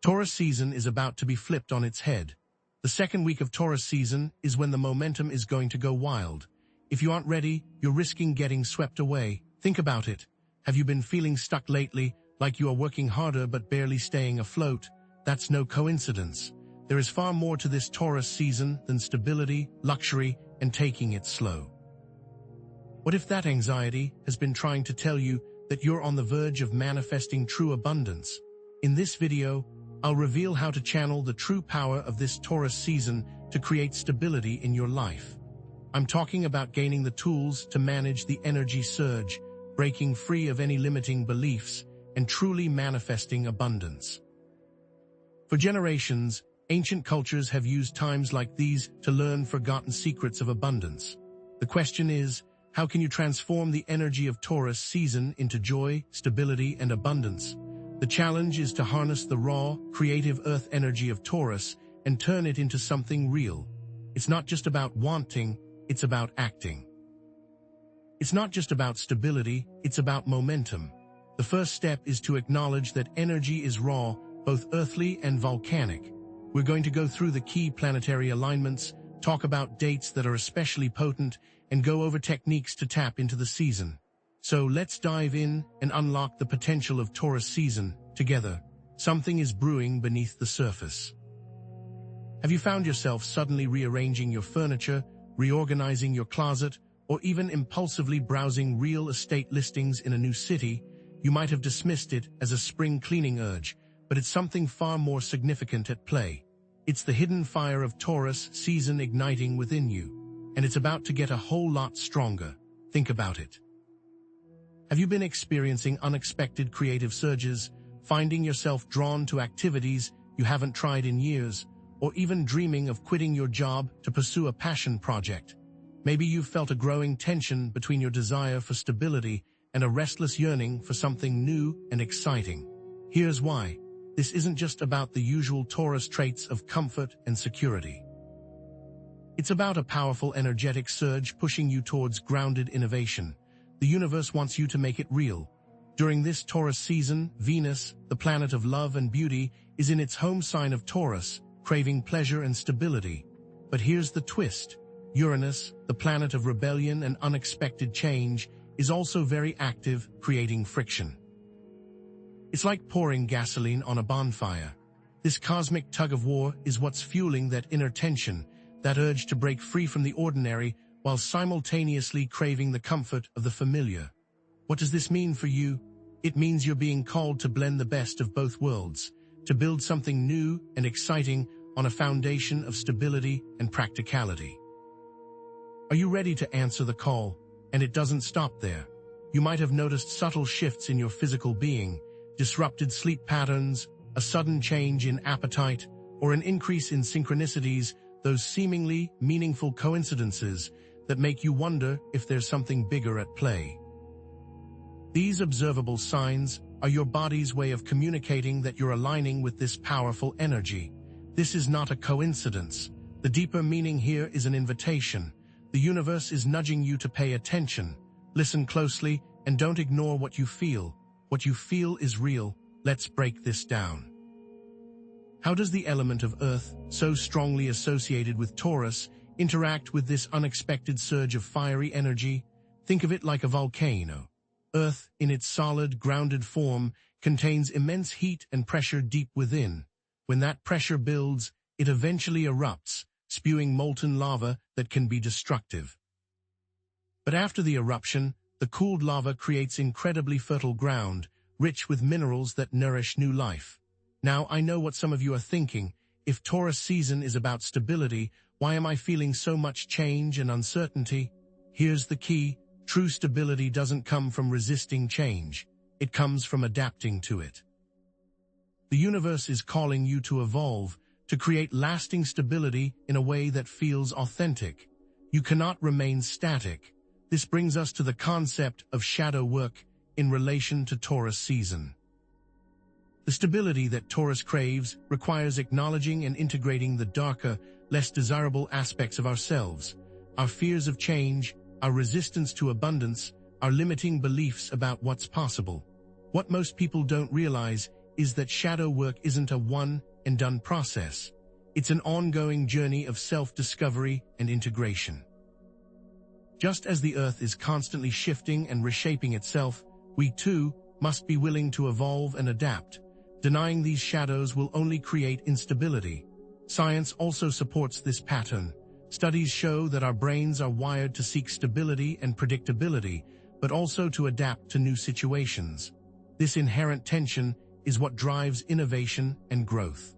Taurus season is about to be flipped on its head. The second week of Taurus season is when the momentum is going to go wild. If you aren't ready, you're risking getting swept away. Think about it. Have you been feeling stuck lately, like you are working harder but barely staying afloat? That's no coincidence. There is far more to this Taurus season than stability, luxury, and taking it slow. What if that anxiety has been trying to tell you that you're on the verge of manifesting true abundance? In this video, I'll reveal how to channel the true power of this Taurus season to create stability in your life. I'm talking about gaining the tools to manage the energy surge, breaking free of any limiting beliefs, and truly manifesting abundance. For generations, ancient cultures have used times like these to learn forgotten secrets of abundance. The question is, how can you transform the energy of Taurus season into joy, stability, and abundance? The challenge is to harness the raw, creative earth energy of Taurus and turn it into something real. It's not just about wanting, it's about acting. It's not just about stability, it's about momentum. The first step is to acknowledge that energy is raw, both earthly and volcanic. We're going to go through the key planetary alignments, talk about dates that are especially potent, and go over techniques to tap into the season. So let's dive in and unlock the potential of Taurus season together. Something is brewing beneath the surface. Have you found yourself suddenly rearranging your furniture, reorganizing your closet, or even impulsively browsing real estate listings in a new city? You might have dismissed it as a spring cleaning urge, but it's something far more significant at play. It's the hidden fire of Taurus season igniting within you, and it's about to get a whole lot stronger. Think about it. Have you been experiencing unexpected creative surges, finding yourself drawn to activities you haven't tried in years, or even dreaming of quitting your job to pursue a passion project? Maybe you've felt a growing tension between your desire for stability and a restless yearning for something new and exciting. Here's why. This isn't just about the usual Taurus traits of comfort and security. It's about a powerful energetic surge pushing you towards grounded innovation. The universe wants you to make it real. During this Taurus season, Venus, the planet of love and beauty, is in its home sign of Taurus, craving pleasure and stability. But here's the twist. Uranus, the planet of rebellion and unexpected change, is also very active, creating friction. It's like pouring gasoline on a bonfire. This cosmic tug-of-war is what's fueling that inner tension, that urge to break free from the ordinary while simultaneously craving the comfort of the familiar. What does this mean for you? It means you're being called to blend the best of both worlds, to build something new and exciting on a foundation of stability and practicality. Are you ready to answer the call? And it doesn't stop there. You might have noticed subtle shifts in your physical being, disrupted sleep patterns, a sudden change in appetite, or an increase in synchronicities, those seemingly meaningful coincidences that make you wonder if there's something bigger at play. These observable signs are your body's way of communicating that you're aligning with this powerful energy. This is not a coincidence. The deeper meaning here is an invitation. The universe is nudging you to pay attention. Listen closely and don't ignore what you feel. What you feel is real. Let's break this down. How does the element of Earth, so strongly associated with Taurus, interact with this unexpected surge of fiery energy? Think of it like a volcano. Earth, in its solid, grounded form, contains immense heat and pressure deep within. When that pressure builds, it eventually erupts, spewing molten lava that can be destructive. But after the eruption, the cooled lava creates incredibly fertile ground, rich with minerals that nourish new life. Now, I know what some of you are thinking. If Taurus season is about stability, why am I feeling so much change and uncertainty? Here's the key. True stability doesn't come from resisting change. It comes from adapting to it. The universe is calling you to evolve, to create lasting stability in a way that feels authentic. You cannot remain static. This brings us to the concept of shadow work in relation to Taurus season. The stability that Taurus craves requires acknowledging and integrating the darker, less desirable aspects of ourselves, our fears of change, our resistance to abundance, our limiting beliefs about what's possible. What most people don't realize is that shadow work isn't a one-and-done process. It's an ongoing journey of self-discovery and integration. Just as the Earth is constantly shifting and reshaping itself, we too must be willing to evolve and adapt. Denying these shadows will only create instability. Science also supports this pattern. Studies show that our brains are wired to seek stability and predictability, but also to adapt to new situations. This inherent tension is what drives innovation and growth.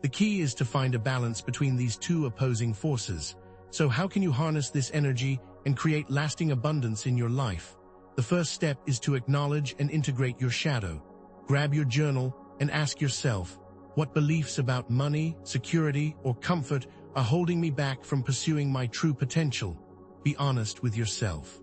The key is to find a balance between these two opposing forces. So how can you harness this energy and create lasting abundance in your life? The first step is to acknowledge and integrate your shadow. Grab your journal and ask yourself, what beliefs about money, security, or comfort are holding me back from pursuing my true potential? Be honest with yourself.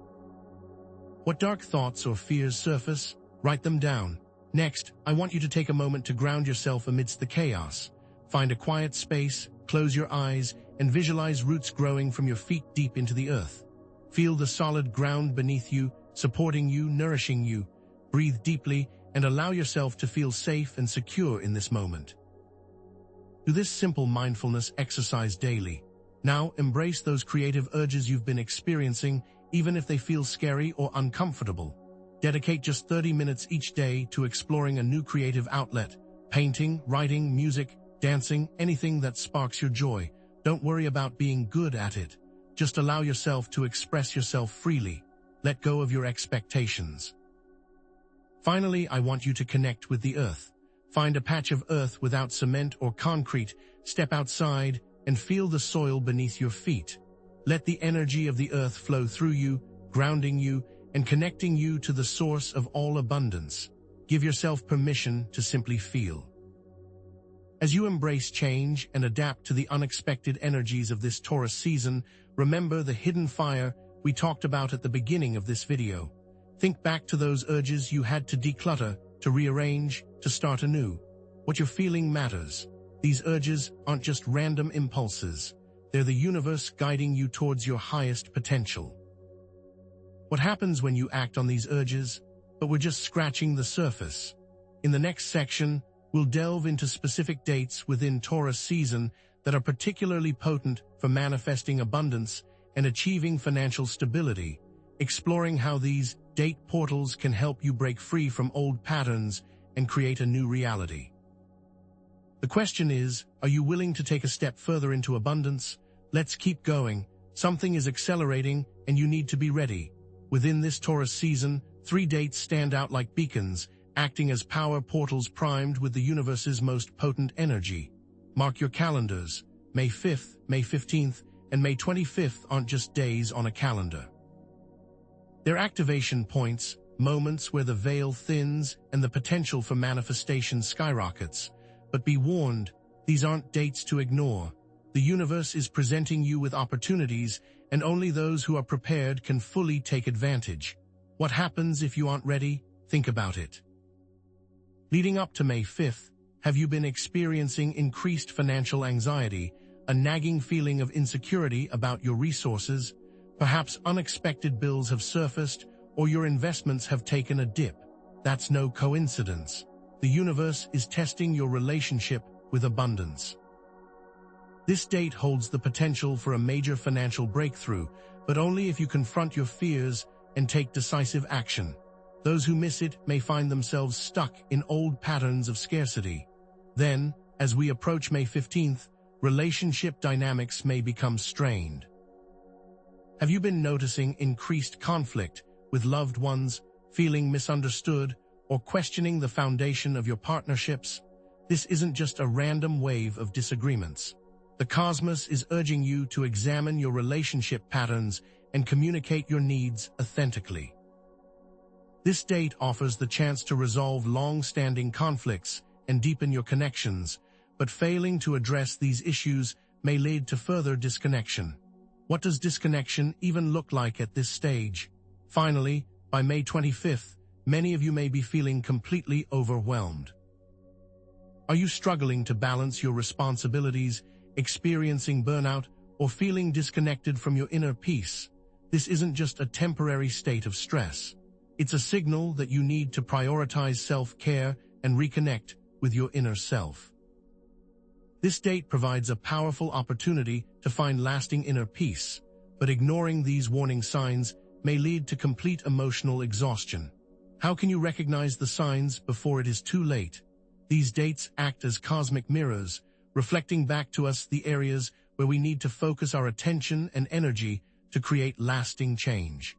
What dark thoughts or fears surface? Write them down. Next, I want you to take a moment to ground yourself amidst the chaos. Find a quiet space, close your eyes, and visualize roots growing from your feet deep into the earth. Feel the solid ground beneath you, supporting you, nourishing you. Breathe deeply and allow yourself to feel safe and secure in this moment. Do this simple mindfulness exercise daily. Now, embrace those creative urges you've been experiencing, even if they feel scary or uncomfortable. Dedicate just 30 minutes each day to exploring a new creative outlet. Painting, writing, music, dancing, anything that sparks your joy. Don't worry about being good at it. Just allow yourself to express yourself freely. Let go of your expectations. Finally, I want you to connect with the earth. Find a patch of earth without cement or concrete, step outside, and feel the soil beneath your feet. Let the energy of the earth flow through you, grounding you, and connecting you to the source of all abundance. Give yourself permission to simply feel. As you embrace change and adapt to the unexpected energies of this Taurus season, remember the hidden fire we talked about at the beginning of this video. Think back to those urges you had to declutter, to rearrange, to start anew. What you're feeling matters. These urges aren't just random impulses. They're the universe guiding you towards your highest potential. What happens when you act on these urges? But we're just scratching the surface. In the next section, we'll delve into specific dates within Taurus season that are particularly potent for manifesting abundance and achieving financial stability, exploring how these date portals can help you break free from old patterns and create a new reality. The question is, are you willing to take a step further into abundance? Let's keep going. Something is accelerating and you need to be ready. Within this Taurus season, 3 dates stand out like beacons, acting as power portals primed with the universe's most potent energy. Mark your calendars. May 5th, May 15th, and May 25th aren't just days on a calendar. They're activation points, moments where the veil thins and the potential for manifestation skyrockets. But be warned, these aren't dates to ignore. The universe is presenting you with opportunities, and only those who are prepared can fully take advantage. What happens if you aren't ready? Think about it. Leading up to May 5th, have you been experiencing increased financial anxiety, a nagging feeling of insecurity about your resources? Perhaps unexpected bills have surfaced, or your investments have taken a dip. That's no coincidence. The universe is testing your relationship with abundance. This date holds the potential for a major financial breakthrough, but only if you confront your fears and take decisive action. Those who miss it may find themselves stuck in old patterns of scarcity. Then, as we approach May 15th, relationship dynamics may become strained. Have you been noticing increased conflict with loved ones, feeling misunderstood, or questioning the foundation of your partnerships? This isn't just a random wave of disagreements. The cosmos is urging you to examine your relationship patterns and communicate your needs authentically. This date offers the chance to resolve long-standing conflicts and deepen your connections, but failing to address these issues may lead to further disconnection. What does disconnection even look like at this stage? Finally, by May 25th, many of you may be feeling completely overwhelmed. Are you struggling to balance your responsibilities, experiencing burnout, or feeling disconnected from your inner peace? This isn't just a temporary state of stress. It's a signal that you need to prioritize self-care and reconnect with your inner self. This date provides a powerful opportunity to find lasting inner peace, but ignoring these warning signs may lead to complete emotional exhaustion. How can you recognize the signs before it is too late? These dates act as cosmic mirrors, reflecting back to us the areas where we need to focus our attention and energy to create lasting change.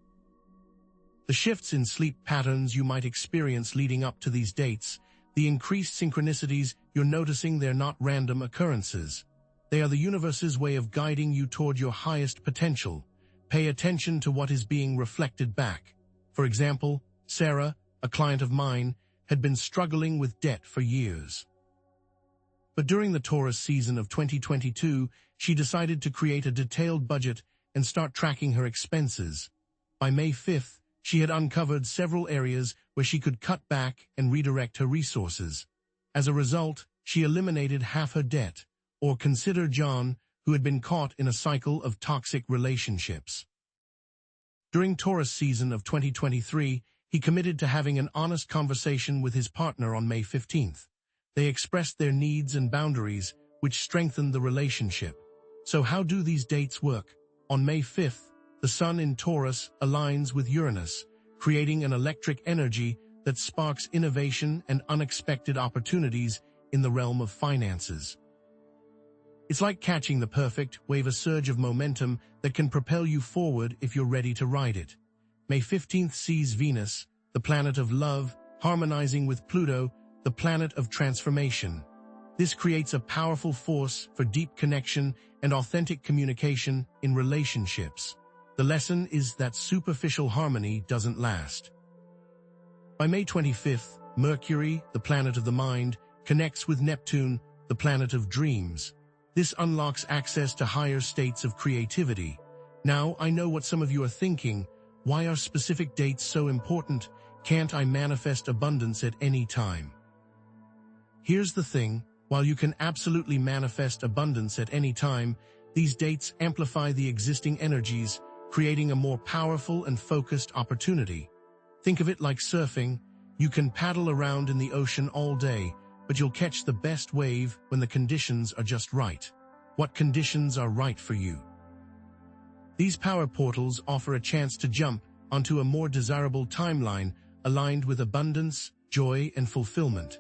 The shifts in sleep patterns you might experience leading up to these dates, the increased synchronicities you're noticing, they're not random occurrences. They are the universe's way of guiding you toward your highest potential. Pay attention to what is being reflected back. For example, Sarah, a client of mine, had been struggling with debt for years. But during the Taurus season of 2022, she decided to create a detailed budget and start tracking her expenses. By May 5th, she had uncovered several areas where she could cut back and redirect her resources. As a result, she eliminated half her debt, or consider John, who had been caught in a cycle of toxic relationships. During Taurus season of 2023, he committed to having an honest conversation with his partner on May 15th. They expressed their needs and boundaries, which strengthened the relationship. So how do these dates work? On May 5th, the Sun in Taurus aligns with Uranus, creating an electric energy that sparks innovation and unexpected opportunities in the realm of finances. It's like catching the perfect wave, a surge of momentum that can propel you forward if you're ready to ride it. May 15th sees Venus, the planet of love, harmonizing with Pluto, the planet of transformation. This creates a powerful force for deep connection and authentic communication in relationships. The lesson is that superficial harmony doesn't last. By May 25th, Mercury, the planet of the mind, connects with Neptune, the planet of dreams. This unlocks access to higher states of creativity. Now, I know what some of you are thinking. Why are specific dates so important? Can't I manifest abundance at any time? Here's the thing, while you can absolutely manifest abundance at any time, these dates amplify the existing energies, creating a more powerful and focused opportunity. Think of it like surfing. You can paddle around in the ocean all day, but you'll catch the best wave when the conditions are just right. What conditions are right for you? These power portals offer a chance to jump onto a more desirable timeline aligned with abundance, joy, and fulfillment.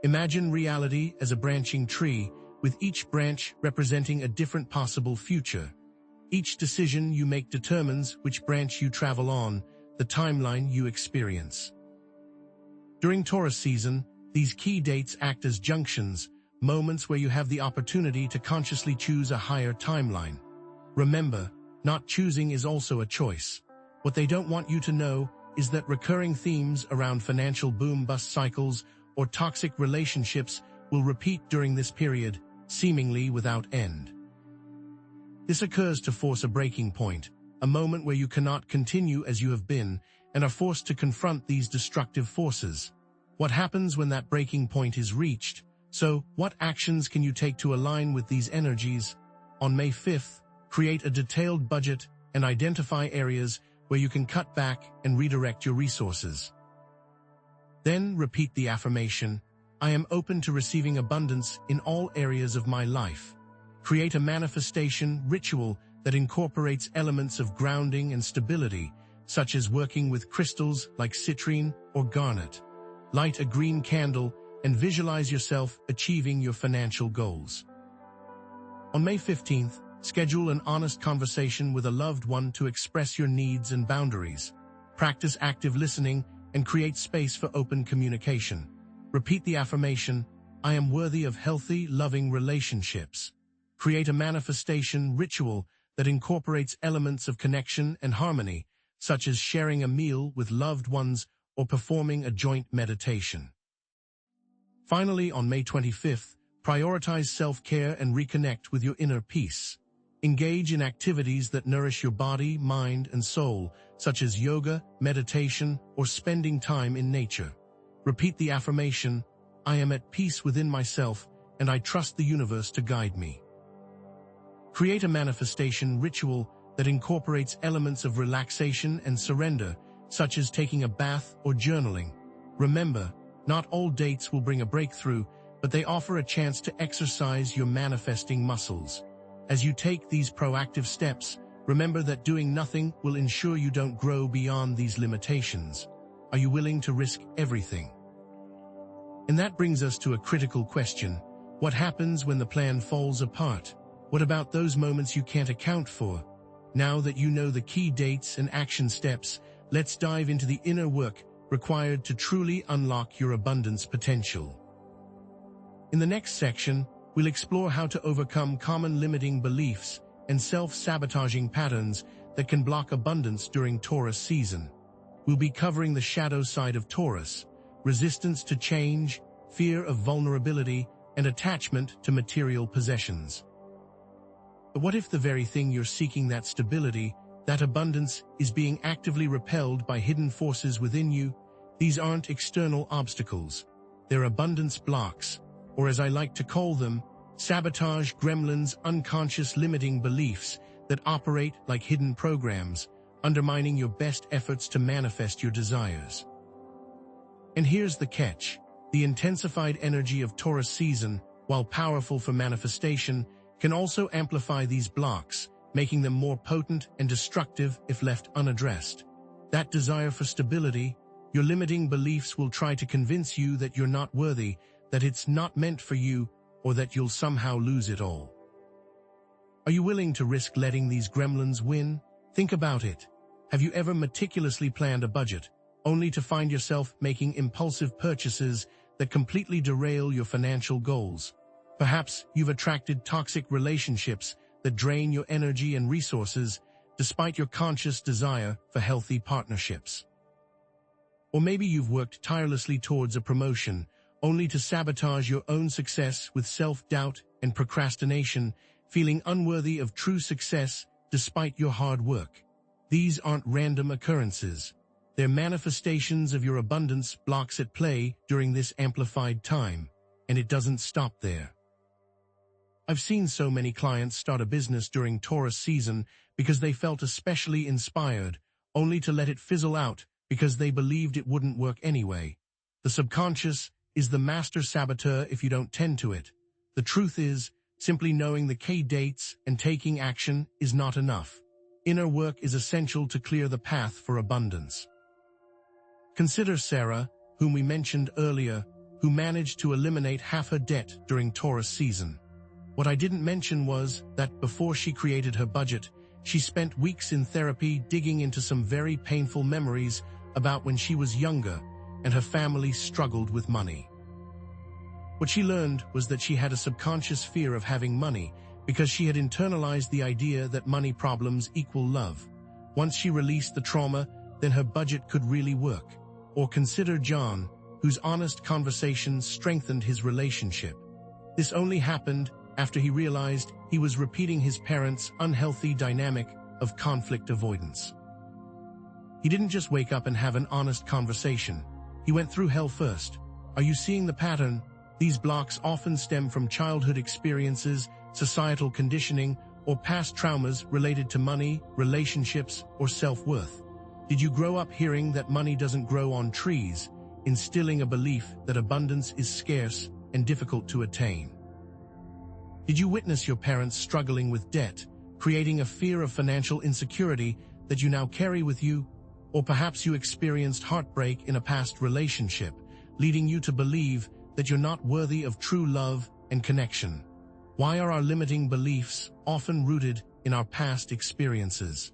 Imagine reality as a branching tree, with each branch representing a different possible future. Each decision you make determines which branch you travel on, the timeline you experience. During Taurus season, these key dates act as junctions, moments where you have the opportunity to consciously choose a higher timeline. Remember, not choosing is also a choice. What they don't want you to know is that recurring themes around financial boom-bust cycles or toxic relationships will repeat during this period, seemingly without end. This occurs to force a breaking point, a moment where you cannot continue as you have been and are forced to confront these destructive forces. What happens when that breaking point is reached? So, what actions can you take to align with these energies? On May 5th, create a detailed budget and identify areas where you can cut back and redirect your resources. Then repeat the affirmation, I am open to receiving abundance in all areas of my life. Create a manifestation ritual that incorporates elements of grounding and stability, such as working with crystals like citrine or garnet. Light a green candle and visualize yourself achieving your financial goals. On May 15th, schedule an honest conversation with a loved one to express your needs and boundaries. Practice active listening and create space for open communication. Repeat the affirmation, I am worthy of healthy, loving relationships. Create a manifestation ritual that incorporates elements of connection and harmony, such as sharing a meal with loved ones or performing a joint meditation. Finally, on May 25th, prioritize self-care and reconnect with your inner peace. Engage in activities that nourish your body, mind, and soul, such as yoga, meditation, or spending time in nature. Repeat the affirmation, I am at peace within myself, and I trust the universe to guide me. Create a manifestation ritual that incorporates elements of relaxation and surrender, such as taking a bath or journaling. Remember, Not all dates will bring a breakthrough, but they offer a chance to exercise your manifesting muscles. As you take these proactive steps, remember that doing nothing will ensure you don't grow beyond these limitations. Are you willing to risk everything? And that brings us to a critical question. What happens when the plan falls apart? What about those moments you can't account for? Now that you know the key dates and action steps, let's dive into the inner work required to truly unlock your abundance potential. In the next section, we'll explore how to overcome common limiting beliefs and self-sabotaging patterns that can block abundance during Taurus season. We'll be covering the shadow side of Taurus, resistance to change, fear of vulnerability, and attachment to material possessions. But what if the very thing you're seeking, that stability, that abundance, is being actively repelled by hidden forces within you? These aren't external obstacles. They're abundance blocks, or as I like to call them, sabotage gremlins, unconscious limiting beliefs that operate like hidden programs, undermining your best efforts to manifest your desires. And here's the catch. The intensified energy of Taurus season, while powerful for manifestation, can also amplify these blocks, making them more potent and destructive if left unaddressed. That desire for stability, your limiting beliefs will try to convince you that you're not worthy, that it's not meant for you, or that you'll somehow lose it all. Are you willing to risk letting these gremlins win? Think about it. Have you ever meticulously planned a budget, only to find yourself making impulsive purchases that completely derail your financial goals? Perhaps you've attracted toxic relationships that drain your energy and resources, despite your conscious desire for healthy partnerships. Or maybe you've worked tirelessly towards a promotion, only to sabotage your own success with self-doubt and procrastination, feeling unworthy of true success despite your hard work. These aren't random occurrences. They're manifestations of your abundance blocks at play during this amplified time, and it doesn't stop there. I've seen so many clients start a business during Taurus season because they felt especially inspired, only to let it fizzle out because they believed it wouldn't work anyway. The subconscious is the master saboteur if you don't tend to it. The truth is, simply knowing the key dates and taking action is not enough. Inner work is essential to clear the path for abundance. Consider Sarah, whom we mentioned earlier, who managed to eliminate half her debt during Taurus season. What I didn't mention was that before she created her budget, she spent weeks in therapy digging into some very painful memories about when she was younger and her family struggled with money. What she learned was that she had a subconscious fear of having money because she had internalized the idea that money problems equal love. Once she released the trauma, then her budget could really work. Or consider John, whose honest conversations strengthened his relationship. This only happened after he realized he was repeating his parents' unhealthy dynamic of conflict avoidance. He didn't just wake up and have an honest conversation. He went through hell first. Are you seeing the pattern? These blocks often stem from childhood experiences, societal conditioning, or past traumas related to money, relationships, or self-worth. Did you grow up hearing that money doesn't grow on trees, instilling a belief that abundance is scarce and difficult to attain? Did you witness your parents struggling with debt, creating a fear of financial insecurity that you now carry with you? Or perhaps you experienced heartbreak in a past relationship, leading you to believe that you're not worthy of true love and connection. Why are our limiting beliefs often rooted in our past experiences?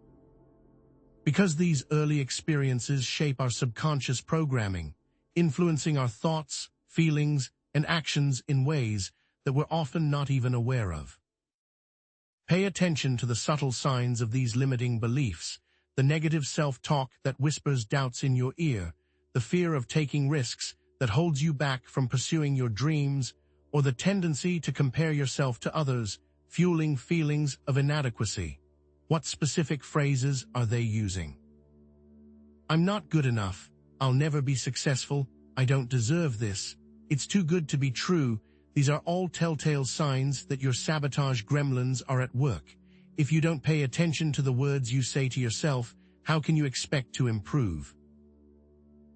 Because these early experiences shape our subconscious programming, influencing our thoughts, feelings, and actions in ways that we're often not even aware of. Pay attention to the subtle signs of these limiting beliefs, the negative self-talk that whispers doubts in your ear, the fear of taking risks that holds you back from pursuing your dreams, or the tendency to compare yourself to others, fueling feelings of inadequacy. What specific phrases are they using? I'm not good enough. I'll never be successful. I don't deserve this. It's too good to be true. These are all telltale signs that your sabotage gremlins are at work. If you don't pay attention to the words you say to yourself, how can you expect to improve?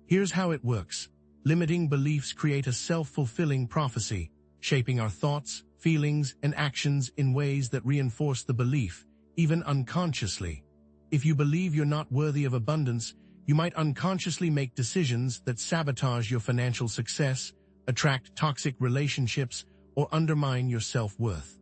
Here's how it works. limiting beliefs create a self-fulfilling prophecy, shaping our thoughts, feelings, and actions in ways that reinforce the belief, even unconsciously. If you believe you're not worthy of abundance, you might unconsciously make decisions that sabotage your financial success, attract toxic relationships, or undermine your self-worth.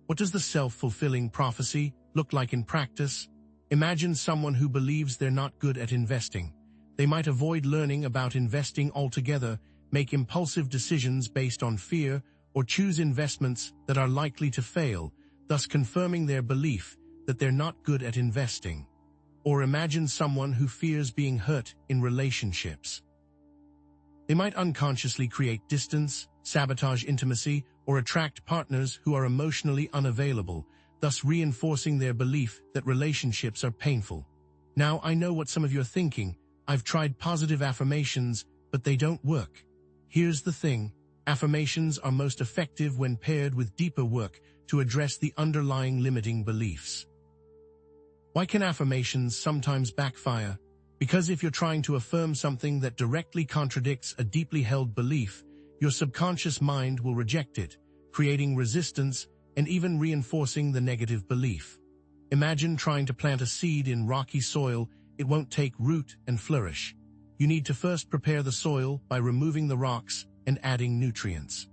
What does the self-fulfilling prophecy look like in practice? Imagine someone who believes they're not good at investing. They might avoid learning about investing altogether, make impulsive decisions based on fear, or choose investments that are likely to fail, thus confirming their belief that they're not good at investing. Or imagine someone who fears being hurt in relationships. They might unconsciously create distance, sabotage intimacy, or attract partners who are emotionally unavailable, thus reinforcing their belief that relationships are painful. Now, I know what some of you are thinking. I've tried positive affirmations, but they don't work. Here's the thing. Affirmations are most effective when paired with deeper work to address the underlying limiting beliefs. Why can affirmations sometimes backfire? Because if you're trying to affirm something that directly contradicts a deeply held belief, your subconscious mind will reject it, creating resistance and even reinforcing the negative belief. Imagine trying to plant a seed in rocky soil. It won't take root and flourish. You need to first prepare the soil by removing the rocks and adding nutrients.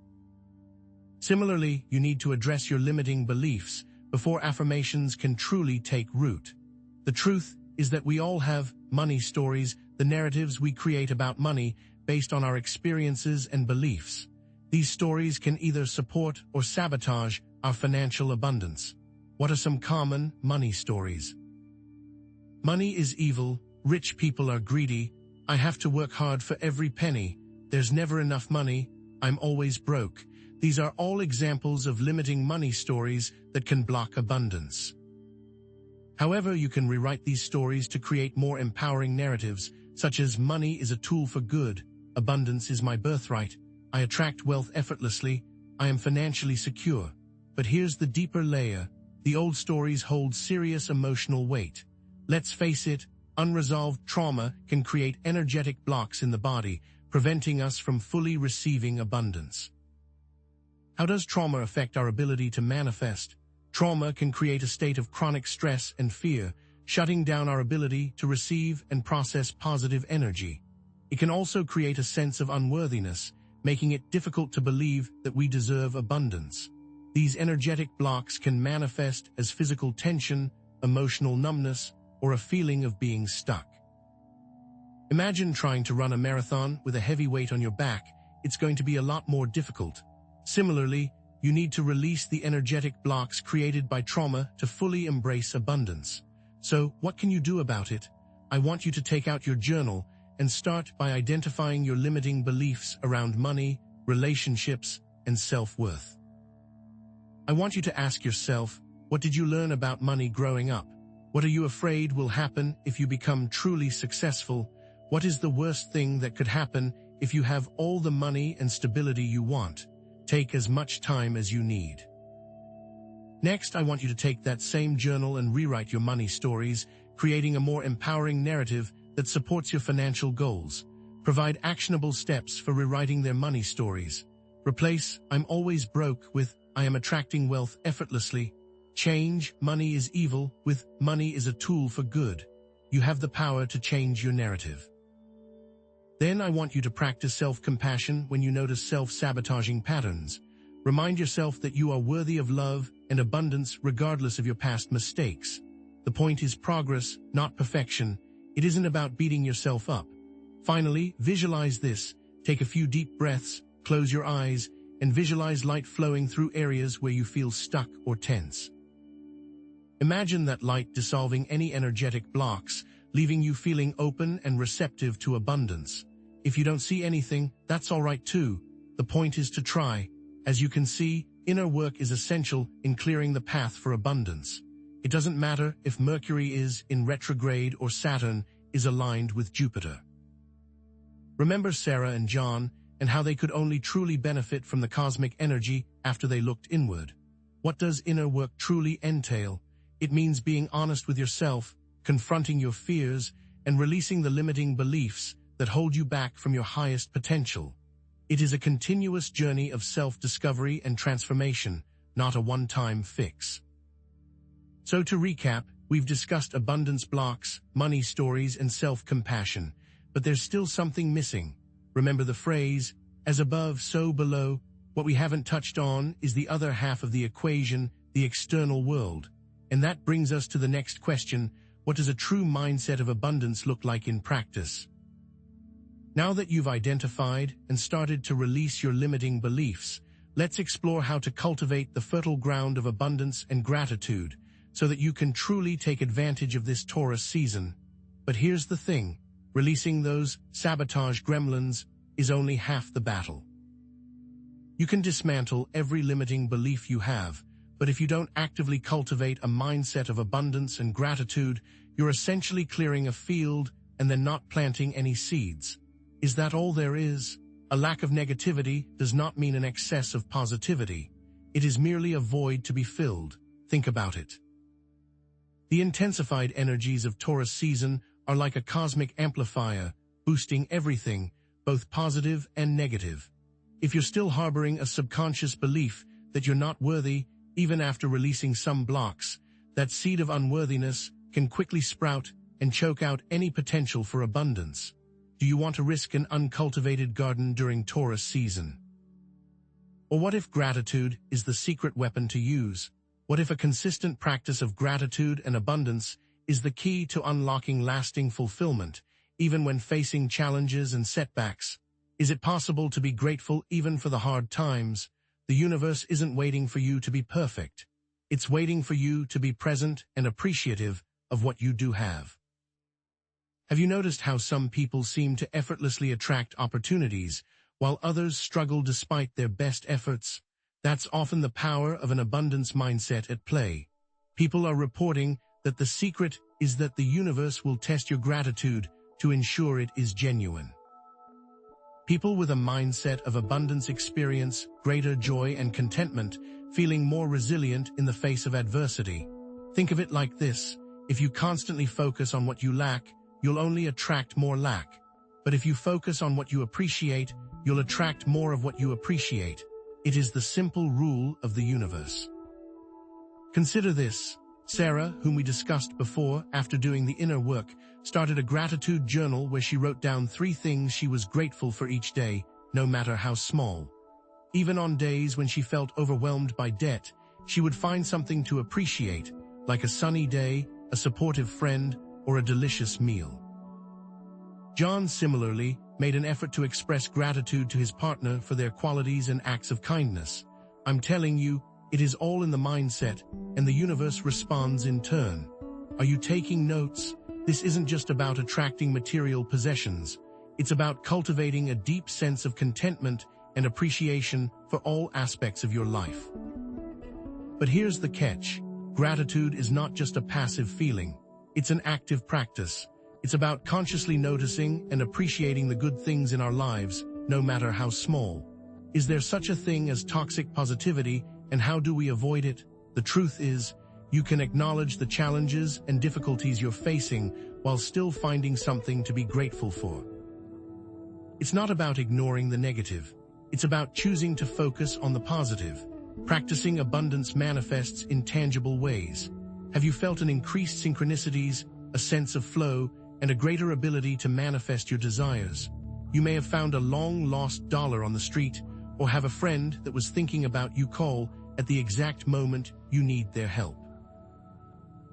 Similarly, you need to address your limiting beliefs before affirmations can truly take root. The truth is that we all have money stories, the narratives we create about money based on our experiences and beliefs. These stories can either support or sabotage our financial abundance. What are some common money stories? Money is evil, rich people are greedy, I have to work hard for every penny, there's never enough money, I'm always broke. These are all examples of limiting money stories that can block abundance. However, you can rewrite these stories to create more empowering narratives, such as money is a tool for good, abundance is my birthright, I attract wealth effortlessly, I am financially secure. But here's the deeper layer. The old stories hold serious emotional weight. Let's face it, unresolved trauma can create energetic blocks in the body, preventing us from fully receiving abundance. How does trauma affect our ability to manifest? Trauma can create a state of chronic stress and fear, shutting down our ability to receive and process positive energy. It can also create a sense of unworthiness, making it difficult to believe that we deserve abundance. These energetic blocks can manifest as physical tension, emotional numbness, or a feeling of being stuck. Imagine trying to run a marathon with a heavy weight on your back. It's going to be a lot more difficult. Similarly, you need to release the energetic blocks created by trauma to fully embrace abundance. So, what can you do about it? I want you to take out your journal and start by identifying your limiting beliefs around money, relationships, and self-worth. I want you to ask yourself, what did you learn about money growing up? What are you afraid will happen if you become truly successful? What is the worst thing that could happen if you have all the money and stability you want? Take as much time as you need. Next, I want you to take that same journal and rewrite your money stories, creating a more empowering narrative that supports your financial goals. Provide actionable steps for rewriting their money stories. Replace "I'm always broke" with "I am attracting wealth effortlessly." Change "money is evil" with "money is a tool for good." You have the power to change your narrative. Then I want you to practice self-compassion when you notice self-sabotaging patterns. Remind yourself that you are worthy of love and abundance regardless of your past mistakes. The point is progress, not perfection. It isn't about beating yourself up. Finally, visualize this. Take a few deep breaths, close your eyes, and visualize light flowing through areas where you feel stuck or tense. Imagine that light dissolving any energetic blocks, leaving you feeling open and receptive to abundance. If you don't see anything, that's all right too. The point is to try. As you can see, inner work is essential in clearing the path for abundance. It doesn't matter if Mercury is in retrograde or Saturn is aligned with Jupiter. Remember Sarah and John and how they could only truly benefit from the cosmic energy after they looked inward. What does inner work truly entail? It means being honest with yourself, confronting your fears, and releasing the limiting beliefs that hold you back from your highest potential. It is a continuous journey of self-discovery and transformation, not a one-time fix. So to recap, we've discussed abundance blocks, money stories, and self-compassion, but there's still something missing. Remember the phrase, as above, so below. What we haven't touched on is the other half of the equation, the external world. And that brings us to the next question: what does a true mindset of abundance look like in practice? Now that you've identified and started to release your limiting beliefs, let's explore how to cultivate the fertile ground of abundance and gratitude so that you can truly take advantage of this Taurus season. But here's the thing: releasing those sabotage gremlins is only half the battle. You can dismantle every limiting belief you have, but if you don't actively cultivate a mindset of abundance and gratitude, you're essentially clearing a field and then not planting any seeds. Is that all there is? A lack of negativity does not mean an excess of positivity. It is merely a void to be filled. Think about it. The intensified energies of Taurus season are like a cosmic amplifier, boosting everything, both positive and negative. If you're still harboring a subconscious belief that you're not worthy, even after releasing some blocks, that seed of unworthiness can quickly sprout and choke out any potential for abundance. Do you want to risk an uncultivated garden during Taurus season? Or what if gratitude is the secret weapon to use? What if a consistent practice of gratitude and abundance is the key to unlocking lasting fulfillment, even when facing challenges and setbacks? Is it possible to be grateful even for the hard times? The universe isn't waiting for you to be perfect. It's waiting for you to be present and appreciative of what you do have. Have you noticed how some people seem to effortlessly attract opportunities, while others struggle despite their best efforts? That's often the power of an abundance mindset at play. People are reporting that the secret is that the universe will test your gratitude to ensure it is genuine. People with a mindset of abundance experience greater joy and contentment, feeling more resilient in the face of adversity. Think of it like this: if you constantly focus on what you lack, you'll only attract more lack. But if you focus on what you appreciate, you'll attract more of what you appreciate. It is the simple rule of the universe. Consider this. Sarah, whom we discussed before, after doing the inner work, started a gratitude journal where she wrote down 3 things she was grateful for each day, no matter how small. Even on days when she felt overwhelmed by debt, she would find something to appreciate, like a sunny day, a supportive friend, or a delicious meal. John similarly made an effort to express gratitude to his partner for their qualities and acts of kindness. I'm telling you, it is all in the mindset, and the universe responds in turn. Are you taking notes? This isn't just about attracting material possessions. It's about cultivating a deep sense of contentment and appreciation for all aspects of your life. But here's the catch. Gratitude is not just a passive feeling. It's an active practice. It's about consciously noticing and appreciating the good things in our lives, no matter how small. Is there such a thing as toxic positivity, and how do we avoid it? The truth is, you can acknowledge the challenges and difficulties you're facing while still finding something to be grateful for. It's not about ignoring the negative. It's about choosing to focus on the positive. Practicing abundance manifests in tangible ways. Have you felt an increased synchronicities, a sense of flow, and a greater ability to manifest your desires? You may have found a long-lost dollar on the street, or have a friend that was thinking about you call at the exact moment you need their help.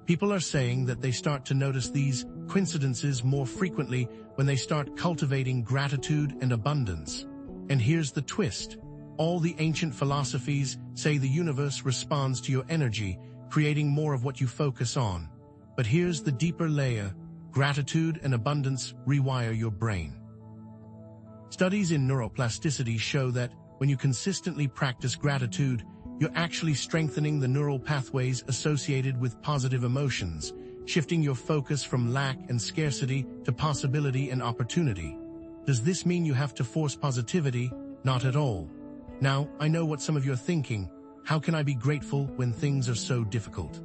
People are saying that they start to notice these coincidences more frequently when they start cultivating gratitude and abundance. And here's the twist. All the ancient philosophies say the universe responds to your energy, creating more of what you focus on. But here's the deeper layer. Gratitude and abundance rewire your brain. Studies in neuroplasticity show that when you consistently practice gratitude, you're actually strengthening the neural pathways associated with positive emotions, shifting your focus from lack and scarcity to possibility and opportunity. Does this mean you have to force positivity? Not at all. Now, I know what some of you are thinking. How can I be grateful when things are so difficult?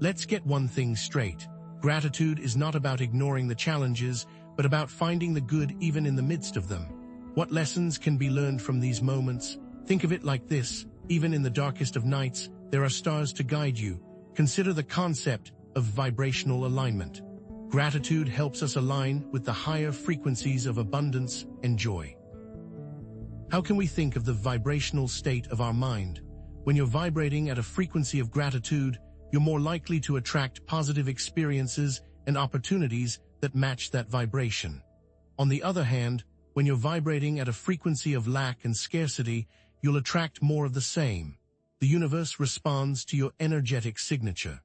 Let's get one thing straight. Gratitude is not about ignoring the challenges, but about finding the good even in the midst of them. What lessons can be learned from these moments? Think of it like this: even in the darkest of nights, there are stars to guide you. Consider the concept of vibrational alignment. Gratitude helps us align with the higher frequencies of abundance and joy. How can we think of the vibrational state of our mind? When you're vibrating at a frequency of gratitude, you're more likely to attract positive experiences and opportunities that match that vibration. On the other hand, when you're vibrating at a frequency of lack and scarcity, you'll attract more of the same. The universe responds to your energetic signature.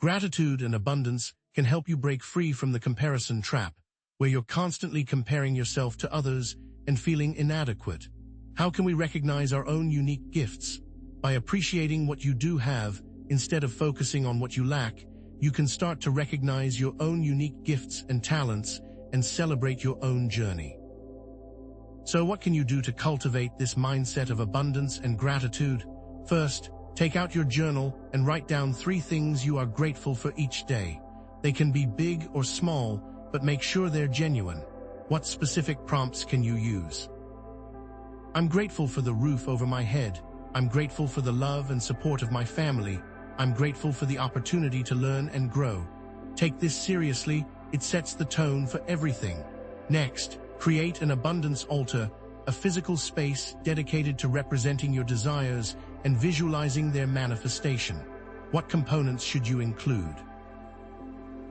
Gratitude and abundance can help you break free from the comparison trap, where you're constantly comparing yourself to others and feeling inadequate. How can we recognize our own unique gifts? By appreciating what you do have, instead of focusing on what you lack, you can start to recognize your own unique gifts and talents and celebrate your own journey. So what can you do to cultivate this mindset of abundance and gratitude? First, take out your journal and write down 3 things you are grateful for each day. They can be big or small, but make sure they're genuine. What specific prompts can you use? I'm grateful for the roof over my head. I'm grateful for the love and support of my family. I'm grateful for the opportunity to learn and grow. Take this seriously, it sets the tone for everything. Next, create an abundance altar, a physical space dedicated to representing your desires and visualizing their manifestation. What components should you include?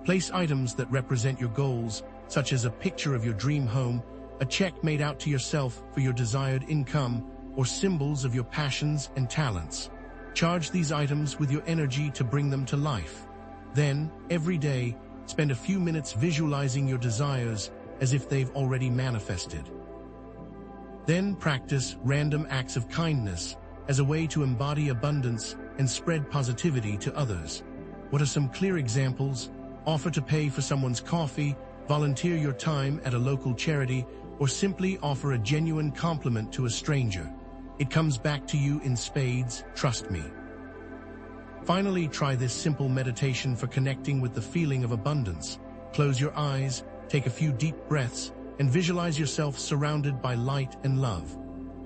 Place items that represent your goals, such as a picture of your dream home, a check made out to yourself for your desired income, or symbols of your passions and talents. Charge these items with your energy to bring them to life. Then, every day, spend a few minutes visualizing your desires as if they've already manifested. Then practice random acts of kindness as a way to embody abundance and spread positivity to others. What are some clear examples? Offer to pay for someone's coffee, volunteer your time at a local charity, or simply offer a genuine compliment to a stranger. It comes back to you in spades, trust me. Finally, try this simple meditation for connecting with the feeling of abundance. Close your eyes, take a few deep breaths, and visualize yourself surrounded by light and love.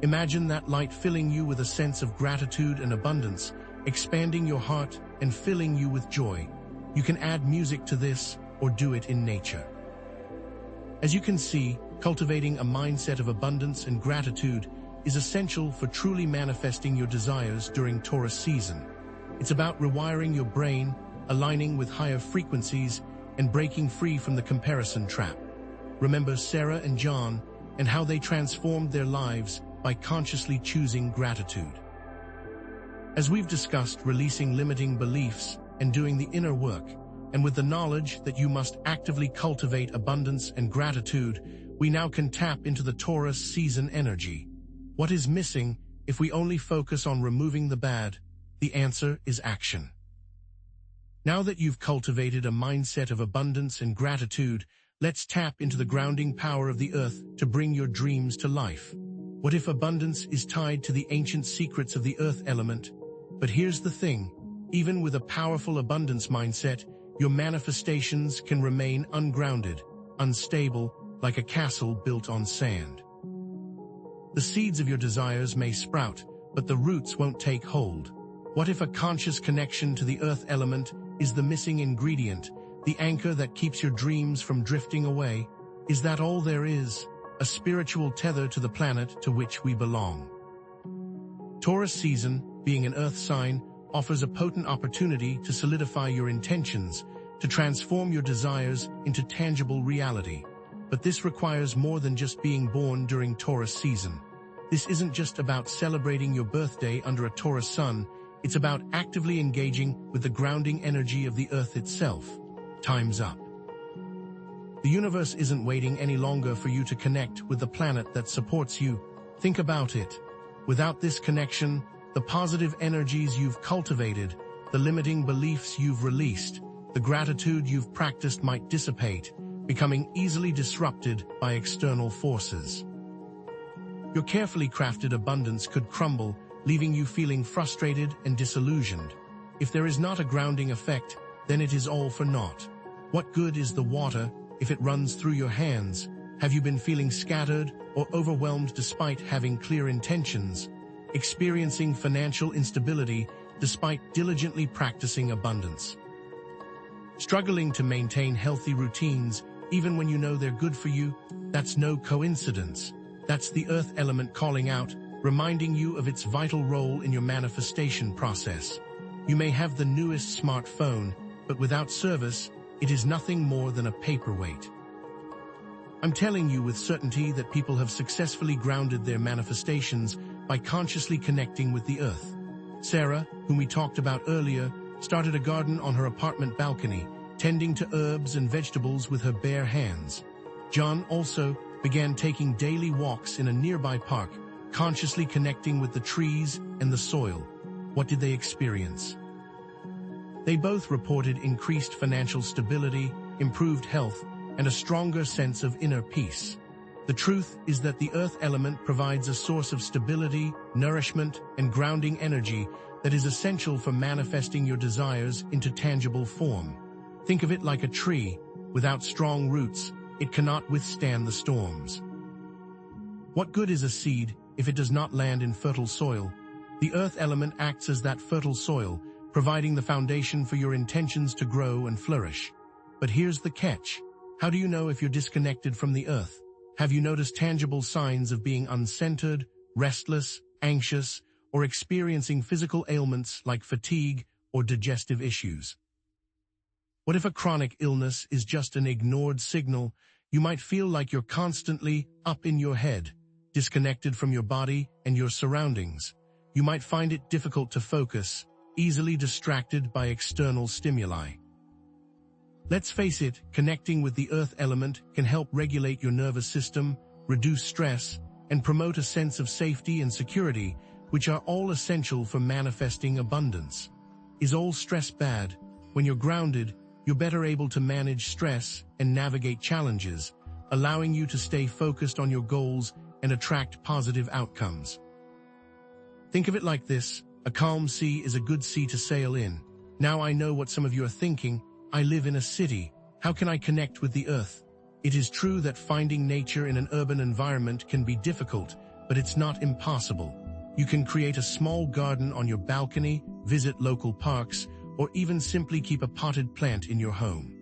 Imagine that light filling you with a sense of gratitude and abundance, expanding your heart and filling you with joy. You can add music to this or do it in nature. As you can see, cultivating a mindset of abundance and gratitude is essential for truly manifesting your desires during Taurus season. It's about rewiring your brain, aligning with higher frequencies, and breaking free from the comparison trap. Remember Sarah and John and how they transformed their lives by consciously choosing gratitude. As we've discussed, releasing limiting beliefs and doing the inner work, and with the knowledge that you must actively cultivate abundance and gratitude, we now can tap into the Taurus season energy. What is missing if we only focus on removing the bad? The answer is action. Now that you've cultivated a mindset of abundance and gratitude, let's tap into the grounding power of the earth to bring your dreams to life. What if abundance is tied to the ancient secrets of the earth element? But here's the thing, even with a powerful abundance mindset, your manifestations can remain ungrounded, unstable, like a castle built on sand. The seeds of your desires may sprout, but the roots won't take hold. What if a conscious connection to the earth element is the missing ingredient, the anchor that keeps your dreams from drifting away? Is that all there is? A spiritual tether to the planet to which we belong. Taurus season, being an earth sign, offers a potent opportunity to solidify your intentions, to transform your desires into tangible reality. But this requires more than just being born during Taurus season. This isn't just about celebrating your birthday under a Taurus sun, it's about actively engaging with the grounding energy of the earth itself. Time's up. The universe isn't waiting any longer for you to connect with the planet that supports you. Think about it. Without this connection, the positive energies you've cultivated, the limiting beliefs you've released, the gratitude you've practiced might dissipate, becoming easily disrupted by external forces. Your carefully crafted abundance could crumble, leaving you feeling frustrated and disillusioned. If there is not a grounding effect, then it is all for naught. What good is the water if it runs through your hands? Have you been feeling scattered or overwhelmed despite having clear intentions? Experiencing financial instability despite diligently practicing abundance? Struggling to maintain healthy routines even when you know they're good for you? That's no coincidence. That's the earth element calling out, reminding you of its vital role in your manifestation process. You may have the newest smartphone, but without service, it is nothing more than a paperweight. I'm telling you with certainty that people have successfully grounded their manifestations by consciously connecting with the earth. Sarah, whom we talked about earlier, started a garden on her apartment balcony, tending to herbs and vegetables with her bare hands. John also began taking daily walks in a nearby park, consciously connecting with the trees and the soil. What did they experience? They both reported increased financial stability, improved health, and a stronger sense of inner peace. The truth is that the earth element provides a source of stability, nourishment, and grounding energy that is essential for manifesting your desires into tangible form. Think of it like a tree. Without strong roots, it cannot withstand the storms. What good is a seed if it does not land in fertile soil? The earth element acts as that fertile soil, providing the foundation for your intentions to grow and flourish. But here's the catch. How do you know if you're disconnected from the earth? Have you noticed tangible signs of being uncentered, restless, anxious, or experiencing physical ailments like fatigue or digestive issues? What if a chronic illness is just an ignored signal? You might feel like you're constantly up in your head, disconnected from your body and your surroundings. You might find it difficult to focus, easily distracted by external stimuli. Let's face it, connecting with the earth element can help regulate your nervous system, reduce stress, and promote a sense of safety and security, which are all essential for manifesting abundance. Is all stress bad? When you're grounded, you're better able to manage stress and navigate challenges, allowing you to stay focused on your goals and attract positive outcomes. Think of it like this: a calm sea is a good sea to sail in. Now I know what some of you are thinking. I live in a city. How can I connect with the earth? It is true that finding nature in an urban environment can be difficult, but it's not impossible. You can create a small garden on your balcony, visit local parks, or even simply keep a potted plant in your home.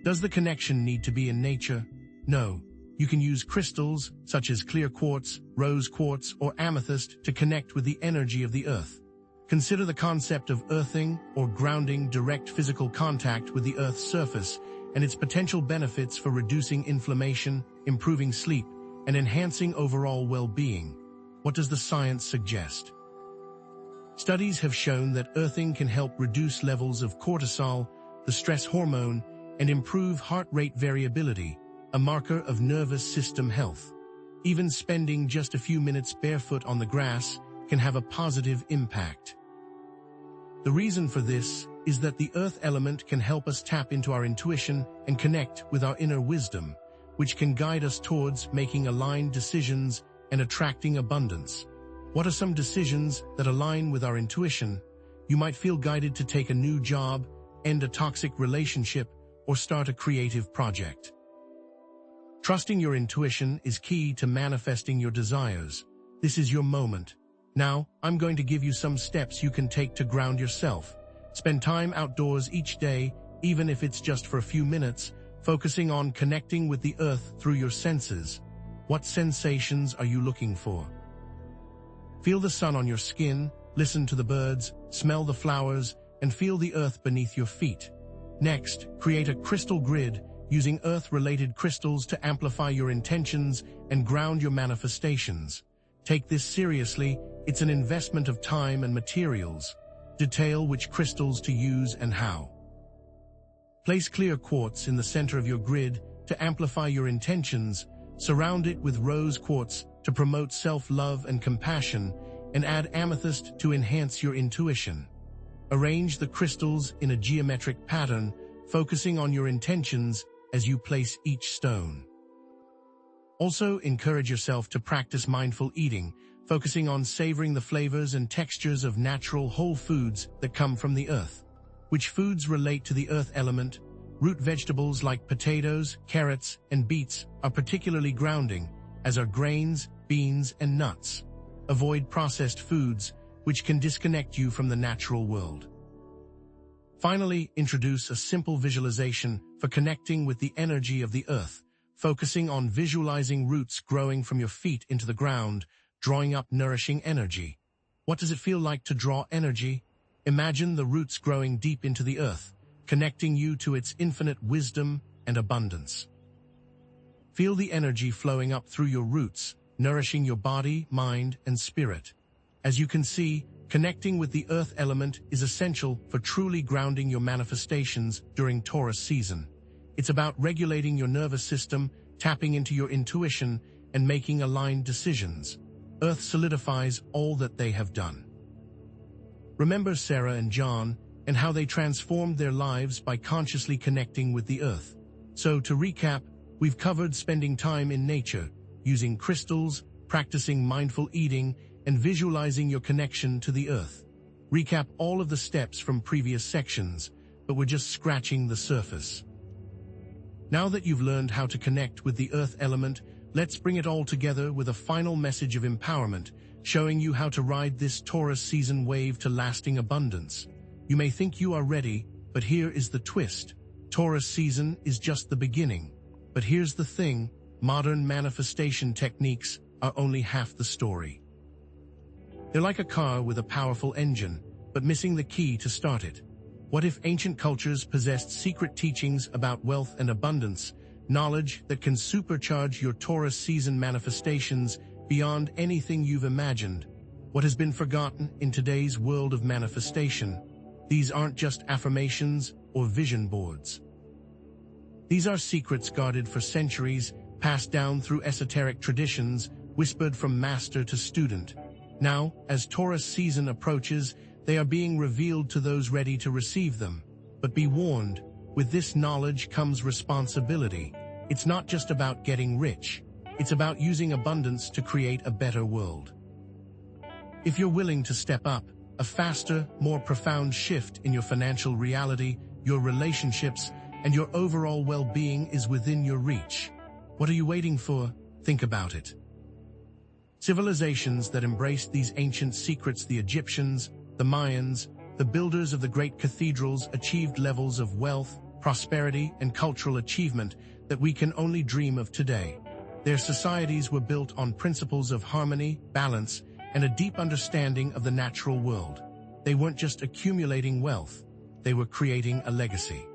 Does the connection need to be in nature? No. You can use crystals, such as clear quartz, rose quartz, or amethyst to connect with the energy of the earth. Consider the concept of earthing or grounding, direct physical contact with the earth's surface, and its potential benefits for reducing inflammation, improving sleep, and enhancing overall well-being. What does the science suggest? Studies have shown that earthing can help reduce levels of cortisol, the stress hormone, and improve heart rate variability, a marker of nervous system health. Even spending just a few minutes barefoot on the grass can have a positive impact. The reason for this is that the earth element can help us tap into our intuition and connect with our inner wisdom, which can guide us towards making aligned decisions and attracting abundance. What are some decisions that align with our intuition? You might feel guided to take a new job, end a toxic relationship, or start a creative project. Trusting your intuition is key to manifesting your desires. This is your moment. Now, I'm going to give you some steps you can take to ground yourself. Spend time outdoors each day, even if it's just for a few minutes, focusing on connecting with the earth through your senses. What sensations are you looking for? Feel the sun on your skin, listen to the birds, smell the flowers, and feel the earth beneath your feet. Next, create a crystal grid using earth-related crystals to amplify your intentions and ground your manifestations. Take this seriously. It's an investment of time and materials. Detail which crystals to use and how. Place clear quartz in the center of your grid to amplify your intentions. Surround it with rose quartz to promote self-love and compassion, and add amethyst to enhance your intuition. Arrange the crystals in a geometric pattern, focusing on your intentions as you place each stone. Also, encourage yourself to practice mindful eating, focusing on savoring the flavors and textures of natural whole foods that come from the earth. Which foods relate to the earth element? Root vegetables like potatoes, carrots, and beets are particularly grounding, as are grains, beans, and nuts. Avoid processed foods, which can disconnect you from the natural world. Finally, introduce a simple visualization for connecting with the energy of the earth, focusing on visualizing roots growing from your feet into the ground, drawing up nourishing energy. What does it feel like to draw energy? Imagine the roots growing deep into the earth, connecting you to its infinite wisdom and abundance. Feel the energy flowing up through your roots, nourishing your body, mind, and spirit. As you can see, connecting with the earth element is essential for truly grounding your manifestations during Taurus season. It's about regulating your nervous system, tapping into your intuition, and making aligned decisions. Earth solidifies all that they have done. Remember Sarah and John and how they transformed their lives by consciously connecting with the earth. So to recap, we've covered spending time in nature, using crystals, practicing mindful eating, and visualizing your connection to the earth. Recap all of the steps from previous sections, but we're just scratching the surface. Now that you've learned how to connect with the earth element, let's bring it all together with a final message of empowerment, showing you how to ride this Taurus season wave to lasting abundance. You may think you are ready, but here is the twist. Taurus season is just the beginning. But here's the thing, modern manifestation techniques are only half the story. They're like a car with a powerful engine, but missing the key to start it. What if ancient cultures possessed secret teachings about wealth and abundance, knowledge that can supercharge your Taurus season manifestations beyond anything you've imagined? What has been forgotten in today's world of manifestation? These aren't just affirmations or vision boards. These are secrets guarded for centuries, passed down through esoteric traditions, whispered from master to student. Now, as Taurus season approaches, they are being revealed to those ready to receive them. But be warned, with this knowledge comes responsibility. It's not just about getting rich. It's about using abundance to create a better world. If you're willing to step up, a faster, more profound shift in your financial reality, your relationships, and your overall well-being is within your reach. What are you waiting for? Think about it. Civilizations that embraced these ancient secrets, the Egyptians, the Mayans, the builders of the great cathedrals, achieved levels of wealth, prosperity, and cultural achievement that we can only dream of today. Their societies were built on principles of harmony, balance, and a deep understanding of the natural world. They weren't just accumulating wealth, they were creating a legacy.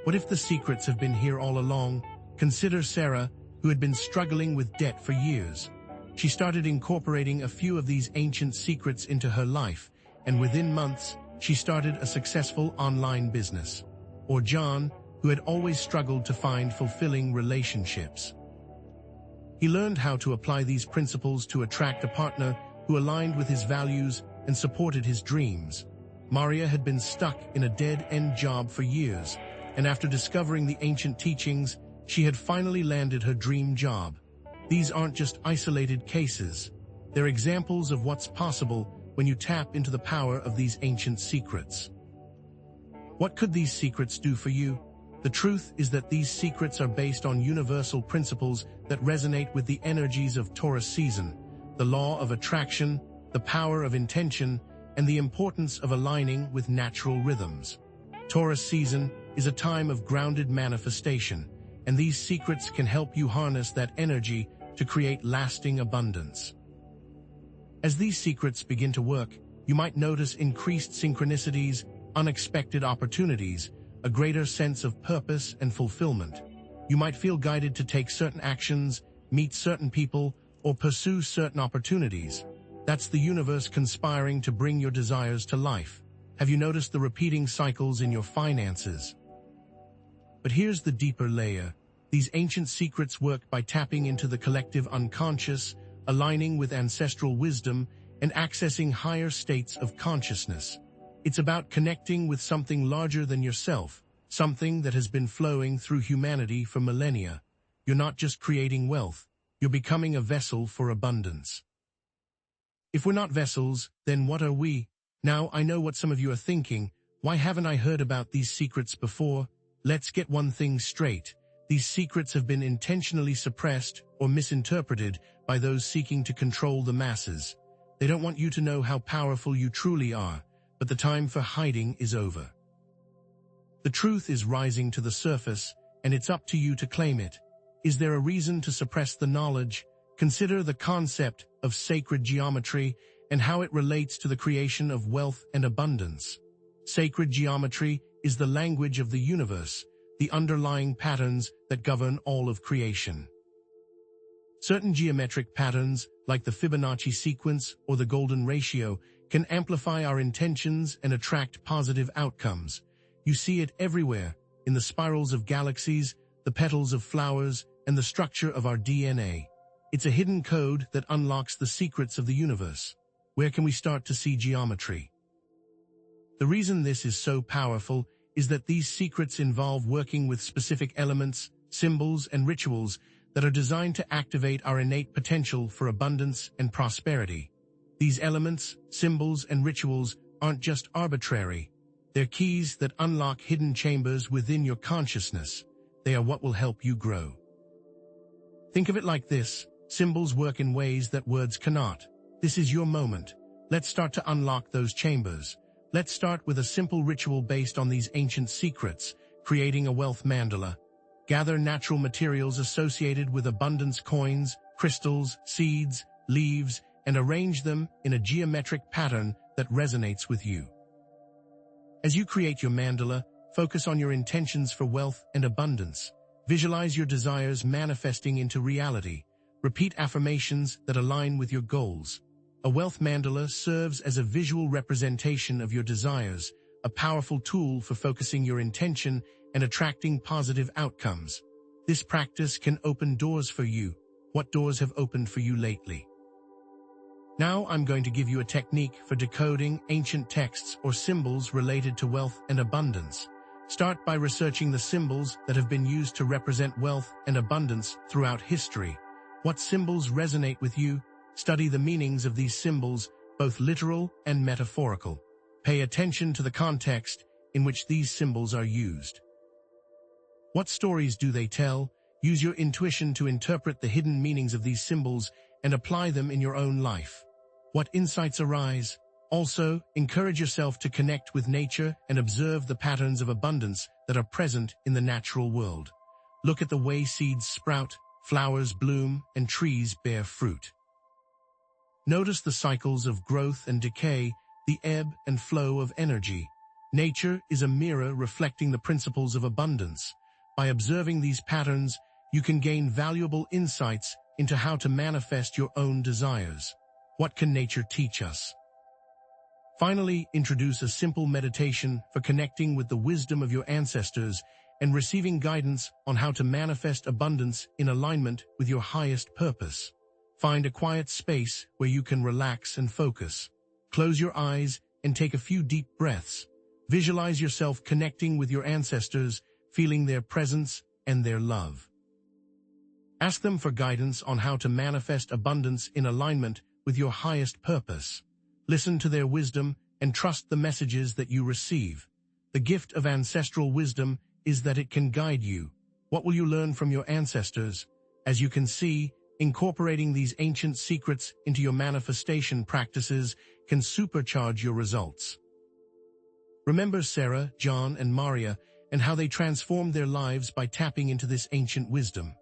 What if the secrets have been here all along? Consider Sarah, who had been struggling with debt for years. She started incorporating a few of these ancient secrets into her life, and within months, she started a successful online business. Or John, who had always struggled to find fulfilling relationships. He learned how to apply these principles to attract a partner who aligned with his values and supported his dreams. Maria had been stuck in a dead-end job for years, and after discovering the ancient teachings, she had finally landed her dream job. These aren't just isolated cases. They're examples of what's possible when you tap into the power of these ancient secrets. What could these secrets do for you? The truth is that these secrets are based on universal principles that resonate with the energies of Taurus season, the law of attraction, the power of intention, and the importance of aligning with natural rhythms. Taurus season is a time of grounded manifestation, and these secrets can help you harness that energy to create lasting abundance. As these secrets begin to work, you might notice increased synchronicities, unexpected opportunities, a greater sense of purpose and fulfillment. You might feel guided to take certain actions, meet certain people, or pursue certain opportunities. That's the universe conspiring to bring your desires to life. Have you noticed the repeating cycles in your finances? But here's the deeper layer. These ancient secrets work by tapping into the collective unconscious, aligning with ancestral wisdom, and accessing higher states of consciousness. It's about connecting with something larger than yourself, something that has been flowing through humanity for millennia. You're not just creating wealth, you're becoming a vessel for abundance. If we're not vessels, then what are we? Now, I know what some of you are thinking. Why haven't I heard about these secrets before? Let's get one thing straight. These secrets have been intentionally suppressed or misinterpreted by those seeking to control the masses. They don't want you to know how powerful you truly are, but the time for hiding is over. The truth is rising to the surface, and it's up to you to claim it. Is there a reason to suppress the knowledge? Consider the concept of sacred geometry and how it relates to the creation of wealth and abundance. Sacred geometry is the language of the universe, the underlying patterns that govern all of creation. Certain geometric patterns, like the Fibonacci sequence or the golden ratio, can amplify our intentions and attract positive outcomes. You see it everywhere, in the spirals of galaxies, the petals of flowers, and the structure of our DNA. It's a hidden code that unlocks the secrets of the universe. Where can we start to see geometry? The reason this is so powerful is that these secrets involve working with specific elements, symbols, and rituals that are designed to activate our innate potential for abundance and prosperity. These elements, symbols, and rituals aren't just arbitrary. They're keys that unlock hidden chambers within your consciousness. They are what will help you grow. Think of it like this: symbols work in ways that words cannot. This is your moment. Let's start to unlock those chambers. Let's start with a simple ritual based on these ancient secrets, creating a wealth mandala. Gather natural materials associated with abundance: coins, crystals, seeds, leaves, and arrange them in a geometric pattern that resonates with you. As you create your mandala, focus on your intentions for wealth and abundance. Visualize your desires manifesting into reality. Repeat affirmations that align with your goals. A wealth mandala serves as a visual representation of your desires, a powerful tool for focusing your intention and attracting positive outcomes. This practice can open doors for you. What doors have opened for you lately? Now I'm going to give you a technique for decoding ancient texts or symbols related to wealth and abundance. Start by researching the symbols that have been used to represent wealth and abundance throughout history. What symbols resonate with you? Study the meanings of these symbols, both literal and metaphorical. Pay attention to the context in which these symbols are used. What stories do they tell? Use your intuition to interpret the hidden meanings of these symbols and apply them in your own life. What insights arise? Also, encourage yourself to connect with nature and observe the patterns of abundance that are present in the natural world. Look at the way seeds sprout, flowers bloom, and trees bear fruit. Notice the cycles of growth and decay, the ebb and flow of energy. Nature is a mirror reflecting the principles of abundance. By observing these patterns, you can gain valuable insights into how to manifest your own desires. What can nature teach us? Finally, introduce a simple meditation for connecting with the wisdom of your ancestors and receiving guidance on how to manifest abundance in alignment with your highest purpose. Find a quiet space where you can relax and focus. Close your eyes and take a few deep breaths. Visualize yourself connecting with your ancestors, feeling their presence and their love. Ask them for guidance on how to manifest abundance in alignment with your highest purpose. Listen to their wisdom and trust the messages that you receive. The gift of ancestral wisdom is that it can guide you. What will you learn from your ancestors? As you can see, incorporating these ancient secrets into your manifestation practices can supercharge your results. Remember Sarah, John, and Maria and how they transformed their lives by tapping into this ancient wisdom.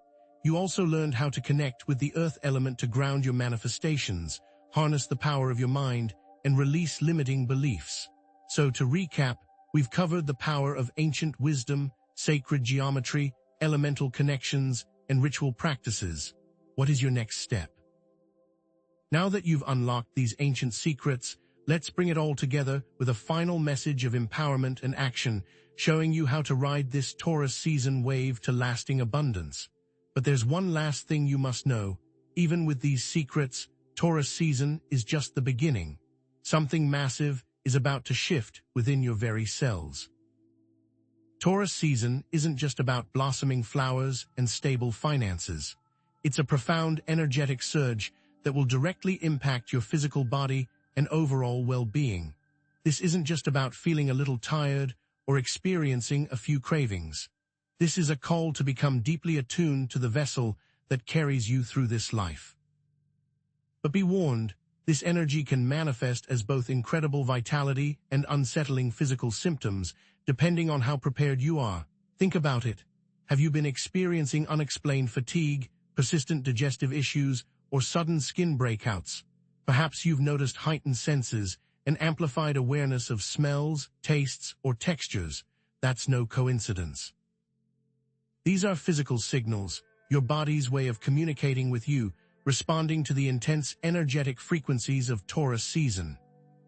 You also learned how to connect with the earth element to ground your manifestations, harness the power of your mind, and release limiting beliefs. So to recap, we've covered the power of ancient wisdom, sacred geometry, elemental connections, and ritual practices. What is your next step? Now that you've unlocked these ancient secrets, let's bring it all together with a final message of empowerment and action, showing you how to ride this Taurus season wave to lasting abundance. But there's one last thing you must know. Even with these secrets, Taurus season is just the beginning. Something massive is about to shift within your very cells. Taurus season isn't just about blossoming flowers and stable finances. It's a profound energetic surge that will directly impact your physical body and overall well-being. This isn't just about feeling a little tired or experiencing a few cravings. This is a call to become deeply attuned to the vessel that carries you through this life. But be warned, this energy can manifest as both incredible vitality and unsettling physical symptoms, depending on how prepared you are. Think about it. Have you been experiencing unexplained fatigue, persistent digestive issues, or sudden skin breakouts? Perhaps you've noticed heightened senses, an amplified awareness of smells, tastes, or textures. That's no coincidence. These are physical signals, your body's way of communicating with you, responding to the intense energetic frequencies of Taurus season.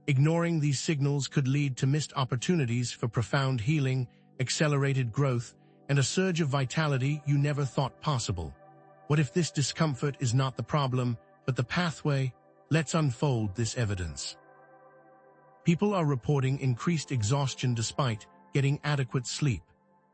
Ignoring these signals could lead to missed opportunities for profound healing, accelerated growth, and a surge of vitality you never thought possible. What if this discomfort is not the problem, but the pathway? Let's unfold this evidence. People are reporting increased exhaustion despite getting adequate sleep.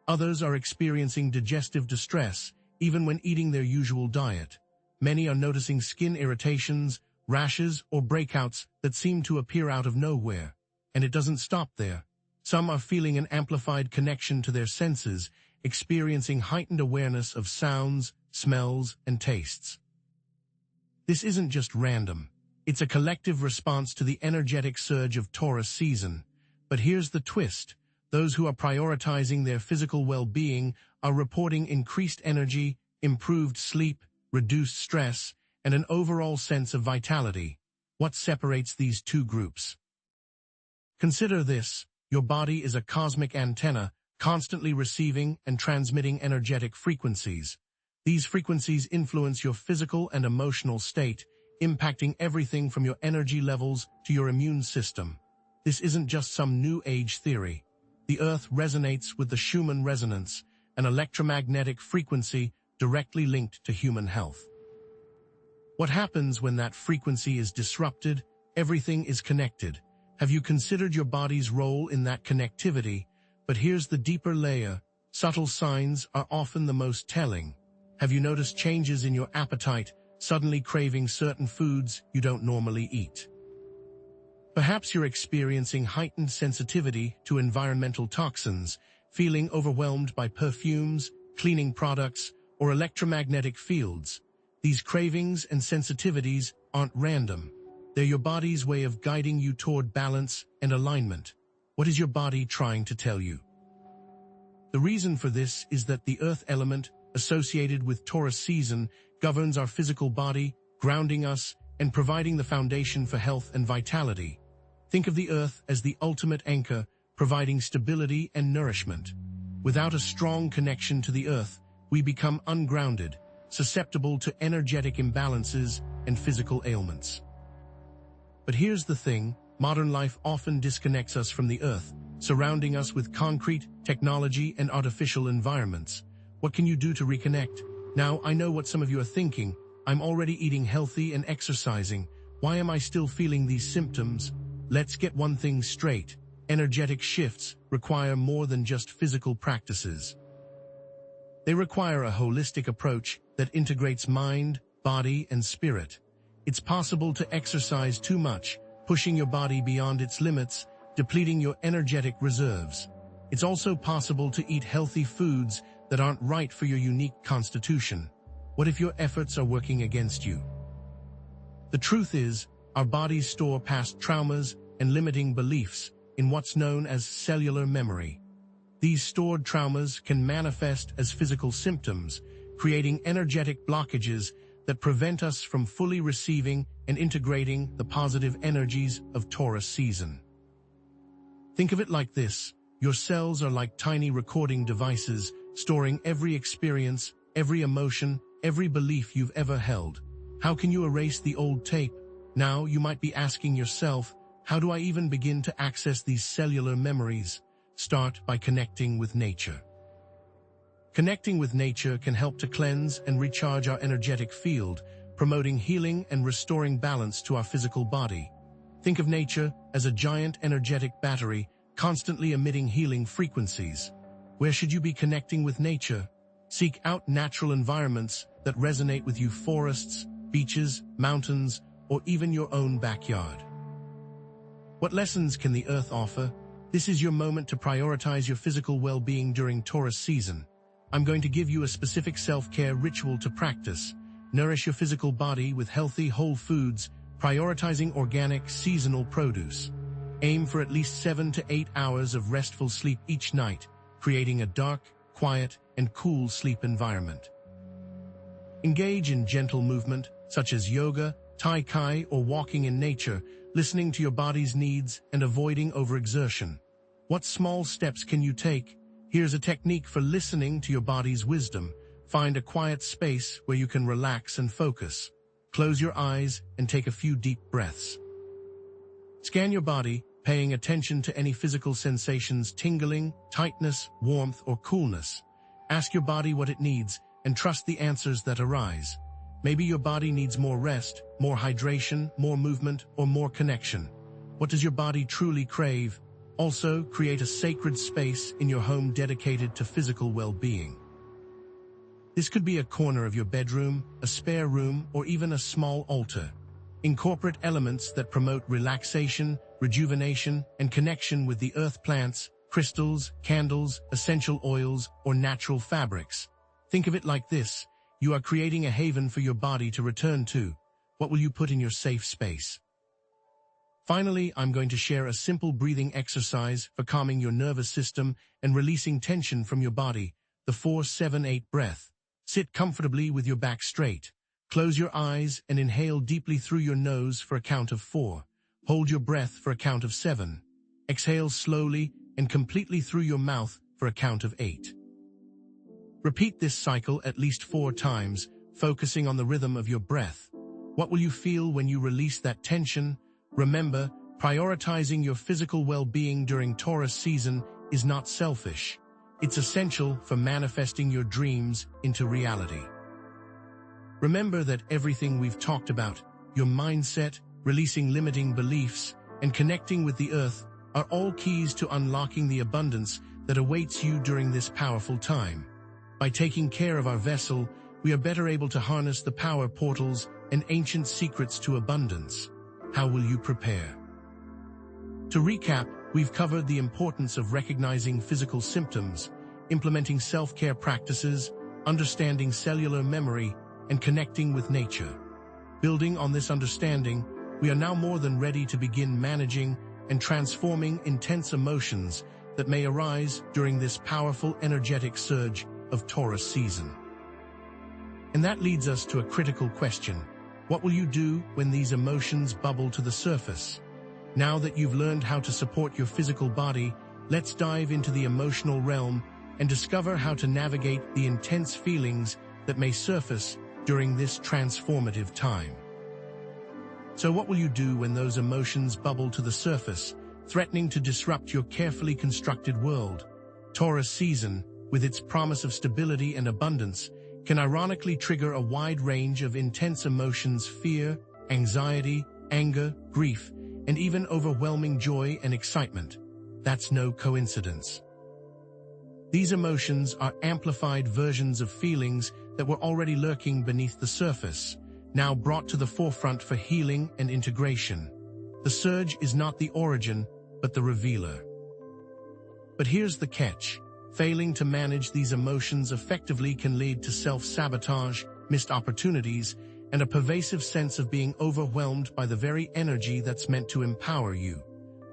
Others are experiencing digestive distress, even when eating their usual diet. Many are noticing skin irritations, rashes, or breakouts that seem to appear out of nowhere. And it doesn't stop there. Some are feeling an amplified connection to their senses, experiencing heightened awareness of sounds, smells, and tastes. This isn't just random. It's a collective response to the energetic surge of Taurus season. But here's the twist. Those who are prioritizing their physical well-being are reporting increased energy, improved sleep, reduced stress, and an overall sense of vitality. What separates these two groups? Consider this. Your body is a cosmic antenna, constantly receiving and transmitting energetic frequencies. These frequencies influence your physical and emotional state, impacting everything from your energy levels to your immune system. This isn't just some new age theory. The Earth resonates with the Schumann resonance, an electromagnetic frequency directly linked to human health. What happens when that frequency is disrupted? Everything is connected. Have you considered your body's role in that connectivity? But here's the deeper layer. Subtle signs are often the most telling. Have you noticed changes in your appetite, suddenly craving certain foods you don't normally eat? Perhaps you're experiencing heightened sensitivity to environmental toxins, feeling overwhelmed by perfumes, cleaning products, or electromagnetic fields. These cravings and sensitivities aren't random. They're your body's way of guiding you toward balance and alignment. What is your body trying to tell you? The reason for this is that the earth element, associated with Taurus season, governs our physical body, grounding us, and providing the foundation for health and vitality. Think of the earth as the ultimate anchor, providing stability and nourishment. Without a strong connection to the earth, we become ungrounded, susceptible to energetic imbalances and physical ailments. But here's the thing, modern life often disconnects us from the earth, surrounding us with concrete, technology, and artificial environments. What can you do to reconnect? Now, I know what some of you are thinking. I'm already eating healthy and exercising. Why am I still feeling these symptoms? Let's get one thing straight. Energetic shifts require more than just physical practices. They require a holistic approach that integrates mind, body, and spirit. It's possible to exercise too much, pushing your body beyond its limits, depleting your energetic reserves. It's also possible to eat healthy foods that aren't right for your unique constitution. What if your efforts are working against you? The truth is, our bodies store past traumas and limiting beliefs in what's known as cellular memory. These stored traumas can manifest as physical symptoms, creating energetic blockages that prevent us from fully receiving and integrating the positive energies of Taurus season. Think of it like this. Your cells are like tiny recording devices, storing every experience, every emotion, every belief you've ever held. How can you erase the old tape? Now you might be asking yourself, how do I even begin to access these cellular memories? Start by connecting with nature. Connecting with nature can help to cleanse and recharge our energetic field, promoting healing and restoring balance to our physical body. Think of nature as a giant energetic battery, constantly emitting healing frequencies. Where should you be connecting with nature? Seek out natural environments that resonate with you: forests, beaches, mountains, or even your own backyard. What lessons can the earth offer? This is your moment to prioritize your physical well-being during Taurus season. I'm going to give you a specific self-care ritual to practice. Nourish your physical body with healthy, whole foods, prioritizing organic, seasonal produce. Aim for at least 7 to 8 hours of restful sleep each night, creating a dark, quiet, and cool sleep environment. Engage in gentle movement, such as yoga, tai chi, or walking in nature, listening to your body's needs and avoiding overexertion. What small steps can you take? Here's a technique for listening to your body's wisdom. Find a quiet space where you can relax and focus. Close your eyes and take a few deep breaths. Scan your body, paying attention to any physical sensations: tingling, tightness, warmth, or coolness. Ask your body what it needs and trust the answers that arise. Maybe your body needs more rest, more hydration, more movement, or more connection. What does your body truly crave? Also, create a sacred space in your home dedicated to physical well-being. This could be a corner of your bedroom, a spare room, or even a small altar. Incorporate elements that promote relaxation, rejuvenation, and connection with the earth: plants, crystals, candles, essential oils, or natural fabrics. Think of it like this: you are creating a haven for your body to return to. What will you put in your safe space? Finally, I'm going to share a simple breathing exercise for calming your nervous system and releasing tension from your body, the 4-7-8 breath. Sit comfortably with your back straight. Close your eyes and inhale deeply through your nose for a count of 4. Hold your breath for a count of 7. Exhale slowly and completely through your mouth for a count of 8. Repeat this cycle at least 4 times, focusing on the rhythm of your breath. What will you feel when you release that tension? Remember, prioritizing your physical well-being during Taurus season is not selfish. It's essential for manifesting your dreams into reality. Remember that everything we've talked about, your mindset, releasing limiting beliefs, and connecting with the earth, are all keys to unlocking the abundance that awaits you during this powerful time. By taking care of our vessel, we are better able to harness the power portals and ancient secrets to abundance. How will you prepare? To recap, we've covered the importance of recognizing physical symptoms, implementing self-care practices, understanding cellular memory, and connecting with nature. Building on this understanding, we are now more than ready to begin managing and transforming intense emotions that may arise during this powerful energetic surge of Taurus season. And that leads us to a critical question. What will you do when these emotions bubble to the surface? Now that you've learned how to support your physical body, let's dive into the emotional realm and discover how to navigate the intense feelings that may surface during this transformative time. So what will you do when those emotions bubble to the surface, threatening to disrupt your carefully constructed world? Taurus season, with its promise of stability and abundance, can ironically trigger a wide range of intense emotions: fear, anxiety, anger, grief, and even overwhelming joy and excitement. That's no coincidence. These emotions are amplified versions of feelings that were already lurking beneath the surface, now brought to the forefront for healing and integration. The surge is not the origin, but the revealer. But here's the catch. Failing to manage these emotions effectively can lead to self-sabotage, missed opportunities, and a pervasive sense of being overwhelmed by the very energy that's meant to empower you.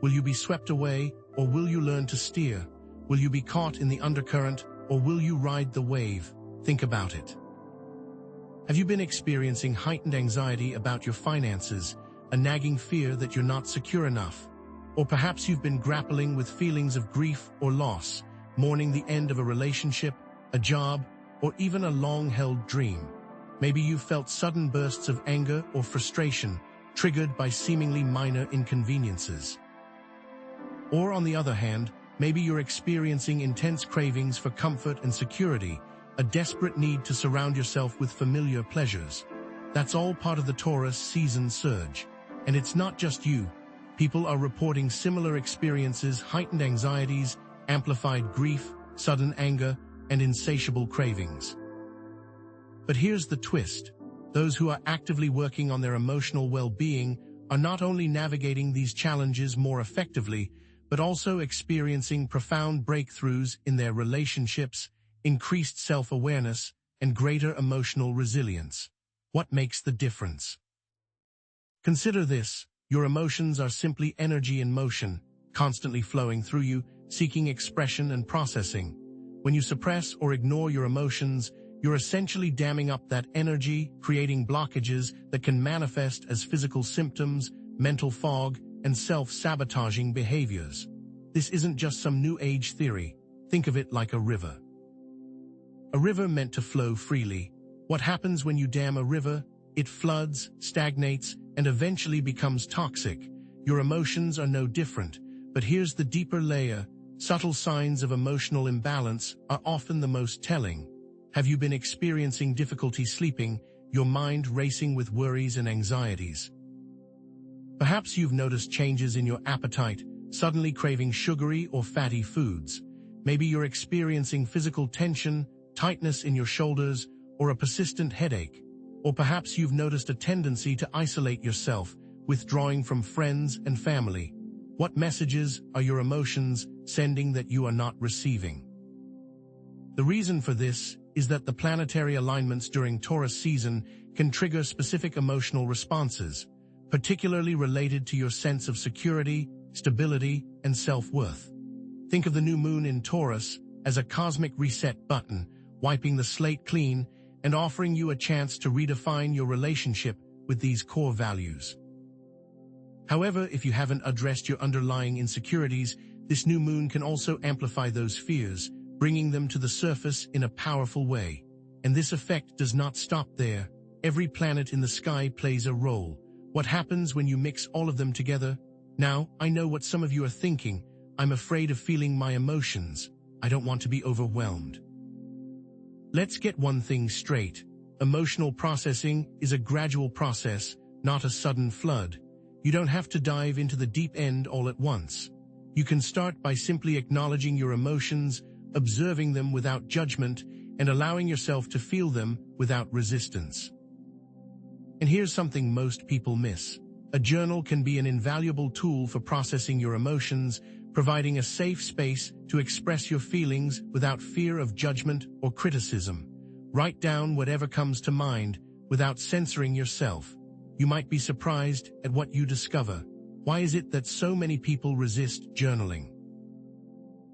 Will you be swept away, or will you learn to steer? Will you be caught in the undercurrent, or will you ride the wave? Think about it. Have you been experiencing heightened anxiety about your finances, a nagging fear that you're not secure enough? Or perhaps you've been grappling with feelings of grief or loss, mourning the end of a relationship, a job, or even a long-held dream. Maybe you felt sudden bursts of anger or frustration, triggered by seemingly minor inconveniences. Or on the other hand, maybe you're experiencing intense cravings for comfort and security, a desperate need to surround yourself with familiar pleasures. That's all part of the Taurus season surge. And it's not just you. People are reporting similar experiences: heightened anxieties, amplified grief, sudden anger, and insatiable cravings. But here's the twist. Those who are actively working on their emotional well-being are not only navigating these challenges more effectively, but also experiencing profound breakthroughs in their relationships, increased self-awareness, and greater emotional resilience. What makes the difference? Consider this: your emotions are simply energy in motion, constantly flowing through you, seeking expression and processing. When you suppress or ignore your emotions, you're essentially damming up that energy, creating blockages that can manifest as physical symptoms, mental fog, and self-sabotaging behaviors. This isn't just some new age theory. Think of it like a river. A river meant to flow freely. What happens when you dam a river? It floods, stagnates, and eventually becomes toxic. Your emotions are no different, but here's the deeper layer. Subtle signs of emotional imbalance are often the most telling. Have you been experiencing difficulty sleeping, your mind racing with worries and anxieties? Perhaps you've noticed changes in your appetite, suddenly craving sugary or fatty foods. Maybe you're experiencing physical tension, tightness in your shoulders, or a persistent headache. Or perhaps you've noticed a tendency to isolate yourself, withdrawing from friends and family. What messages are your emotions sending that you are not receiving? The reason for this is that the planetary alignments during Taurus season can trigger specific emotional responses, particularly related to your sense of security, stability, and self-worth. Think of the new moon in Taurus as a cosmic reset button, wiping the slate clean and offering you a chance to redefine your relationship with these core values. However, if you haven't addressed your underlying insecurities, this new moon can also amplify those fears, bringing them to the surface in a powerful way. And this effect does not stop there. Every planet in the sky plays a role. What happens when you mix all of them together? Now, I know what some of you are thinking. I'm afraid of feeling my emotions. I don't want to be overwhelmed. Let's get one thing straight. Emotional processing is a gradual process, not a sudden flood. You don't have to dive into the deep end all at once. You can start by simply acknowledging your emotions, observing them without judgment, and allowing yourself to feel them without resistance. And here's something most people miss. A journal can be an invaluable tool for processing your emotions, providing a safe space to express your feelings without fear of judgment or criticism. Write down whatever comes to mind without censoring yourself. You might be surprised at what you discover. Why is it that so many people resist journaling?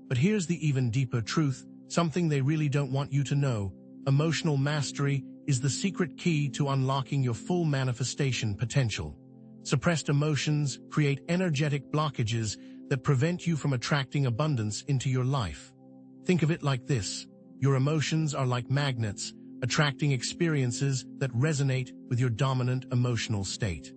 But here's the even deeper truth, something they really don't want you to know. Emotional mastery is the secret key to unlocking your full manifestation potential. Suppressed emotions create energetic blockages that prevent you from attracting abundance into your life. Think of it like this: your emotions are like magnets, attracting experiences that resonate with your dominant emotional state.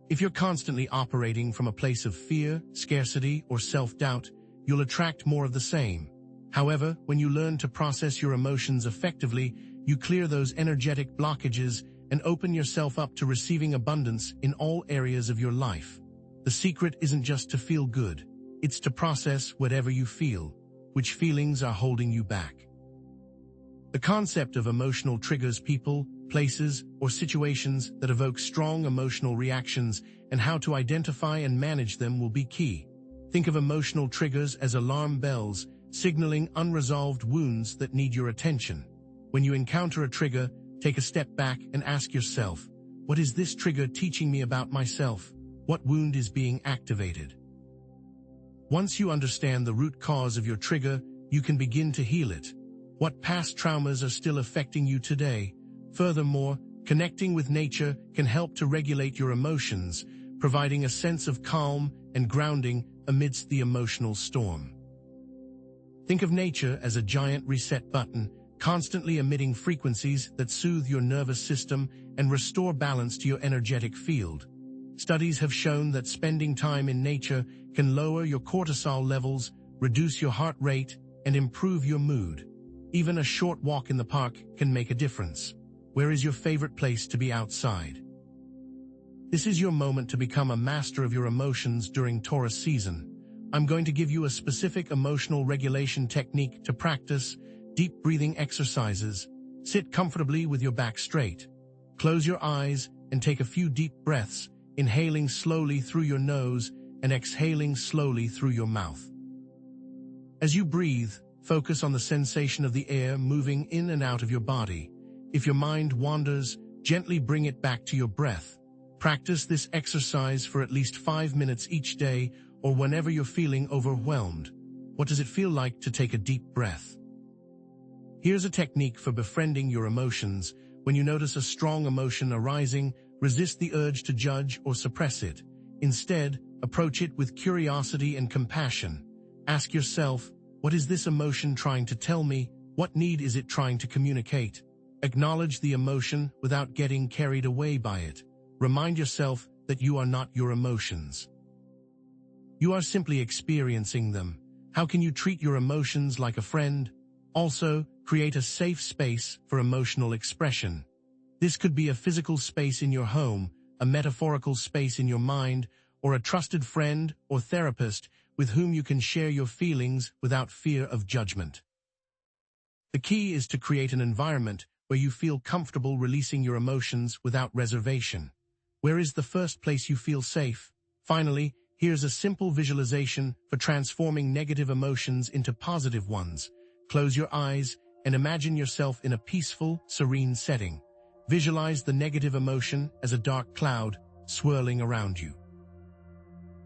If you're constantly operating from a place of fear, scarcity, or self-doubt, you'll attract more of the same. However, when you learn to process your emotions effectively, you clear those energetic blockages and open yourself up to receiving abundance in all areas of your life. The secret isn't just to feel good, it's to process whatever you feel, which feelings are holding you back. The concept of emotional triggers, people, places, or situations that evoke strong emotional reactions, and how to identify and manage them will be key. Think of emotional triggers as alarm bells, signaling unresolved wounds that need your attention. When you encounter a trigger, take a step back and ask yourself, what is this trigger teaching me about myself? What wound is being activated? Once you understand the root cause of your trigger, you can begin to heal it. What past traumas are still affecting you today? Furthermore, connecting with nature can help to regulate your emotions, providing a sense of calm and grounding amidst the emotional storm. Think of nature as a giant reset button, constantly emitting frequencies that soothe your nervous system and restore balance to your energetic field. Studies have shown that spending time in nature can lower your cortisol levels, reduce your heart rate, and improve your mood. Even a short walk in the park can make a difference. Where is your favorite place to be outside? This is your moment to become a master of your emotions during Taurus season. I'm going to give you a specific emotional regulation technique to practice: deep breathing exercises. Sit comfortably with your back straight. Close your eyes and take a few deep breaths, inhaling slowly through your nose and exhaling slowly through your mouth. As you breathe, focus on the sensation of the air moving in and out of your body. If your mind wanders, gently bring it back to your breath. Practice this exercise for at least 5 minutes each day or whenever you're feeling overwhelmed. What does it feel like to take a deep breath? Here's a technique for befriending your emotions. When you notice a strong emotion arising, resist the urge to judge or suppress it. Instead, approach it with curiosity and compassion. Ask yourself, what is this emotion trying to tell me? What need is it trying to communicate? Acknowledge the emotion without getting carried away by it. Remind yourself that you are not your emotions. You are simply experiencing them. How can you treat your emotions like a friend? Also, create a safe space for emotional expression. This could be a physical space in your home, a metaphorical space in your mind, or a trusted friend or therapist with whom you can share your feelings without fear of judgment. The key is to create an environment where you feel comfortable releasing your emotions without reservation. Where is the first place you feel safe? Finally, here's a simple visualization for transforming negative emotions into positive ones. Close your eyes and imagine yourself in a peaceful, serene setting. Visualize the negative emotion as a dark cloud swirling around you.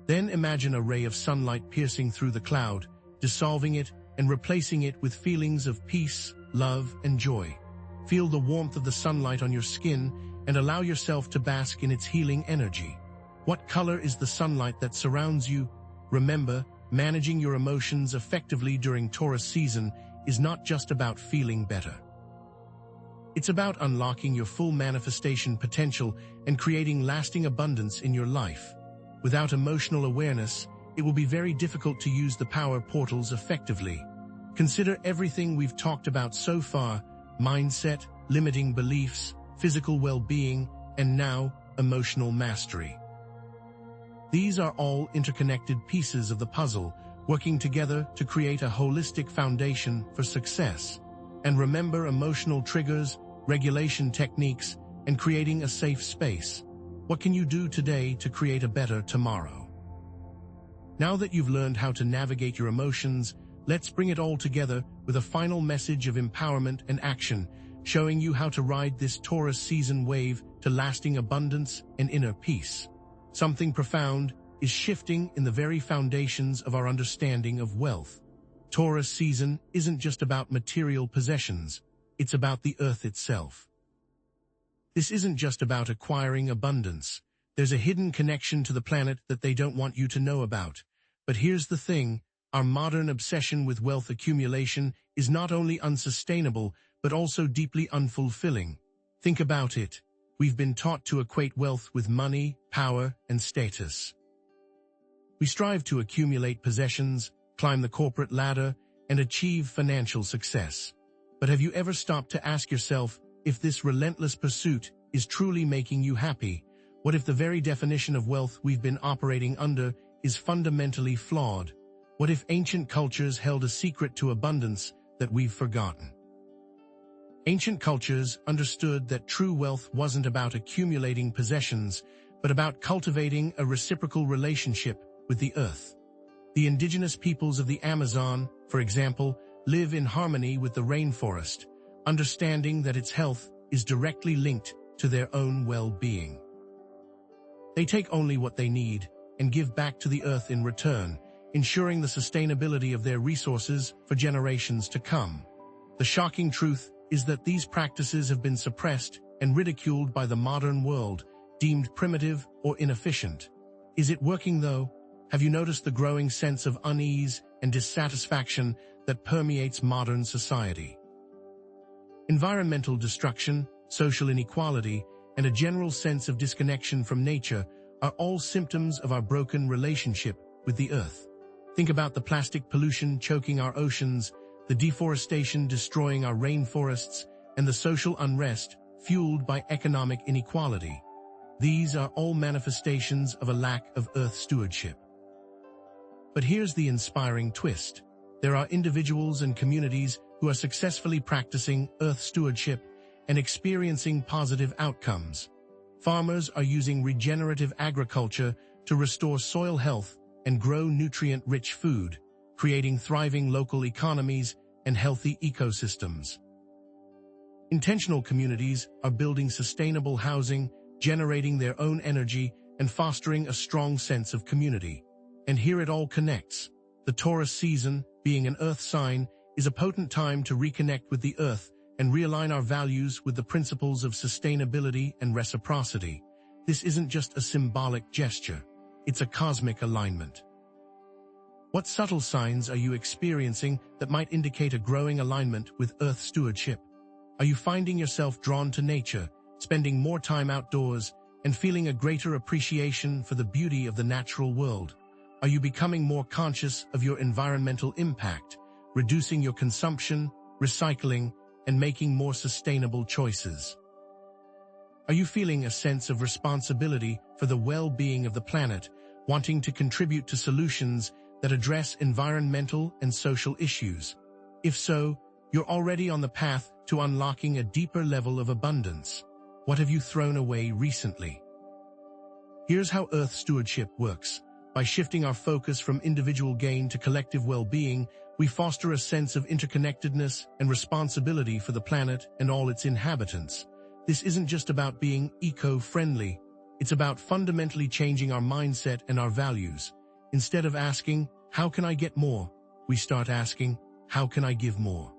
Then imagine a ray of sunlight piercing through the cloud, dissolving it and replacing it with feelings of peace, love, and joy. Feel the warmth of the sunlight on your skin and allow yourself to bask in its healing energy. What color is the sunlight that surrounds you? Remember, managing your emotions effectively during Taurus season is not just about feeling better. It's about unlocking your full manifestation potential and creating lasting abundance in your life. Without emotional awareness, it will be very difficult to use the power portals effectively. Consider everything we've talked about so far: mindset, limiting beliefs, physical well-being, and now, emotional mastery. These are all interconnected pieces of the puzzle, working together to create a holistic foundation for success. And remember emotional triggers, regulation techniques, and creating a safe space. What can you do today to create a better tomorrow? Now that you've learned how to navigate your emotions, let's bring it all together with a final message of empowerment and action, showing you how to ride this Taurus season wave to lasting abundance and inner peace. Something profound is shifting in the very foundations of our understanding of wealth. Taurus season isn't just about material possessions, it's about the earth itself. This isn't just about acquiring abundance. There's a hidden connection to the planet that they don't want you to know about. But here's the thing, our modern obsession with wealth accumulation is not only unsustainable, but also deeply unfulfilling. Think about it. We've been taught to equate wealth with money, power, and status. We strive to accumulate possessions, climb the corporate ladder, and achieve financial success. But have you ever stopped to ask yourself if this relentless pursuit is truly making you happy? What if the very definition of wealth we've been operating under is fundamentally flawed? What if ancient cultures held a secret to abundance that we've forgotten? Ancient cultures understood that true wealth wasn't about accumulating possessions, but about cultivating a reciprocal relationship with the earth. The indigenous peoples of the Amazon, for example, live in harmony with the rainforest, understanding that its health is directly linked to their own well-being. They take only what they need and give back to the earth in return, ensuring the sustainability of their resources for generations to come. The shocking truth is that these practices have been suppressed and ridiculed by the modern world, deemed primitive or inefficient. Is it working though? Have you noticed the growing sense of unease and dissatisfaction that permeates modern society? Environmental destruction, social inequality, and a general sense of disconnection from nature are all symptoms of our broken relationship with the earth. Think about the plastic pollution choking our oceans, the deforestation destroying our rainforests, and the social unrest fueled by economic inequality. These are all manifestations of a lack of earth stewardship. But here's the inspiring twist. There are individuals and communities who are successfully practicing earth stewardship and experiencing positive outcomes. Farmers are using regenerative agriculture to restore soil health and grow nutrient-rich food, creating thriving local economies and healthy ecosystems. Intentional communities are building sustainable housing, generating their own energy, and fostering a strong sense of community. And here it all connects. The Taurus season, being an earth sign, is a potent time to reconnect with the earth and realign our values with the principles of sustainability and reciprocity. This isn't just a symbolic gesture, it's a cosmic alignment. What subtle signs are you experiencing that might indicate a growing alignment with earth stewardship? Are you finding yourself drawn to nature, spending more time outdoors, and feeling a greater appreciation for the beauty of the natural world? Are you becoming more conscious of your environmental impact, reducing your consumption, recycling, and making more sustainable choices? Are you feeling a sense of responsibility for the well-being of the planet, wanting to contribute to solutions that address environmental and social issues? If so, you're already on the path to unlocking a deeper level of abundance. What have you thrown away recently? Here's how Earth stewardship works. By shifting our focus from individual gain to collective well-being, we foster a sense of interconnectedness and responsibility for the planet and all its inhabitants. This isn't just about being eco-friendly. It's about fundamentally changing our mindset and our values. Instead of asking, "How can I get more?" we start asking, "How can I give more?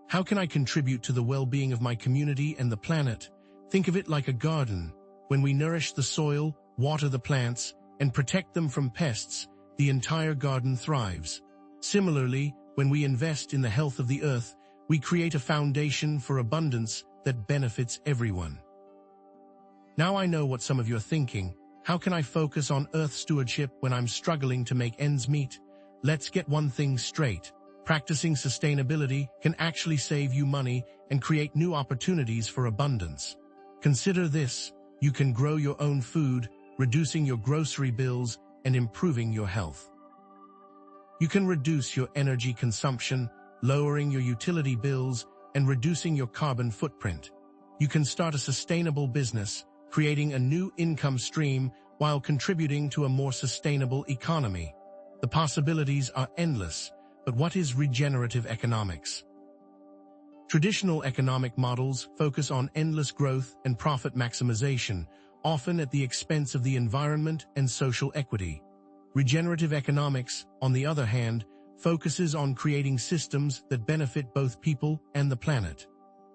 How can I contribute to the well-being of my community and the planet?" Think of it like a garden. When we nourish the soil, water the plants, and protect them from pests, the entire garden thrives. Similarly, when we invest in the health of the earth, we create a foundation for abundance that benefits everyone. Now I know what some of you are thinking. How can I focus on earth stewardship when I'm struggling to make ends meet? Let's get one thing straight. Practicing sustainability can actually save you money and create new opportunities for abundance. Consider this: you can grow your own food, reducing your grocery bills and improving your health. You can reduce your energy consumption, lowering your utility bills, and reducing your carbon footprint. You can start a sustainable business, creating a new income stream while contributing to a more sustainable economy. The possibilities are endless, but what is regenerative economics? Traditional economic models focus on endless growth and profit maximization, often at the expense of the environment and social equity. Regenerative economics, on the other hand, focuses on creating systems that benefit both people and the planet.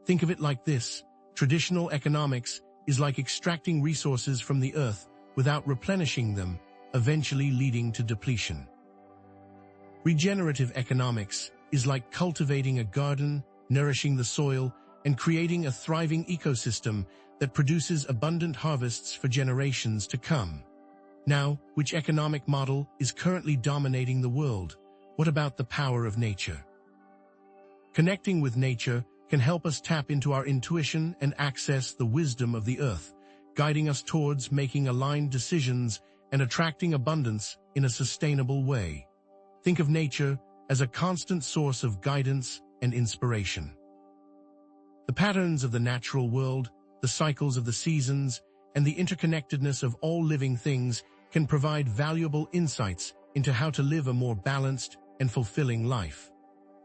Think of it like this: traditional economics is like extracting resources from the earth without replenishing them, eventually leading to depletion. Regenerative economics is like cultivating a garden, nourishing the soil, and creating a thriving ecosystem that produces abundant harvests for generations to come. Now, which economic model is currently dominating the world? What about the power of nature? Connecting with nature can help us tap into our intuition and access the wisdom of the earth, guiding us towards making aligned decisions and attracting abundance in a sustainable way. Think of nature as a constant source of guidance and inspiration. The patterns of the natural world, the cycles of the seasons, and the interconnectedness of all living things can provide valuable insights into how to live a more balanced and fulfilling life.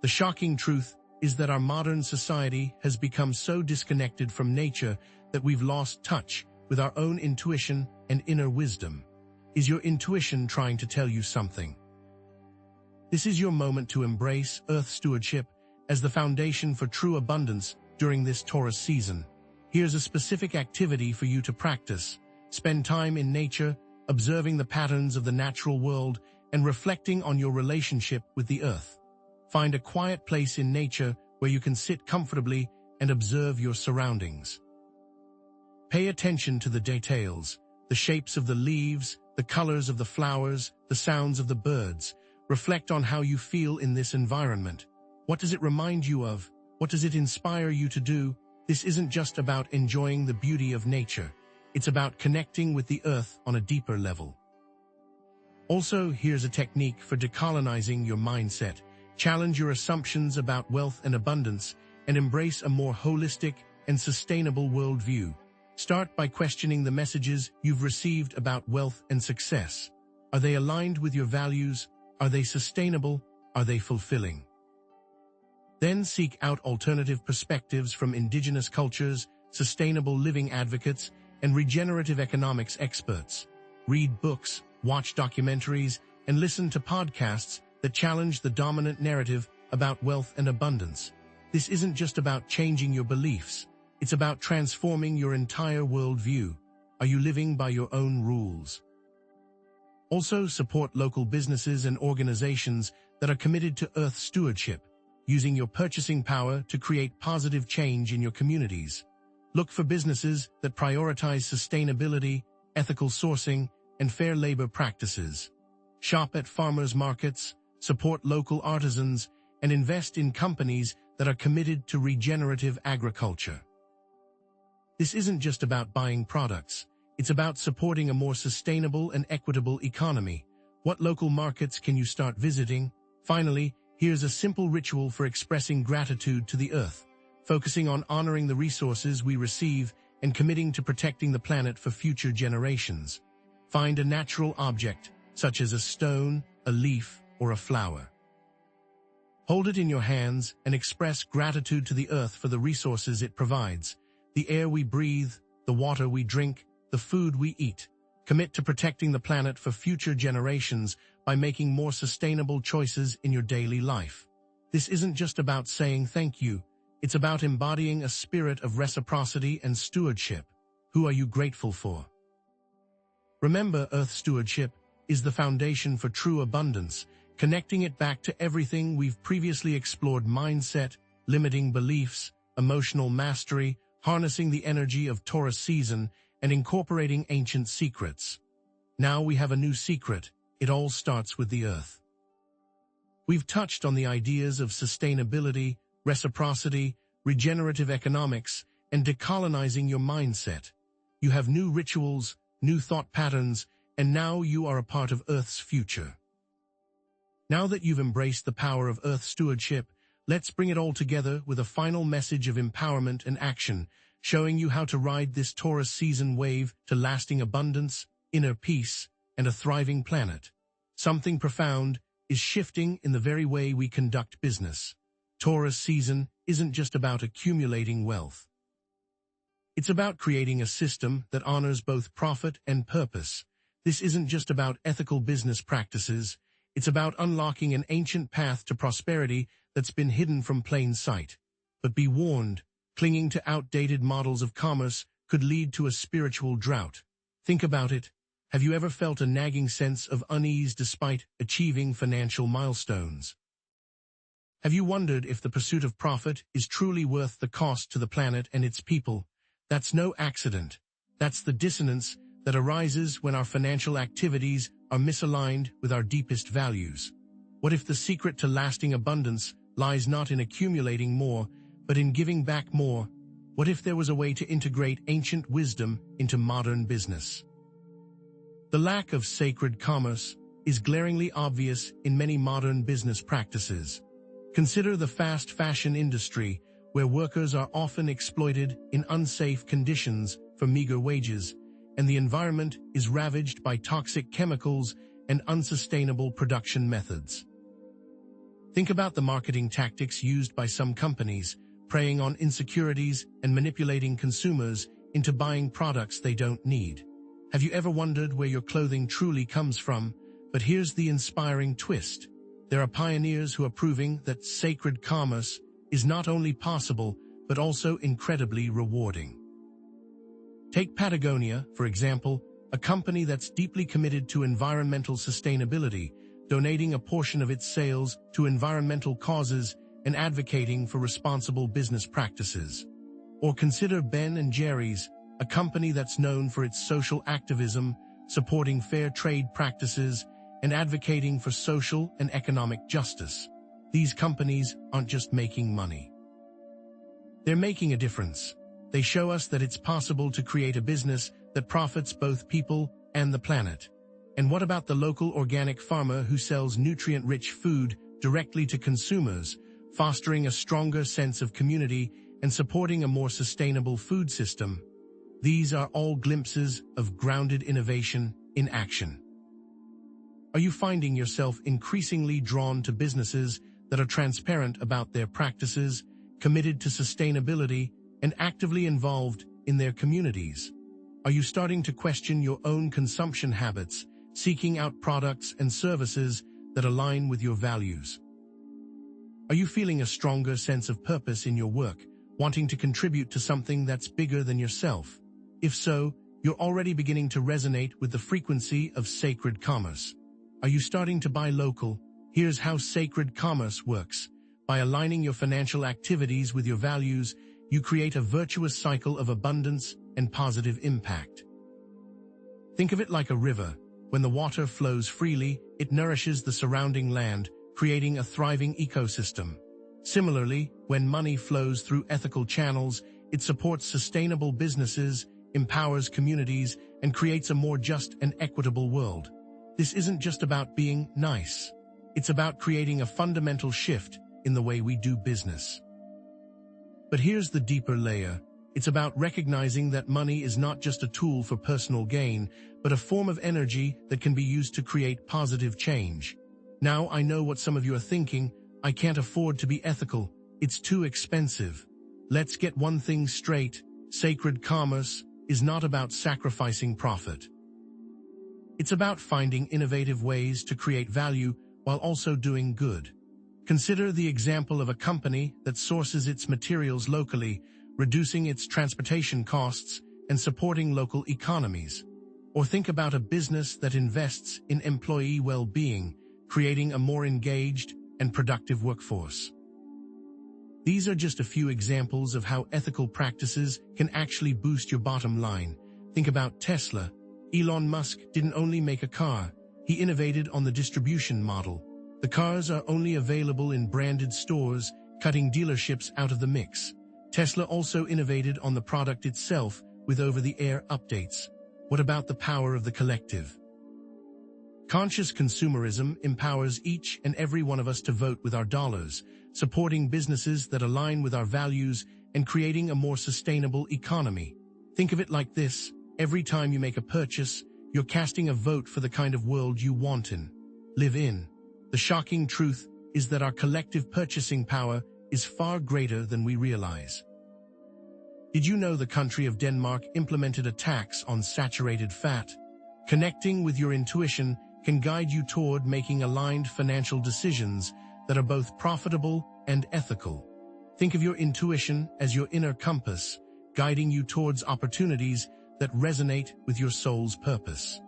The shocking truth is that our modern society has become so disconnected from nature that we've lost touch with our own intuition and inner wisdom. Is your intuition trying to tell you something? This is your moment to embrace earth stewardship as the foundation for true abundance during this Taurus season. Here's a specific activity for you to practice. Spend time in nature, observing the patterns of the natural world and reflecting on your relationship with the earth. Find a quiet place in nature where you can sit comfortably and observe your surroundings. Pay attention to the details, the shapes of the leaves, the colors of the flowers, the sounds of the birds. Reflect on how you feel in this environment. What does it remind you of? What does it inspire you to do? This isn't just about enjoying the beauty of nature. It's about connecting with the earth on a deeper level. Also, here's a technique for decolonizing your mindset. Challenge your assumptions about wealth and abundance and embrace a more holistic and sustainable worldview. Start by questioning the messages you've received about wealth and success. Are they aligned with your values? Are they sustainable? Are they fulfilling? Then seek out alternative perspectives from indigenous cultures, sustainable living advocates, and regenerative economics experts. Read books, watch documentaries, and listen to podcasts that challenge the dominant narrative about wealth and abundance. This isn't just about changing your beliefs. It's about transforming your entire worldview. Are you living by your own rules? Also, support local businesses and organizations that are committed to Earth stewardship, using your purchasing power to create positive change in your communities. Look for businesses that prioritize sustainability, ethical sourcing, and fair labor practices. Shop at farmers markets, support local artisans, and invest in companies that are committed to regenerative agriculture. This isn't just about buying products. It's about supporting a more sustainable and equitable economy. What local markets can you start visiting? Finally, here's a simple ritual for expressing gratitude to the Earth, focusing on honoring the resources we receive and committing to protecting the planet for future generations. Find a natural object, such as a stone, a leaf, or a flower. Hold it in your hands and express gratitude to the Earth for the resources it provides: the air we breathe, the water we drink, the food we eat. Commit to protecting the planet for future generations by making more sustainable choices in your daily life. This isn't just about saying thank you. It's about embodying a spirit of reciprocity and stewardship. Who are you grateful for? Remember, Earth stewardship is the foundation for true abundance, connecting it back to everything we've previously explored: mindset, limiting beliefs, emotional mastery, harnessing the energy of Taurus season, and incorporating ancient secrets. Now we have a new secret. It all starts with the Earth. We've touched on the ideas of sustainability, reciprocity, regenerative economics, and decolonizing your mindset. You have new rituals, new thought patterns, and now you are a part of Earth's future. Now that you've embraced the power of Earth stewardship, let's bring it all together with a final message of empowerment and action, showing you how to ride this Taurus season wave to lasting abundance, inner peace, and a thriving planet. Something profound is shifting in the very way we conduct business. Taurus season isn't just about accumulating wealth. It's about creating a system that honors both profit and purpose. This isn't just about ethical business practices. It's about unlocking an ancient path to prosperity that's been hidden from plain sight. But be warned, clinging to outdated models of commerce could lead to a spiritual drought. Think about it. Have you ever felt a nagging sense of unease despite achieving financial milestones? Have you wondered if the pursuit of profit is truly worth the cost to the planet and its people? That's no accident. That's the dissonance that arises when our financial activities are misaligned with our deepest values. What if the secret to lasting abundance lies not in accumulating more, but in giving back more? What if there was a way to integrate ancient wisdom into modern business? The lack of sacred commerce is glaringly obvious in many modern business practices. Consider the fast fashion industry, where workers are often exploited in unsafe conditions for meager wages, and the environment is ravaged by toxic chemicals and unsustainable production methods. Think about the marketing tactics used by some companies, preying on insecurities and manipulating consumers into buying products they don't need. Have you ever wondered where your clothing truly comes from? But here's the inspiring twist. There are pioneers who are proving that sacred commerce is not only possible, but also incredibly rewarding. Take Patagonia, for example, a company that's deeply committed to environmental sustainability, donating a portion of its sales to environmental causes and advocating for responsible business practices. Or consider Ben & Jerry's, a company that's known for its social activism, supporting fair trade practices, and advocating for social and economic justice. These companies aren't just making money. They're making a difference. They show us that it's possible to create a business that profits both people and the planet. And what about the local organic farmer who sells nutrient-rich food directly to consumers, fostering a stronger sense of community and supporting a more sustainable food system? These are all glimpses of grounded innovation in action. Are you finding yourself increasingly drawn to businesses that are transparent about their practices, committed to sustainability, and actively involved in their communities? Are you starting to question your own consumption habits, seeking out products and services that align with your values? Are you feeling a stronger sense of purpose in your work, wanting to contribute to something that's bigger than yourself? If so, you're already beginning to resonate with the frequency of sacred commerce. Are you starting to buy local? Here's how sacred commerce works. By aligning your financial activities with your values, you create a virtuous cycle of abundance and positive impact. Think of it like a river. When the water flows freely, it nourishes the surrounding land, creating a thriving ecosystem. Similarly, when money flows through ethical channels, it supports sustainable businesses, empowers communities, and creates a more just and equitable world. This isn't just about being nice. It's about creating a fundamental shift in the way we do business. But here's the deeper layer. It's about recognizing that money is not just a tool for personal gain, but a form of energy that can be used to create positive change. Now, I know what some of you are thinking. I can't afford to be ethical. It's too expensive. Let's get one thing straight. Sacred commerce is not about sacrificing profit. It's about finding innovative ways to create value while also doing good. Consider the example of a company that sources its materials locally, reducing its transportation costs and supporting local economies. Or think about a business that invests in employee well-being, creating a more engaged and productive workforce. These are just a few examples of how ethical practices can actually boost your bottom line. Think about Tesla. Elon Musk didn't only make a car, he innovated on the distribution model. The cars are only available in branded stores, cutting dealerships out of the mix. Tesla also innovated on the product itself with over-the-air updates. What about the power of the collective? Conscious consumerism empowers each and every one of us to vote with our dollars, supporting businesses that align with our values and creating a more sustainable economy. Think of it like this: every time you make a purchase, you're casting a vote for the kind of world you want to live in. The shocking truth is that our collective purchasing power is far greater than we realize. Did you know the country of Denmark implemented a tax on saturated fat? Connecting with your intuition can guide you toward making aligned financial decisions that are both profitable and ethical. Think of your intuition as your inner compass, guiding you towards opportunities that resonate with your soul's purpose.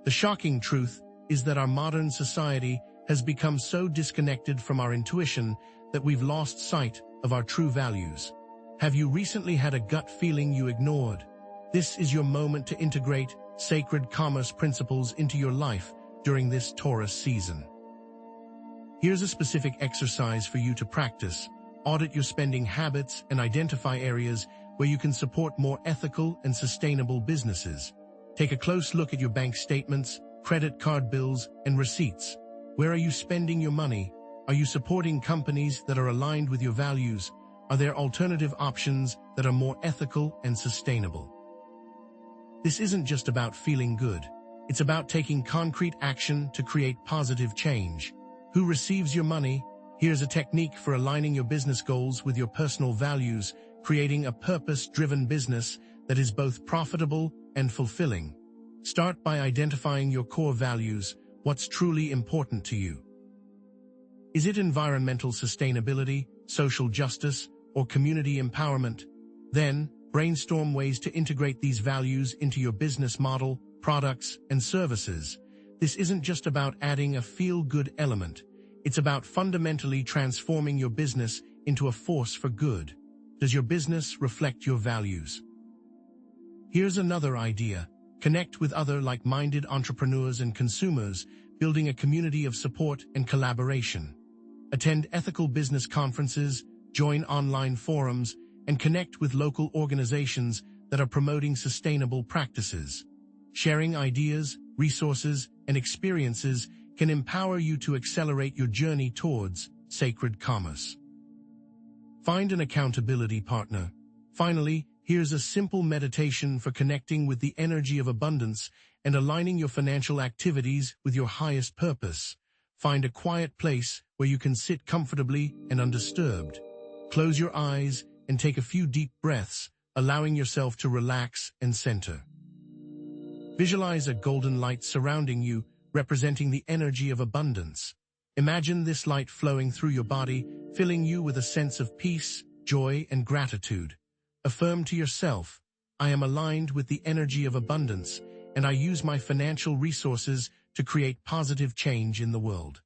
The shocking truth is that our modern society has become so disconnected from our intuition that we've lost sight of our true values. Have you recently had a gut feeling you ignored? This is your moment to integrate sacred commerce principles into your life during this Taurus season. Here's a specific exercise for you to practice. Audit your spending habits and identify areas where you can support more ethical and sustainable businesses. Take a close look at your bank statements, credit card bills, and receipts. Where are you spending your money? Are you supporting companies that are aligned with your values? Are there alternative options that are more ethical and sustainable? This isn't just about feeling good. It's about taking concrete action to create positive change. Who receives your money? Here's a technique for aligning your business goals with your personal values, creating a purpose-driven business that is both profitable and fulfilling. Start by identifying your core values. What's truly important to you? Is it environmental sustainability, social justice, or community empowerment? Then, brainstorm ways to integrate these values into your business model, products, and services. This isn't just about adding a feel-good element. It's about fundamentally transforming your business into a force for good. Does your business reflect your values? Here's another idea. Connect with other like-minded entrepreneurs and consumers, building a community of support and collaboration. Attend ethical business conferences, join online forums, and connect with local organizations that are promoting sustainable practices. Sharing ideas, resources, and experiences can empower you to accelerate your journey towards sacred commerce. Find an accountability partner. Finally, here's a simple meditation for connecting with the energy of abundance and aligning your financial activities with your highest purpose. Find a quiet place where you can sit comfortably and undisturbed. Close your eyes and take a few deep breaths, allowing yourself to relax and center. Visualize a golden light surrounding you, representing the energy of abundance. Imagine this light flowing through your body, filling you with a sense of peace, joy, and gratitude. Affirm to yourself, I am aligned with the energy of abundance, and I use my financial resources to create positive change in the world.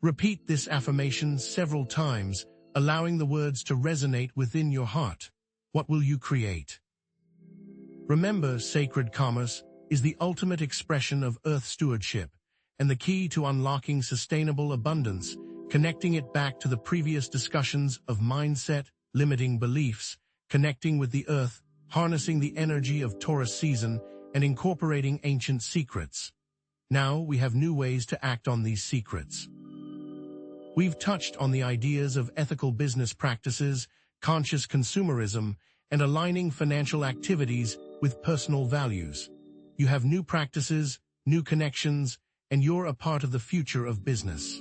Repeat this affirmation several times, allowing the words to resonate within your heart. What will you create? Remember, sacred commerce is the ultimate expression of earth stewardship and the key to unlocking sustainable abundance, connecting it back to the previous discussions of mindset, limiting beliefs, connecting with the earth, harnessing the energy of Taurus season, and incorporating ancient secrets. Now we have new ways to act on these secrets. We've touched on the ideas of ethical business practices, conscious consumerism, and aligning financial activities with personal values. You have new practices, new connections, and you're a part of the future of business.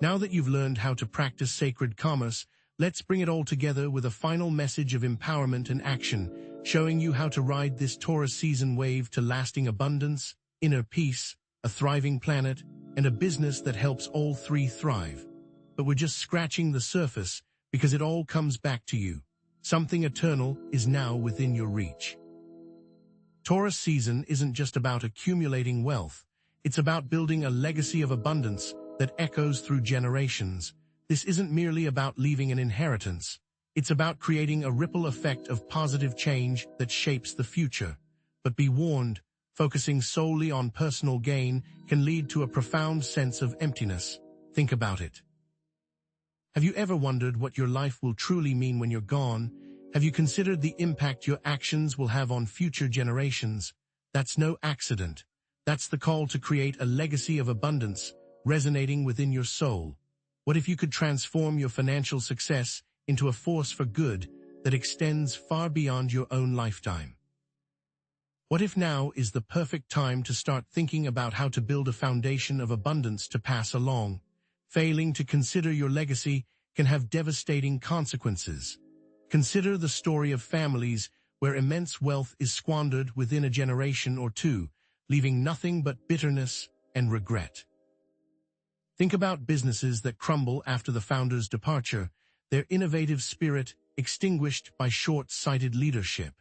Now that you've learned how to practice sacred commerce, let's bring it all together with a final message of empowerment and action, showing you how to ride this Taurus season wave to lasting abundance, inner peace, a thriving planet, and a business that helps all three thrive. But we're just scratching the surface because it all comes back to you. Something eternal is now within your reach. Taurus season isn't just about accumulating wealth. It's about building a legacy of abundance that echoes through generations. This isn't merely about leaving an inheritance. It's about creating a ripple effect of positive change that shapes the future. But be warned, focusing solely on personal gain can lead to a profound sense of emptiness. Think about it. Have you ever wondered what your life will truly mean when you're gone? Have you considered the impact your actions will have on future generations? That's no accident. That's the call to create a legacy of abundance, resonating within your soul. What if you could transform your financial success into a force for good that extends far beyond your own lifetime? What if now is the perfect time to start thinking about how to build a foundation of abundance to pass along? Failing to consider your legacy can have devastating consequences. Consider the story of families where immense wealth is squandered within a generation or two, leaving nothing but bitterness and regret. Think about businesses that crumble after the founder's departure, their innovative spirit extinguished by short-sighted leadership.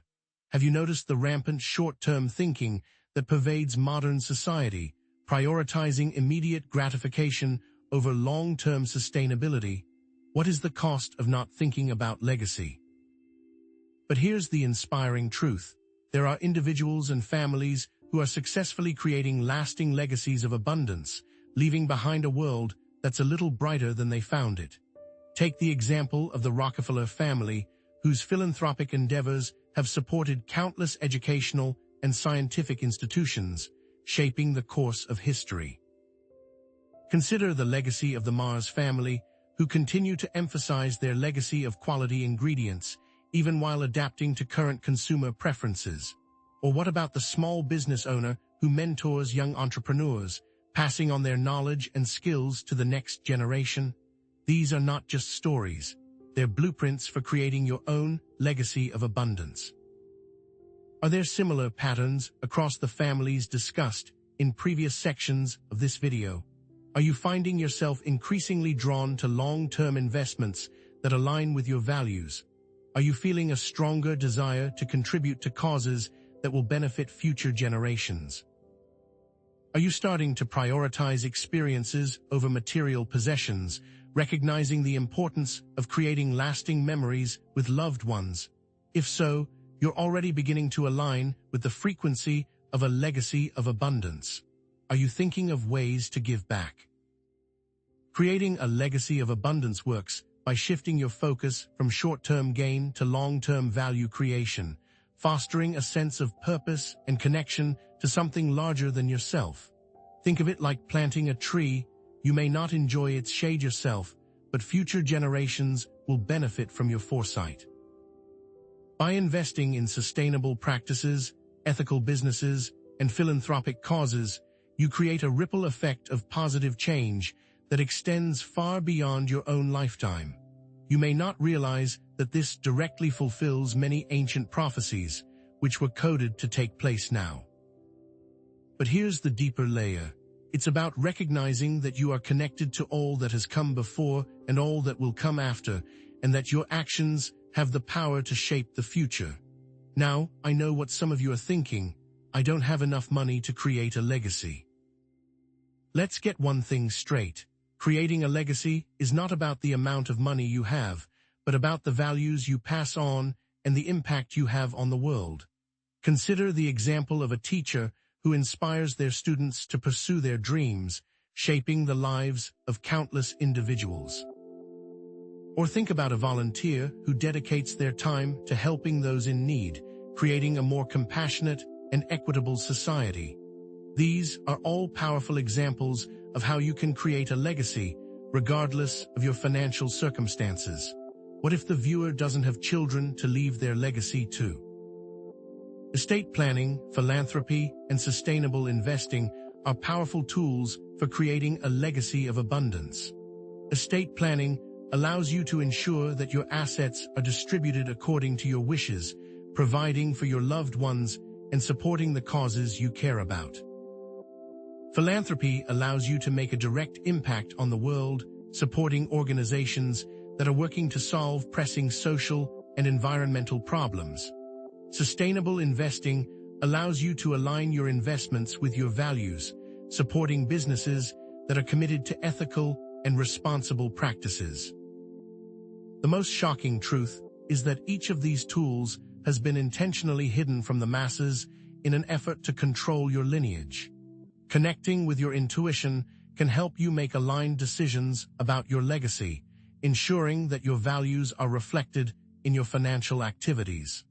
Have you noticed the rampant short-term thinking that pervades modern society, prioritizing immediate gratification over long-term sustainability? What is the cost of not thinking about legacy? But here's the inspiring truth. There are individuals and families who are successfully creating lasting legacies of abundance, leaving behind a world that's a little brighter than they found it. Take the example of the Rockefeller family, whose philanthropic endeavors have supported countless educational and scientific institutions, shaping the course of history. Consider the legacy of the Mars family, who continue to emphasize their legacy of quality ingredients, even while adapting to current consumer preferences. Or what about the small business owner who mentors young entrepreneurs, passing on their knowledge and skills to the next generation? These are not just stories. They're blueprints for creating your own legacy of abundance. Are there similar patterns across the families discussed in previous sections of this video? Are you finding yourself increasingly drawn to long-term investments that align with your values? Are you feeling a stronger desire to contribute to causes that will benefit future generations? Are you starting to prioritize experiences over material possessions, recognizing the importance of creating lasting memories with loved ones? If so, you're already beginning to align with the frequency of a legacy of abundance. Are you thinking of ways to give back? Creating a legacy of abundance works by shifting your focus from short-term gain to long-term value creation, fostering a sense of purpose and connection to something larger than yourself. Think of it like planting a tree. You may not enjoy its shade yourself, but future generations will benefit from your foresight. By investing in sustainable practices, ethical businesses, and philanthropic causes, you create a ripple effect of positive change that extends far beyond your own lifetime. You may not realize that this directly fulfills many ancient prophecies, which were coded to take place now. But here's the deeper layer. It's about recognizing that you are connected to all that has come before and all that will come after, and that your actions have the power to shape the future. Now, I know what some of you are thinking. I don't have enough money to create a legacy. Let's get one thing straight. Creating a legacy is not about the amount of money you have, but about the values you pass on and the impact you have on the world. Consider the example of a teacher who inspires their students to pursue their dreams, shaping the lives of countless individuals. Or think about a volunteer who dedicates their time to helping those in need, creating a more compassionate and equitable society. These are all powerful examples of how you can create a legacy, regardless of your financial circumstances. What if the viewer doesn't have children to leave their legacy to? Estate planning, philanthropy, and sustainable investing are powerful tools for creating a legacy of abundance. Estate planning allows you to ensure that your assets are distributed according to your wishes, providing for your loved ones and supporting the causes you care about. Philanthropy allows you to make a direct impact on the world, supporting organizations that are working to solve pressing social and environmental problems. Sustainable investing allows you to align your investments with your values, supporting businesses that are committed to ethical and responsible practices. The most shocking truth is that each of these tools has been intentionally hidden from the masses in an effort to control your lineage. Connecting with your intuition can help you make aligned decisions about your legacy, ensuring that your values are reflected in your financial activities.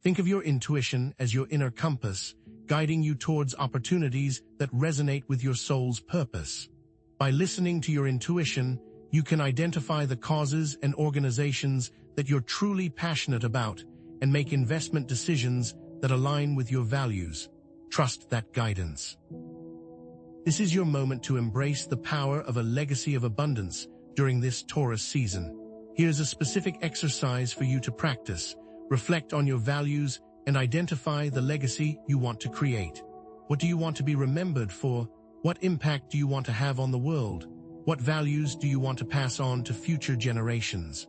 Think of your intuition as your inner compass, guiding you towards opportunities that resonate with your soul's purpose. By listening to your intuition, you can identify the causes and organizations that you're truly passionate about and make investment decisions that align with your values. Trust that guidance. This is your moment to embrace the power of a legacy of abundance during this Taurus season. Here's a specific exercise for you to practice. Reflect on your values and identify the legacy you want to create. What do you want to be remembered for? What impact do you want to have on the world? What values do you want to pass on to future generations?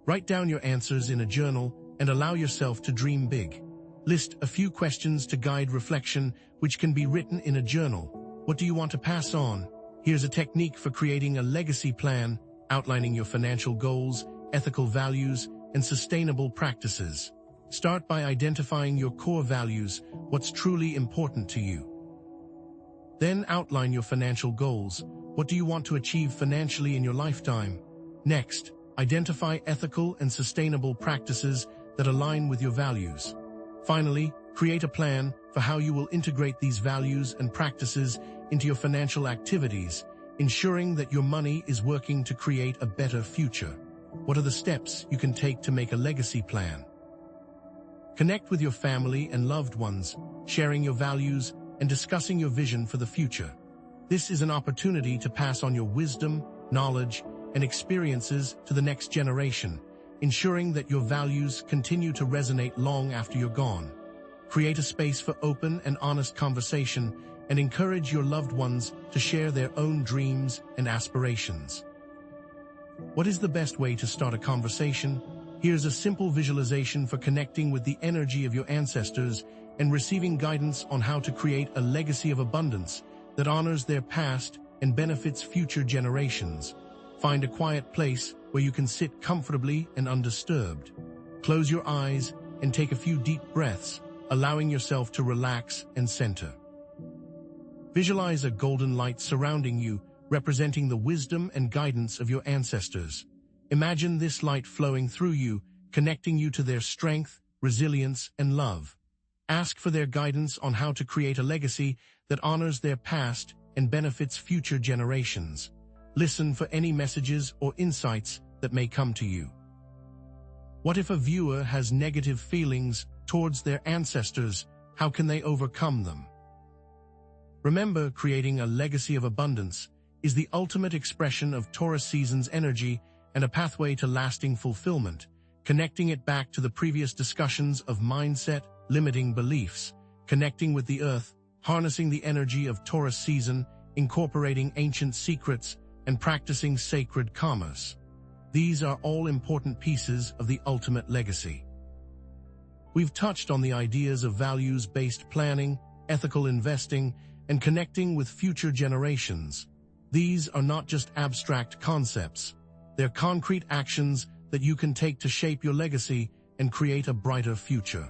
Write down your answers in a journal and allow yourself to dream big. List a few questions to guide reflection, which can be written in a journal. What do you want to pass on? Here's a technique for creating a legacy plan, outlining your financial goals, ethical values, and sustainable practices. Start by identifying your core values, what's truly important to you. Then outline your financial goals. What do you want to achieve financially in your lifetime? Next, identify ethical and sustainable practices that align with your values. Finally, create a plan for how you will integrate these values and practices into your financial activities, ensuring that your money is working to create a better future. What are the steps you can take to make a legacy plan? Connect with your family and loved ones, sharing your values and discussing your vision for the future. This is an opportunity to pass on your wisdom, knowledge, and experiences to the next generation, ensuring that your values continue to resonate long after you're gone. Create a space for open and honest conversation and encourage your loved ones to share their own dreams and aspirations. What is the best way to start a conversation? Here's a simple visualization for connecting with the energy of your ancestors and receiving guidance on how to create a legacy of abundance that honors their past and benefits future generations. Find a quiet place where you can sit comfortably and undisturbed. Close your eyes and take a few deep breaths, allowing yourself to relax and center. Visualize a golden light surrounding you, representing the wisdom and guidance of your ancestors. Imagine this light flowing through you, connecting you to their strength, resilience, and love. Ask for their guidance on how to create a legacy that honors their past and benefits future generations. Listen for any messages or insights that may come to you. What if a viewer has negative feelings towards their ancestors? How can they overcome them? Remember, creating a legacy of abundance is the ultimate expression of Taurus season's energy and a pathway to lasting fulfillment, connecting it back to the previous discussions of mindset, limiting beliefs, connecting with the earth, harnessing the energy of Taurus season, incorporating ancient secrets, and practicing sacred commerce. These are all important pieces of the ultimate legacy. We've touched on the ideas of values-based planning, ethical investing, and connecting with future generations. These are not just abstract concepts. They're concrete actions that you can take to shape your legacy and create a brighter future.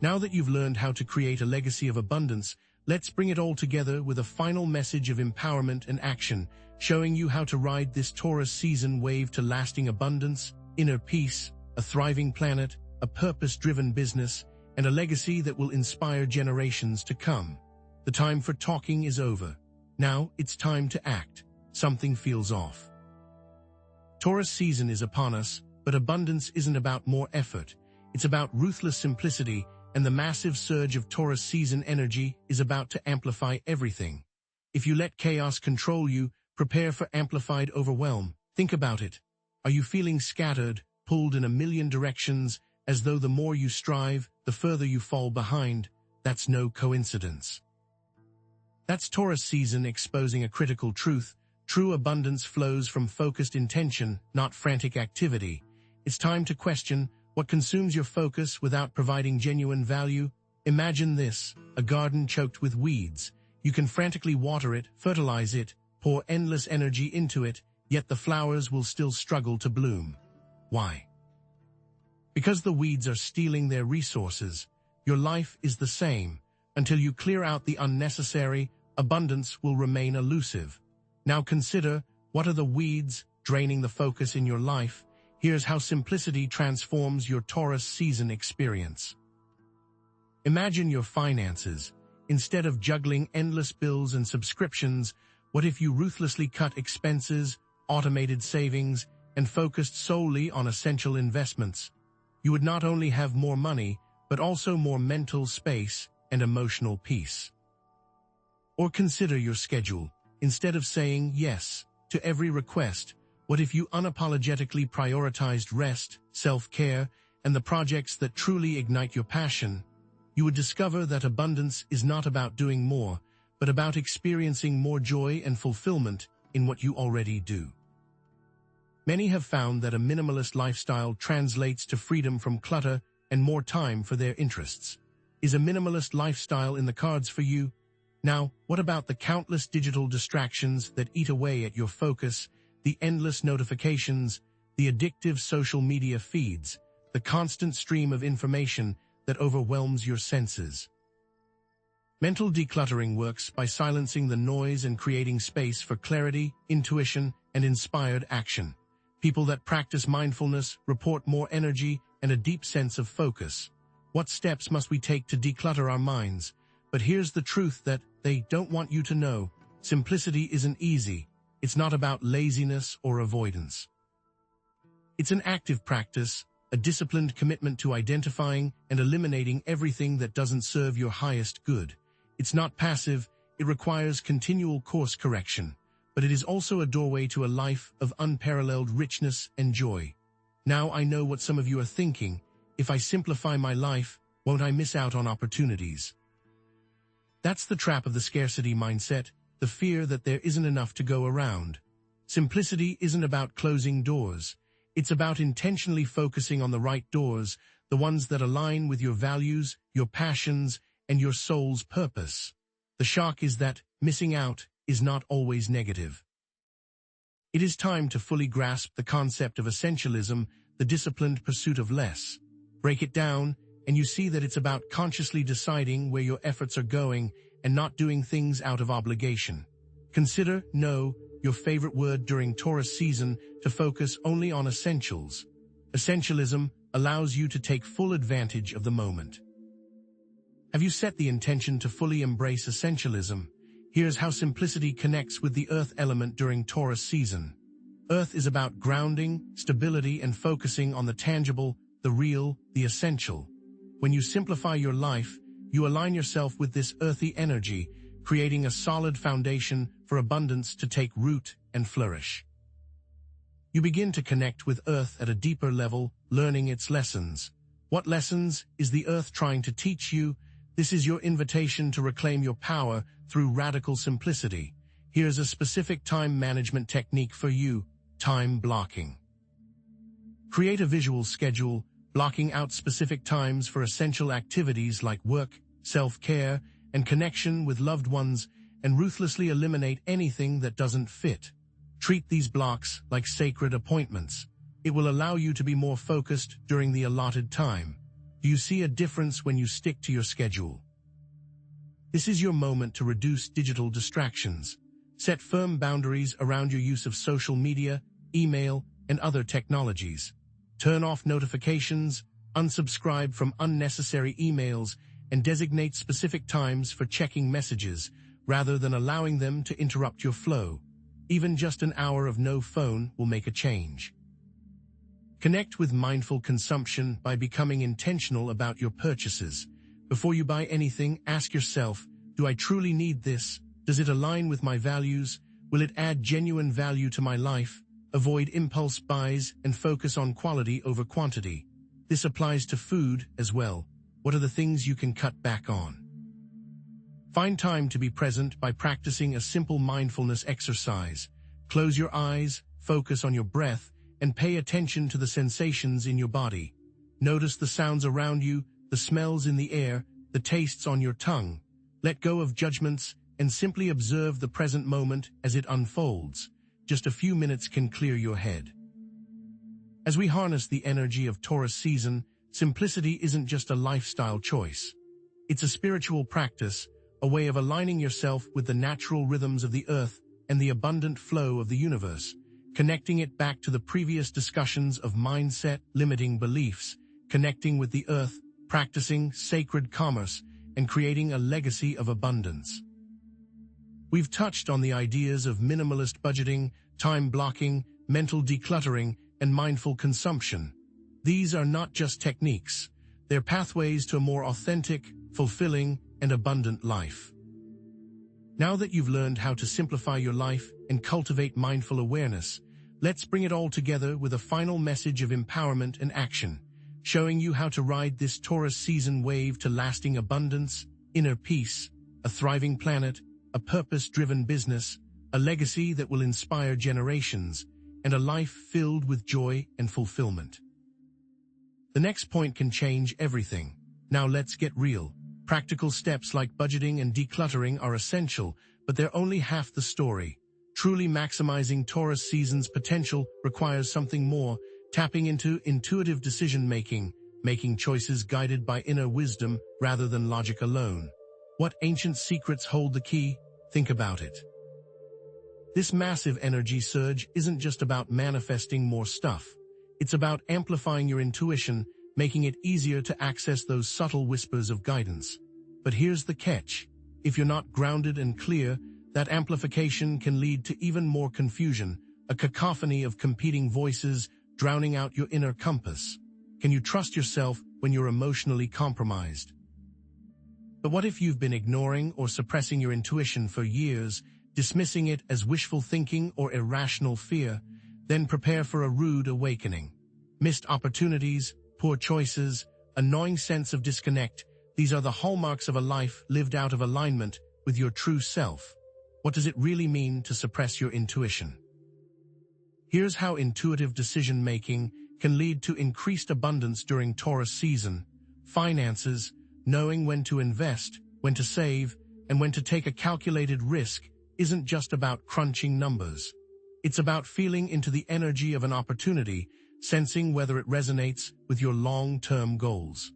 Now that you've learned how to create a legacy of abundance, let's bring it all together with a final message of empowerment and action, showing you how to ride this Taurus season wave to lasting abundance, inner peace, a thriving planet, a purpose-driven business, and a legacy that will inspire generations to come. The time for talking is over. Now it's time to act. Something feels off. Taurus season is upon us, but abundance isn't about more effort. It's about ruthless simplicity, and the massive surge of Taurus season energy is about to amplify everything. If you let chaos control you, prepare for amplified overwhelm. Think about it. Are you feeling scattered, pulled in a million directions, as though the more you strive, the further you fall behind? That's no coincidence. That's Taurus season exposing a critical truth. True abundance flows from focused intention, not frantic activity. It's time to question what consumes your focus without providing genuine value. Imagine this, a garden choked with weeds. You can frantically water it, fertilize it, pour endless energy into it, yet the flowers will still struggle to bloom. Why? Because the weeds are stealing their resources. Your life is the same. Until you clear out the unnecessary, abundance will remain elusive. Now consider, what are the weeds draining the focus in your life? Here's how simplicity transforms your Taurus season experience. Imagine your finances. Instead of juggling endless bills and subscriptions, what if you ruthlessly cut expenses, automated savings, and focused solely on essential investments? You would not only have more money, but also more mental space and emotional peace. Or consider your schedule. Instead of saying yes to every request, what if you unapologetically prioritized rest, self-care, and the projects that truly ignite your passion? You would discover that abundance is not about doing more, but about experiencing more joy and fulfillment in what you already do. Many have found that a minimalist lifestyle translates to freedom from clutter and more time for their interests. Is a minimalist lifestyle in the cards for you? Now, what about the countless digital distractions that eat away at your focus, the endless notifications, the addictive social media feeds, the constant stream of information that overwhelms your senses? Mental decluttering works by silencing the noise and creating space for clarity, intuition, and inspired action. People that practice mindfulness report more energy and a deep sense of focus. What steps must we take to declutter our minds? But here's the truth that they don't want you to know. Simplicity isn't easy. It's not about laziness or avoidance. It's an active practice, a disciplined commitment to identifying and eliminating everything that doesn't serve your highest good. It's not passive, it requires continual course correction, but it is also a doorway to a life of unparalleled richness and joy. Now I know what some of you are thinking. If I simplify my life, won't I miss out on opportunities? That's the trap of the scarcity mindset, the fear that there isn't enough to go around. Simplicity isn't about closing doors. It's about intentionally focusing on the right doors, the ones that align with your values, your passions, and your soul's purpose. The shock is that missing out is not always negative. It is time to fully grasp the concept of essentialism, the disciplined pursuit of less. Break it down, and you see that it's about consciously deciding where your efforts are going and not doing things out of obligation. Consider no, your favorite word during Taurus season, to focus only on essentials. Essentialism allows you to take full advantage of the moment. Have you set the intention to fully embrace essentialism? Here's how simplicity connects with the earth element during Taurus season. Earth is about grounding, stability, and focusing on the tangible, the real, the essential. When you simplify your life, you align yourself with this earthy energy, creating a solid foundation for abundance to take root and flourish. You begin to connect with Earth at a deeper level, learning its lessons. What lessons is the Earth trying to teach you? This is your invitation to reclaim your power through radical simplicity. Here's a specific time management technique for you: time blocking. Create a visual schedule, blocking out specific times for essential activities like work, self-care, and connection with loved ones, and ruthlessly eliminate anything that doesn't fit. Treat these blocks like sacred appointments. It will allow you to be more focused during the allotted time. Do you see a difference when you stick to your schedule? This is your moment to reduce digital distractions. Set firm boundaries around your use of social media, email, and other technologies. Turn off notifications, unsubscribe from unnecessary emails, and designate specific times for checking messages, rather than allowing them to interrupt your flow. Even just an hour of no phone will make a change. Connect with mindful consumption by becoming intentional about your purchases. Before you buy anything, ask yourself, do I truly need this? Does it align with my values? Will it add genuine value to my life? Avoid impulse buys and focus on quality over quantity. This applies to food as well. What are the things you can cut back on? Find time to be present by practicing a simple mindfulness exercise. Close your eyes, focus on your breath, and pay attention to the sensations in your body. Notice the sounds around you, the smells in the air, the tastes on your tongue. Let go of judgments and simply observe the present moment as it unfolds. Just a few minutes can clear your head. As we harness the energy of Taurus season, simplicity isn't just a lifestyle choice. It's a spiritual practice, a way of aligning yourself with the natural rhythms of the earth and the abundant flow of the universe, connecting it back to the previous discussions of mindset, limiting beliefs, connecting with the earth, practicing sacred commerce, and creating a legacy of abundance. We've touched on the ideas of minimalist budgeting, time blocking, mental decluttering, and mindful consumption. These are not just techniques. They're pathways to a more authentic, fulfilling, and abundant life. Now that you've learned how to simplify your life and cultivate mindful awareness, let's bring it all together with a final message of empowerment and action, showing you how to ride this Taurus season wave to lasting abundance, inner peace, a thriving planet, a purpose-driven business, a legacy that will inspire generations, and a life filled with joy and fulfillment. The next point can change everything. Now let's get real. Practical steps like budgeting and decluttering are essential, but they're only half the story. Truly maximizing Taurus season's potential requires something more, tapping into intuitive decision-making, making choices guided by inner wisdom rather than logic alone. What ancient secrets hold the key? Think about it. This massive energy surge isn't just about manifesting more stuff. It's about amplifying your intuition, making it easier to access those subtle whispers of guidance. But here's the catch. If you're not grounded and clear, that amplification can lead to even more confusion, a cacophony of competing voices drowning out your inner compass. Can you trust yourself when you're emotionally compromised? But what if you've been ignoring or suppressing your intuition for years, dismissing it as wishful thinking or irrational fear? Then prepare for a rude awakening. Missed opportunities, poor choices, a gnawing sense of disconnect, these are the hallmarks of a life lived out of alignment with your true self. What does it really mean to suppress your intuition? Here's how intuitive decision-making can lead to increased abundance during Taurus season. Finances, knowing when to invest, when to save, and when to take a calculated risk isn't just about crunching numbers. It's about feeling into the energy of an opportunity, sensing whether it resonates with your long-term goals.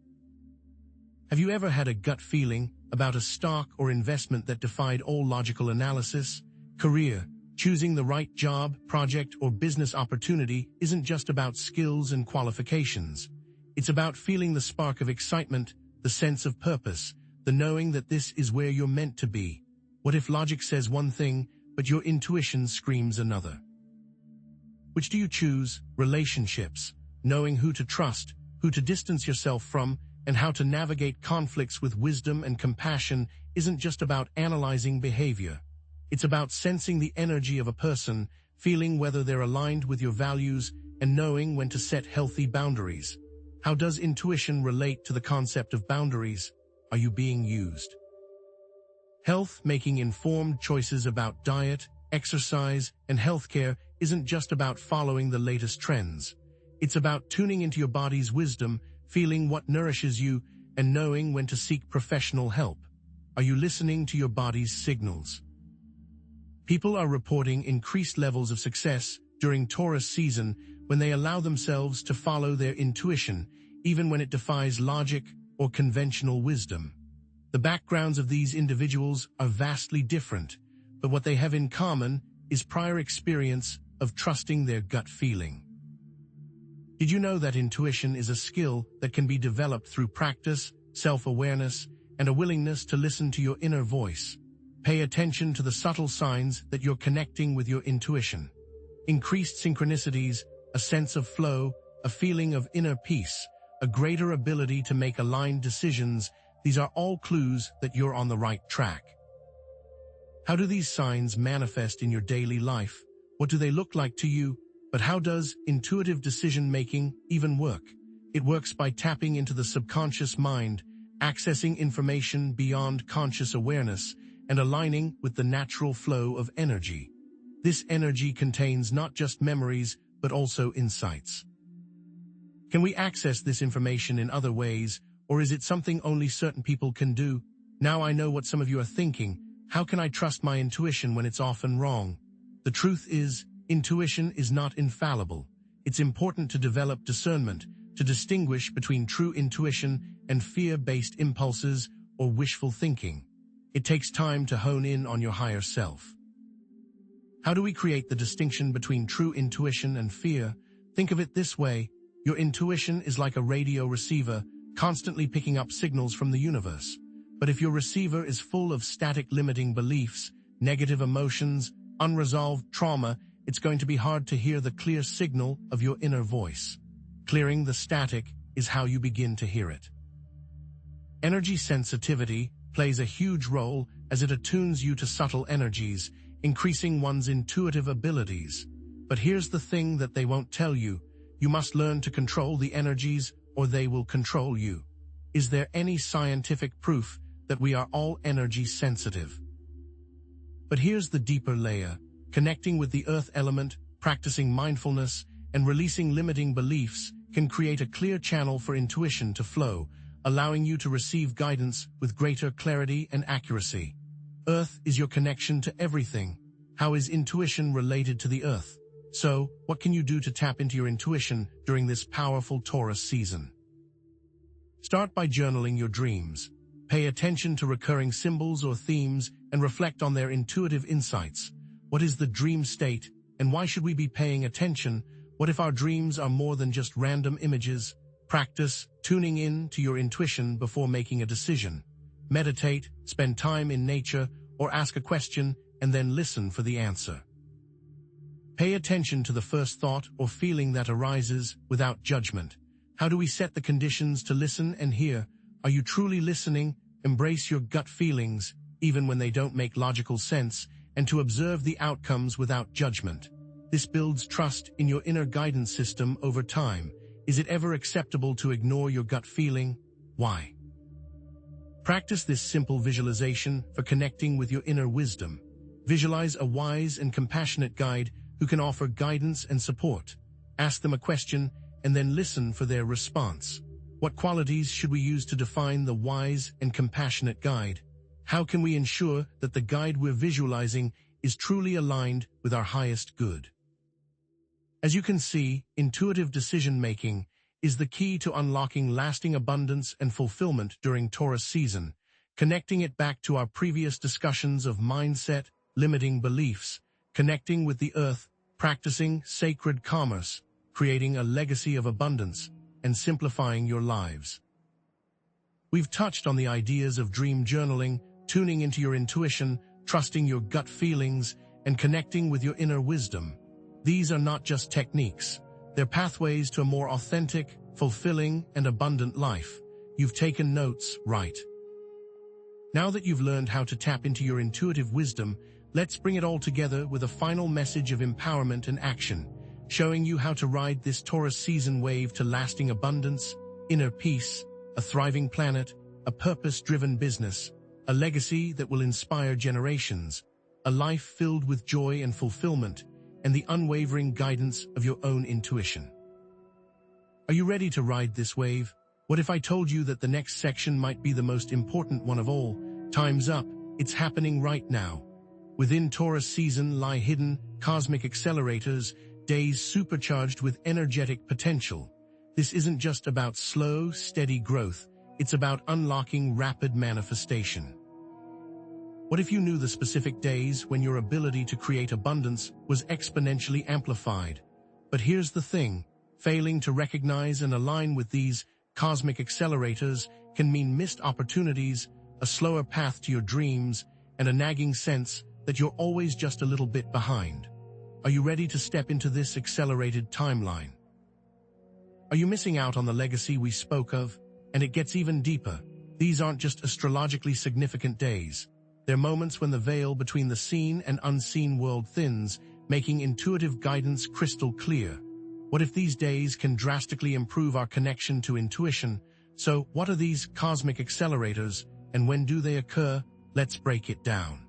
Have you ever had a gut feeling about a stock or investment that defied all logical analysis? Career, choosing the right job, project, or business opportunity isn't just about skills and qualifications. It's about feeling the spark of excitement, the sense of purpose, the knowing that this is where you're meant to be. What if logic says one thing, but your intuition screams another? Which do you choose? Relationships, knowing who to trust, who to distance yourself from, and how to navigate conflicts with wisdom and compassion isn't just about analyzing behavior. It's about sensing the energy of a person, feeling whether they're aligned with your values, and knowing when to set healthy boundaries. How does intuition relate to the concept of boundaries? Are you being used? Health, making informed choices about diet, exercise, and healthcare isn't just about following the latest trends. It's about tuning into your body's wisdom, feeling what nourishes you, and knowing when to seek professional help. Are you listening to your body's signals? People are reporting increased levels of success during Taurus season when they allow themselves to follow their intuition, even when it defies logic or conventional wisdom. The backgrounds of these individuals are vastly different, but what they have in common is prior experience of trusting their gut feeling. Did you know that intuition is a skill that can be developed through practice, self-awareness, and a willingness to listen to your inner voice? Pay attention to the subtle signs that you're connecting with your intuition. Increased synchronicities, a sense of flow, a feeling of inner peace, a greater ability to make aligned decisions, these are all clues that you're on the right track. How do these signs manifest in your daily life? What do they look like to you? But how does intuitive decision-making even work? It works by tapping into the subconscious mind, accessing information beyond conscious awareness, and aligning with the natural flow of energy. This energy contains not just memories, but also insights. Can we access this information in other ways, or is it something only certain people can do? Now I know what some of you are thinking. How can I trust my intuition when it's often wrong? The truth is, intuition is not infallible. It's important to develop discernment, to distinguish between true intuition and fear-based impulses or wishful thinking. It takes time to hone in on your higher self. How do we create the distinction between true intuition and fear? Think of it this way. Your intuition is like a radio receiver, constantly picking up signals from the universe. But if your receiver is full of static limiting beliefs, negative emotions, unresolved trauma, it's going to be hard to hear the clear signal of your inner voice. Clearing the static is how you begin to hear it. Energy sensitivity plays a huge role as it attunes you to subtle energies, increasing one's intuitive abilities. But here's the thing that they won't tell you. You must learn to control the energies or they will control you. Is there any scientific proof that we are all energy sensitive? But here's the deeper layer. Connecting with the earth element, practicing mindfulness, and releasing limiting beliefs can create a clear channel for intuition to flow, allowing you to receive guidance with greater clarity and accuracy. Earth is your connection to everything. How is intuition related to the earth? So, what can you do to tap into your intuition during this powerful Taurus season? Start by journaling your dreams. Pay attention to recurring symbols or themes and reflect on their intuitive insights. What is the dream state, and why should we be paying attention? What if our dreams are more than just random images? Practice tuning in to your intuition before making a decision. Meditate, spend time in nature, or ask a question and then listen for the answer. Pay attention to the first thought or feeling that arises without judgment. How do we set the conditions to listen and hear? Are you truly listening? Embrace your gut feelings, even when they don't make logical sense, and to observe the outcomes without judgment. This builds trust in your inner guidance system over time. Is it ever acceptable to ignore your gut feeling? Why? Practice this simple visualization for connecting with your inner wisdom. Visualize a wise and compassionate guide who can offer guidance and support. Ask them a question and then listen for their response. What qualities should we use to define the wise and compassionate guide? How can we ensure that the guide we're visualizing is truly aligned with our highest good? As you can see, intuitive decision-making is the key to unlocking lasting abundance and fulfillment during Taurus season, connecting it back to our previous discussions of mindset, limiting beliefs, connecting with the earth, practicing sacred commerce, creating a legacy of abundance, and simplifying your lives. We've touched on the ideas of dream journaling, tuning into your intuition, trusting your gut feelings, and connecting with your inner wisdom. These are not just techniques. They're pathways to a more authentic, fulfilling, and abundant life. You've taken notes, right? Now that you've learned how to tap into your intuitive wisdom, let's bring it all together with a final message of empowerment and action, showing you how to ride this Taurus season wave to lasting abundance, inner peace, a thriving planet, a purpose-driven business, a legacy that will inspire generations, a life filled with joy and fulfillment, and the unwavering guidance of your own intuition. Are you ready to ride this wave? What if I told you that the next section might be the most important one of all? Time's up. It's happening right now. Within Taurus season lie hidden, cosmic accelerators, days supercharged with energetic potential. This isn't just about slow, steady growth. It's about unlocking rapid manifestation. What if you knew the specific days when your ability to create abundance was exponentially amplified? But here's the thing. Failing to recognize and align with these cosmic accelerators can mean missed opportunities, a slower path to your dreams, and a nagging sense that you're always just a little bit behind. Are you ready to step into this accelerated timeline? Are you missing out on the legacy we spoke of? And it gets even deeper. These aren't just astrologically significant days. They're moments when the veil between the seen and unseen world thins, making intuitive guidance crystal clear. What if these days can drastically improve our connection to intuition? So, what are these cosmic accelerators, and when do they occur? Let's break it down.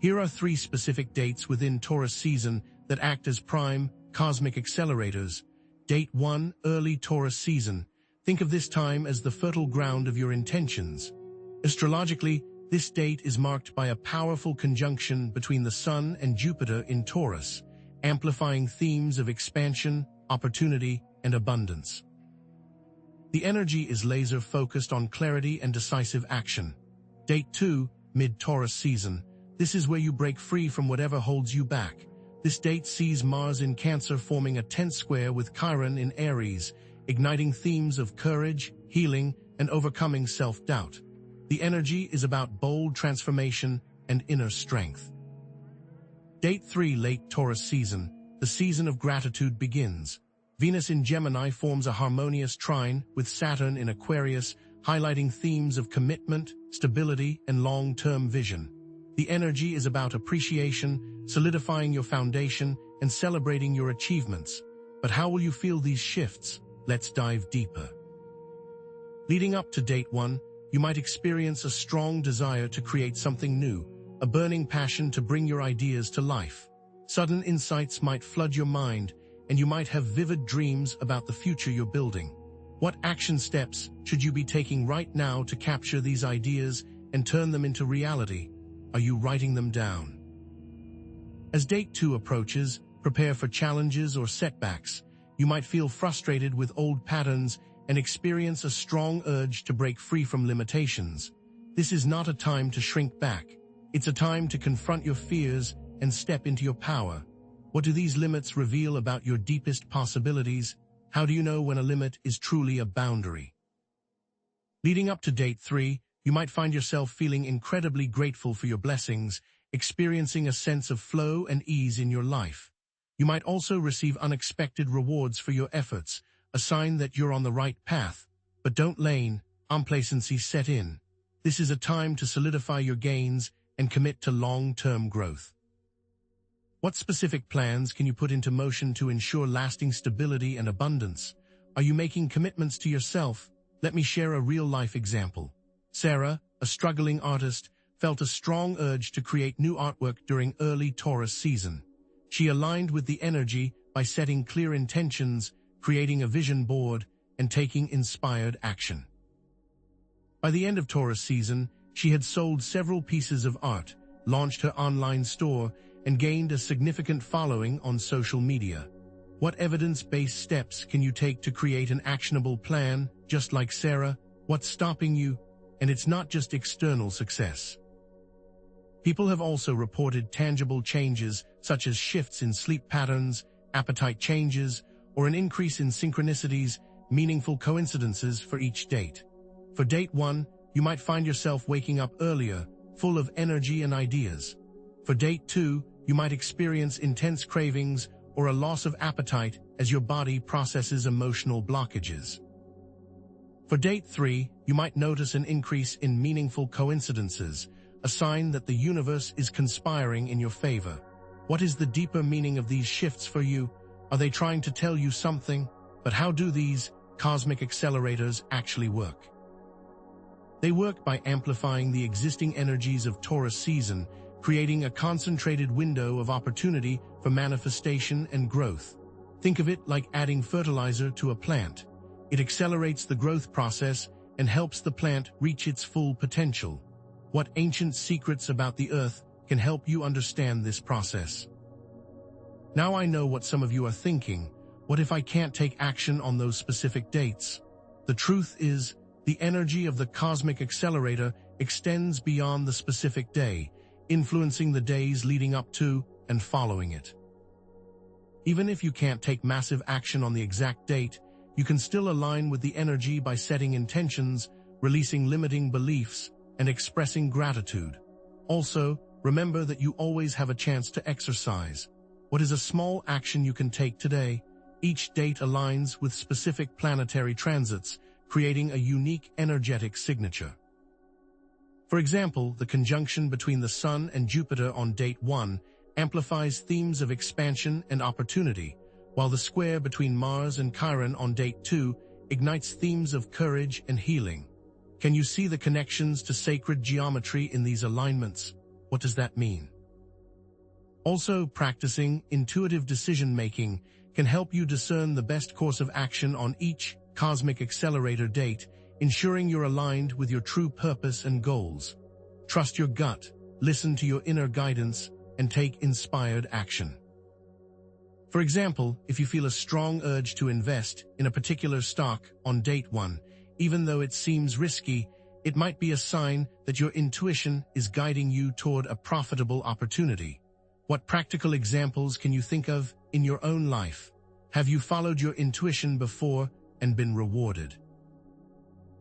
Here are 3 specific dates within Taurus season that act as prime cosmic accelerators. Date 1, early Taurus season. Think of this time as the fertile ground of your intentions. Astrologically, this date is marked by a powerful conjunction between the Sun and Jupiter in Taurus, amplifying themes of expansion, opportunity, and abundance. The energy is laser-focused on clarity and decisive action. Date 2, mid-Taurus season. This is where you break free from whatever holds you back. This date sees Mars in Cancer forming a tense square with Chiron in Aries, igniting themes of courage, healing, and overcoming self-doubt. The energy is about bold transformation and inner strength. Date 3, late Taurus season. The season of gratitude begins. Venus in Gemini forms a harmonious trine with Saturn in Aquarius, highlighting themes of commitment, stability, and long-term vision. The energy is about appreciation, solidifying your foundation, and celebrating your achievements. But how will you feel these shifts? Let's dive deeper. Leading up to date 1, you might experience a strong desire to create something new, a burning passion to bring your ideas to life. Sudden insights might flood your mind, and you might have vivid dreams about the future you're building. What action steps should you be taking right now to capture these ideas and turn them into reality? Are you writing them down? As date 2 approaches, prepare for challenges or setbacks. You might feel frustrated with old patterns and experience a strong urge to break free from limitations. This is not a time to shrink back. It's a time to confront your fears and step into your power. What do these limits reveal about your deepest possibilities? How do you know when a limit is truly a boundary? Leading up to date 3, you might find yourself feeling incredibly grateful for your blessings, experiencing a sense of flow and ease in your life. You might also receive unexpected rewards for your efforts, a sign that you're on the right path. But don't let complacency set in. This is a time to solidify your gains and commit to long-term growth. What specific plans can you put into motion to ensure lasting stability and abundance? Are you making commitments to yourself? Let me share a real-life example. Sarah, a struggling artist, felt a strong urge to create new artwork during early Taurus season. She aligned with the energy by setting clear intentions, creating a vision board, and taking inspired action. By the end of Taurus season, she had sold several pieces of art, launched her online store, and gained a significant following on social media. What evidence-based steps can you take to create an actionable plan, just like Sarah? What's stopping you? And it's not just external success. People have also reported tangible changes, such as shifts in sleep patterns, appetite changes, or an increase in synchronicities, meaningful coincidences for each date. For date 1, you might find yourself waking up earlier, full of energy and ideas. For date 2, you might experience intense cravings or a loss of appetite as your body processes emotional blockages. For date 3, you might notice an increase in meaningful coincidences, a sign that the universe is conspiring in your favor. What is the deeper meaning of these shifts for you? Are they trying to tell you something? But how do these cosmic accelerators actually work? They work by amplifying the existing energies of Taurus season, creating a concentrated window of opportunity for manifestation and growth. Think of it like adding fertilizer to a plant. It accelerates the growth process and helps the plant reach its full potential. What ancient secrets about the Earth can help you understand this process? Now I know what some of you are thinking. What if I can't take action on those specific dates? The truth is, the energy of the cosmic accelerator extends beyond the specific day, influencing the days leading up to and following it. Even if you can't take massive action on the exact date, you can still align with the energy by setting intentions, releasing limiting beliefs, and expressing gratitude. Also, remember that you always have a chance to exercise. What is a small action you can take today? Each date aligns with specific planetary transits, creating a unique energetic signature. For example, the conjunction between the Sun and Jupiter on date 1 amplifies themes of expansion and opportunity, while the square between Mars and Chiron on date 2 ignites themes of courage and healing. Can you see the connections to sacred geometry in these alignments? What does that mean? Also, practicing intuitive decision-making can help you discern the best course of action on each cosmic accelerator date, ensuring you're aligned with your true purpose and goals. Trust your gut, listen to your inner guidance, and take inspired action. For example, if you feel a strong urge to invest in a particular stock on date 1, even though it seems risky, it might be a sign that your intuition is guiding you toward a profitable opportunity. What practical examples can you think of in your own life? Have you followed your intuition before and been rewarded?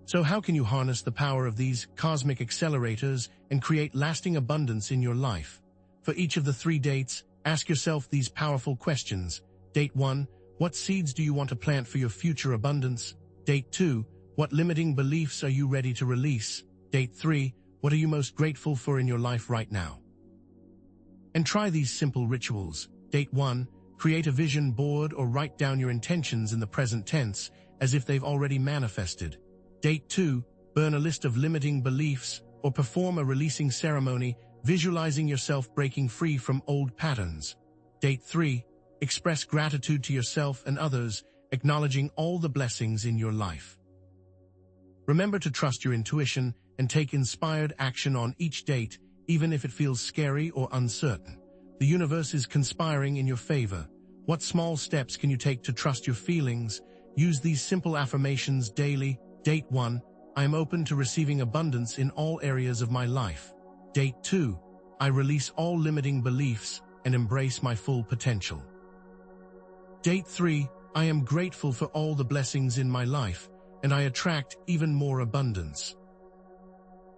So how can you harness the power of these cosmic accelerators and create lasting abundance in your life? For each of the 3 dates, ask yourself these powerful questions. Date 1, what seeds do you want to plant for your future abundance? Date 2, what limiting beliefs are you ready to release? Date 3, what are you most grateful for in your life right now? And try these simple rituals. Date 1, create a vision board or write down your intentions in the present tense as if they've already manifested. Date 2, burn a list of limiting beliefs or perform a releasing ceremony, visualizing yourself breaking free from old patterns. Date 3, express gratitude to yourself and others, acknowledging all the blessings in your life. Remember to trust your intuition and take inspired action on each date, even if it feels scary or uncertain. The universe is conspiring in your favor. What small steps can you take to trust your feelings? Use these simple affirmations daily. Date 1, I am open to receiving abundance in all areas of my life. Date 2, I release all limiting beliefs and embrace my full potential. Date 3, I am grateful for all the blessings in my life, and I attract even more abundance.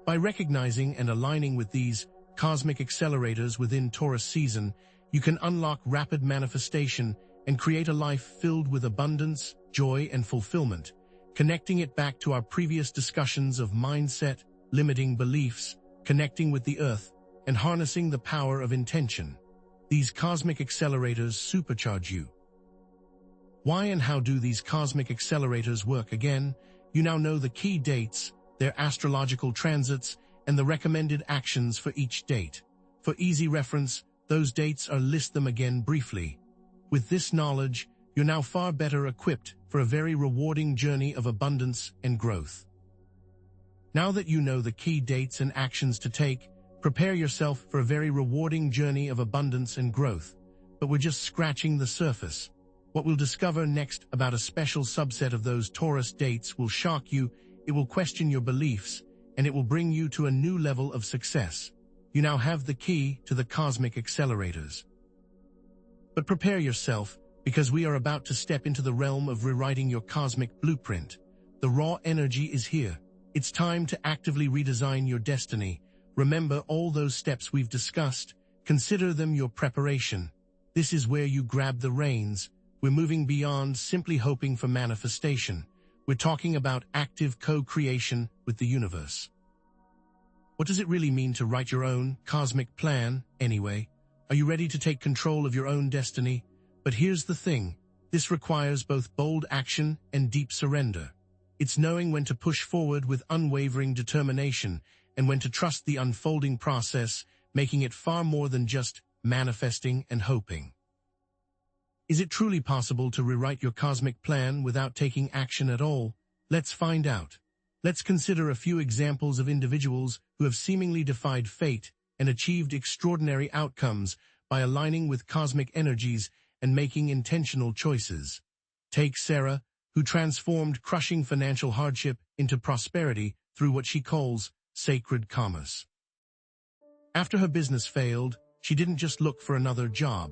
By recognizing and aligning with these cosmic accelerators within Taurus season, you can unlock rapid manifestation and create a life filled with abundance, joy, and fulfillment, connecting it back to our previous discussions of mindset, limiting beliefs, connecting with the earth, and harnessing the power of intention. These cosmic accelerators supercharge you. Why and how do these cosmic accelerators work? Again, you now know the key dates, their astrological transits, and the recommended actions for each date. For easy reference, those dates are list them again briefly. With this knowledge, you're now far better equipped for a very rewarding journey of abundance and growth. Now that you know the key dates and actions to take, prepare yourself for a very rewarding journey of abundance and growth. But we're just scratching the surface. What we'll discover next about a special subset of those Taurus dates will shock you, it will question your beliefs, and it will bring you to a new level of success. You now have the key to the cosmic accelerators. But prepare yourself, because we are about to step into the realm of rewriting your cosmic blueprint. The raw energy is here. It's time to actively redesign your destiny. Remember all those steps we've discussed. Consider them your preparation. This is where you grab the reins. We're moving beyond simply hoping for manifestation. We're talking about active co-creation with the universe. What does it really mean to write your own cosmic plan, anyway? Are you ready to take control of your own destiny? But here's the thing. This requires both bold action and deep surrender. It's knowing when to push forward with unwavering determination and when to trust the unfolding process, making it far more than just manifesting and hoping. Is it truly possible to rewrite your cosmic plan without taking action at all? Let's find out. Let's consider a few examples of individuals who have seemingly defied fate and achieved extraordinary outcomes by aligning with cosmic energies and making intentional choices. Take Sarah, who transformed crushing financial hardship into prosperity through what she calls sacred commerce. After her business failed, she didn't just look for another job.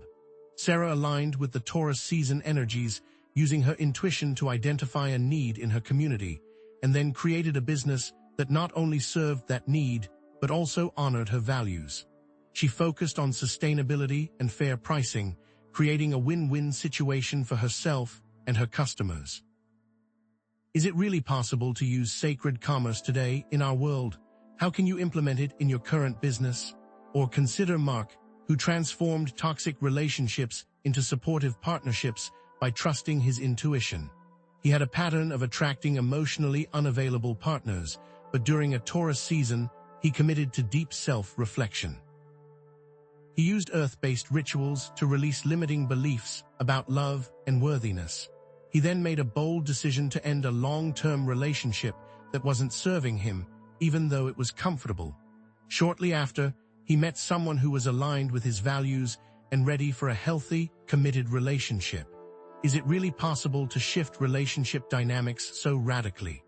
Sarah aligned with the Taurus season energies, using her intuition to identify a need in her community, and then created a business that not only served that need, but also honored her values. She focused on sustainability and fair pricing, creating a win-win situation for herself and her customers. Is it really possible to use sacred commerce today in our world? How can you implement it in your current business? Or consider Mark, who transformed toxic relationships into supportive partnerships by trusting his intuition. He had a pattern of attracting emotionally unavailable partners, but during a Taurus season, he committed to deep self-reflection. He used earth-based rituals to release limiting beliefs about love and worthiness. He then made a bold decision to end a long-term relationship that wasn't serving him, even though it was comfortable. Shortly after, he met someone who was aligned with his values and ready for a healthy, committed relationship. Is it really possible to shift relationship dynamics so radically?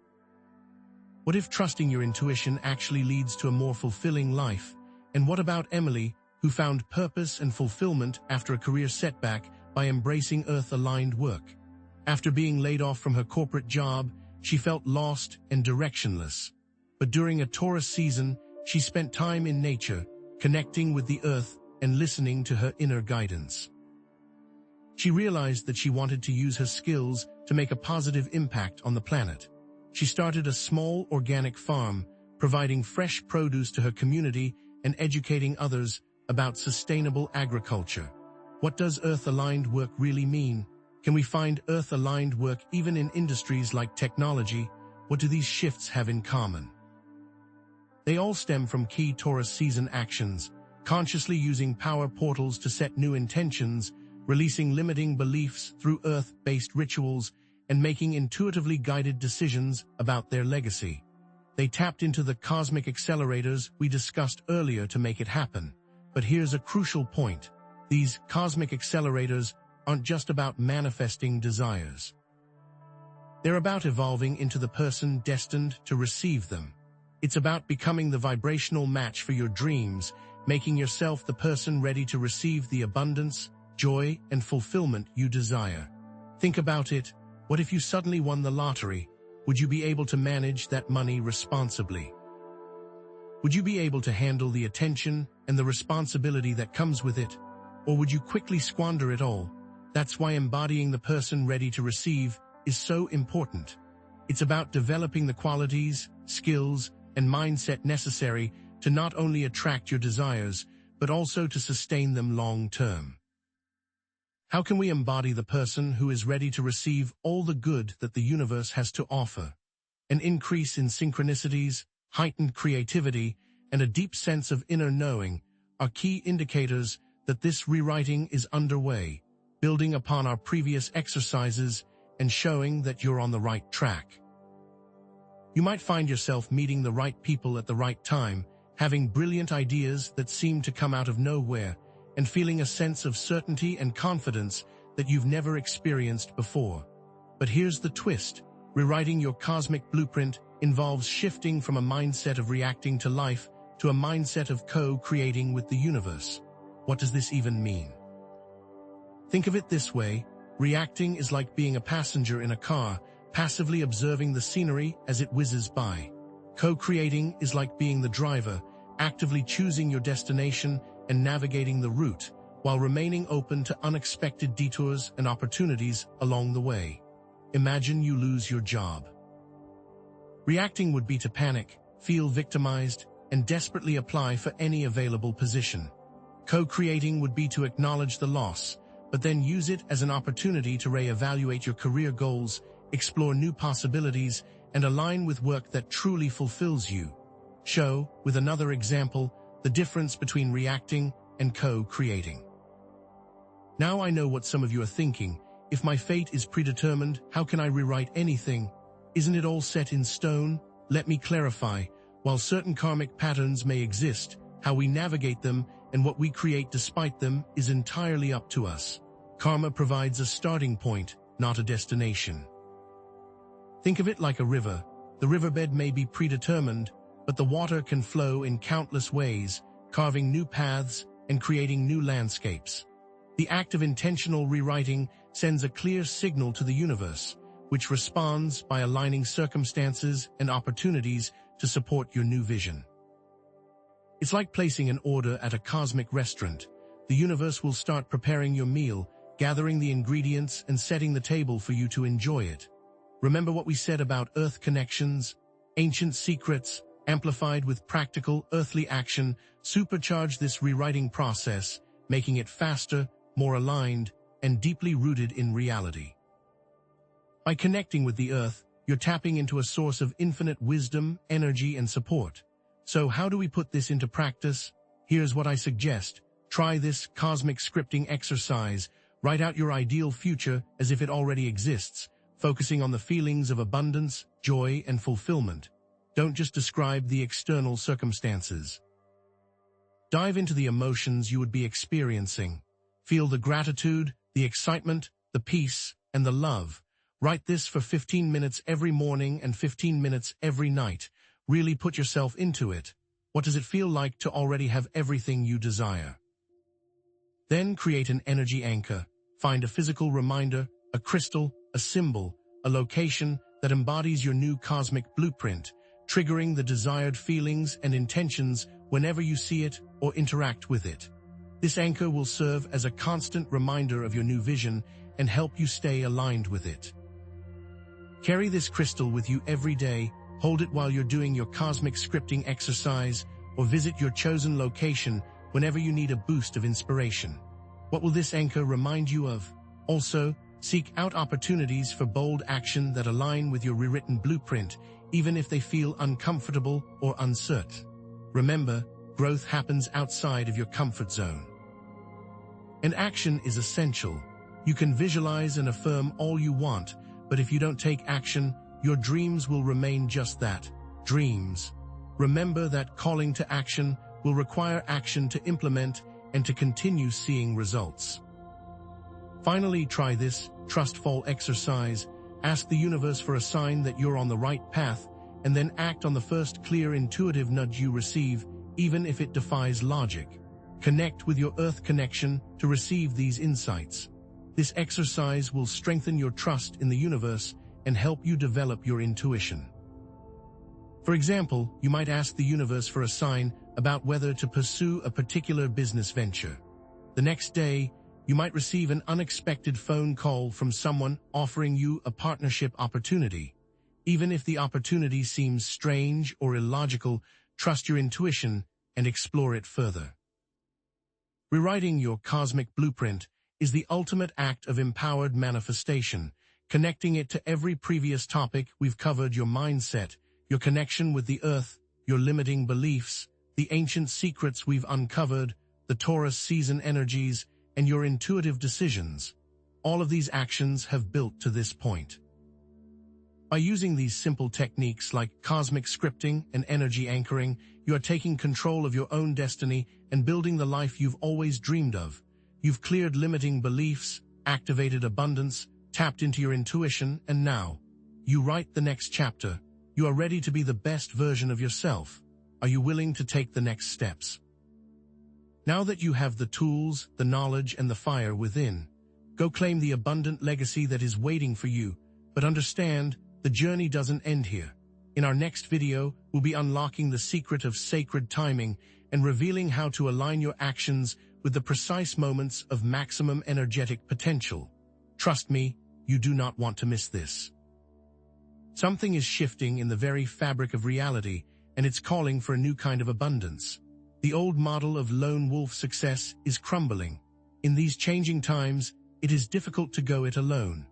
What if trusting your intuition actually leads to a more fulfilling life? And what about Emily, who found purpose and fulfillment after a career setback by embracing earth-aligned work? After being laid off from her corporate job, she felt lost and directionless. But during a Taurus season, she spent time in nature, connecting with the earth and listening to her inner guidance. She realized that she wanted to use her skills to make a positive impact on the planet. She started a small organic farm, providing fresh produce to her community and educating others about sustainable agriculture. What does earth-aligned work really mean? Can we find earth-aligned work even in industries like technology? What do these shifts have in common? They all stem from key Taurus season actions, consciously using power portals to set new intentions, releasing limiting beliefs through earth-based rituals, and making intuitively guided decisions about their legacy. They tapped into the cosmic accelerators we discussed earlier to make it happen. But here's a crucial point. These cosmic accelerators aren't just about manifesting desires. They're about evolving into the person destined to receive them. It's about becoming the vibrational match for your dreams, making yourself the person ready to receive the abundance, joy, and fulfillment you desire. Think about it. What if you suddenly won the lottery? Would you be able to manage that money responsibly? Would you be able to handle the attention and the responsibility that comes with it? Or would you quickly squander it all? That's why embodying the person ready to receive is so important. It's about developing the qualities, skills, and mindset necessary to not only attract your desires, but also to sustain them long-term. How can we embody the person who is ready to receive all the good that the universe has to offer? An increase in synchronicities, heightened creativity, and a deep sense of inner knowing are key indicators that this rewriting is underway, building upon our previous exercises and showing that you're on the right track. You might find yourself meeting the right people at the right time, having brilliant ideas that seem to come out of nowhere, and feeling a sense of certainty and confidence that you've never experienced before. But here's the twist. Rewriting your cosmic blueprint involves shifting from a mindset of reacting to life to a mindset of co-creating with the universe. What does this even mean? Think of it this way. Reacting is like being a passenger in a car, passively observing the scenery as it whizzes by. Co-creating is like being the driver, actively choosing your destination and navigating the route, while remaining open to unexpected detours and opportunities along the way. Imagine you lose your job. Reacting would be to panic, feel victimized, and desperately apply for any available position. Co-creating would be to acknowledge the loss, but then use it as an opportunity to re-evaluate your career goals, explore new possibilities, and align with work that truly fulfills you. Show, with another example, the difference between reacting and co-creating. Now I know what some of you are thinking. If my fate is predetermined, how can I rewrite anything? Isn't it all set in stone? Let me clarify. While certain karmic patterns may exist, how we navigate them and what we create despite them is entirely up to us. Karma provides a starting point, not a destination. Think of it like a river. The riverbed may be predetermined, but the water can flow in countless ways, carving new paths and creating new landscapes. The act of intentional rewriting sends a clear signal to the universe, which responds by aligning circumstances and opportunities to support your new vision. It's like placing an order at a cosmic restaurant. The universe will start preparing your meal, gathering the ingredients and setting the table for you to enjoy it. Remember what we said about earth connections? Ancient secrets, amplified with practical, earthly action, supercharge this rewriting process, making it faster, more aligned, and deeply rooted in reality. By connecting with the earth, you're tapping into a source of infinite wisdom, energy, and support. So how do we put this into practice? Here's what I suggest. Try this cosmic scripting exercise. Write out your ideal future as if it already exists, focusing on the feelings of abundance, joy, and fulfillment. Don't just describe the external circumstances. Dive into the emotions you would be experiencing. Feel the gratitude, the excitement, the peace, and the love. Write this for 15 minutes every morning and 15 minutes every night. Really put yourself into it. What does it feel like to already have everything you desire? Then create an energy anchor. Find a physical reminder, a crystal, a symbol, a location that embodies your new cosmic blueprint, triggering the desired feelings and intentions whenever you see it or interact with it. This anchor will serve as a constant reminder of your new vision and help you stay aligned with it. Carry this crystal with you every day, hold it while you're doing your cosmic scripting exercise, or visit your chosen location whenever you need a boost of inspiration. What will this anchor remind you of? Also, seek out opportunities for bold action that align with your rewritten blueprint, even if they feel uncomfortable or uncertain. Remember, growth happens outside of your comfort zone. And action is essential. You can visualize and affirm all you want, but if you don't take action, your dreams will remain just that, dreams. Remember that calling to action will require action to implement and to continue seeing results. Finally, try this trust fall exercise. Ask the universe for a sign that you're on the right path, and then act on the first clear intuitive nudge you receive, even if it defies logic. Connect with your earth connection to receive these insights. This exercise will strengthen your trust in the universe and help you develop your intuition. For example, you might ask the universe for a sign about whether to pursue a particular business venture. The next day, you might receive an unexpected phone call from someone offering you a partnership opportunity. Even if the opportunity seems strange or illogical, trust your intuition and explore it further. Rewriting your cosmic blueprint is the ultimate act of empowered manifestation. Connecting it to every previous topic we've covered: your mindset, your connection with the earth, your limiting beliefs, the ancient secrets we've uncovered, the Taurus season energies, and your intuitive decisions. All of these actions have built to this point. By using these simple techniques like cosmic scripting and energy anchoring, you are taking control of your own destiny and building the life you've always dreamed of. You've cleared limiting beliefs, activated abundance, tapped into your intuition, and now, you write the next chapter. You are ready to be the best version of yourself. Are you willing to take the next steps? Now that you have the tools, the knowledge, and the fire within, go claim the abundant legacy that is waiting for you. But understand, the journey doesn't end here. In our next video, we'll be unlocking the secret of sacred timing and revealing how to align your actions with the precise moments of maximum energetic potential. Trust me, you do not want to miss this. Something is shifting in the very fabric of reality, and it's calling for a new kind of abundance. The old model of lone wolf success is crumbling. In these changing times, it is difficult to go it alone.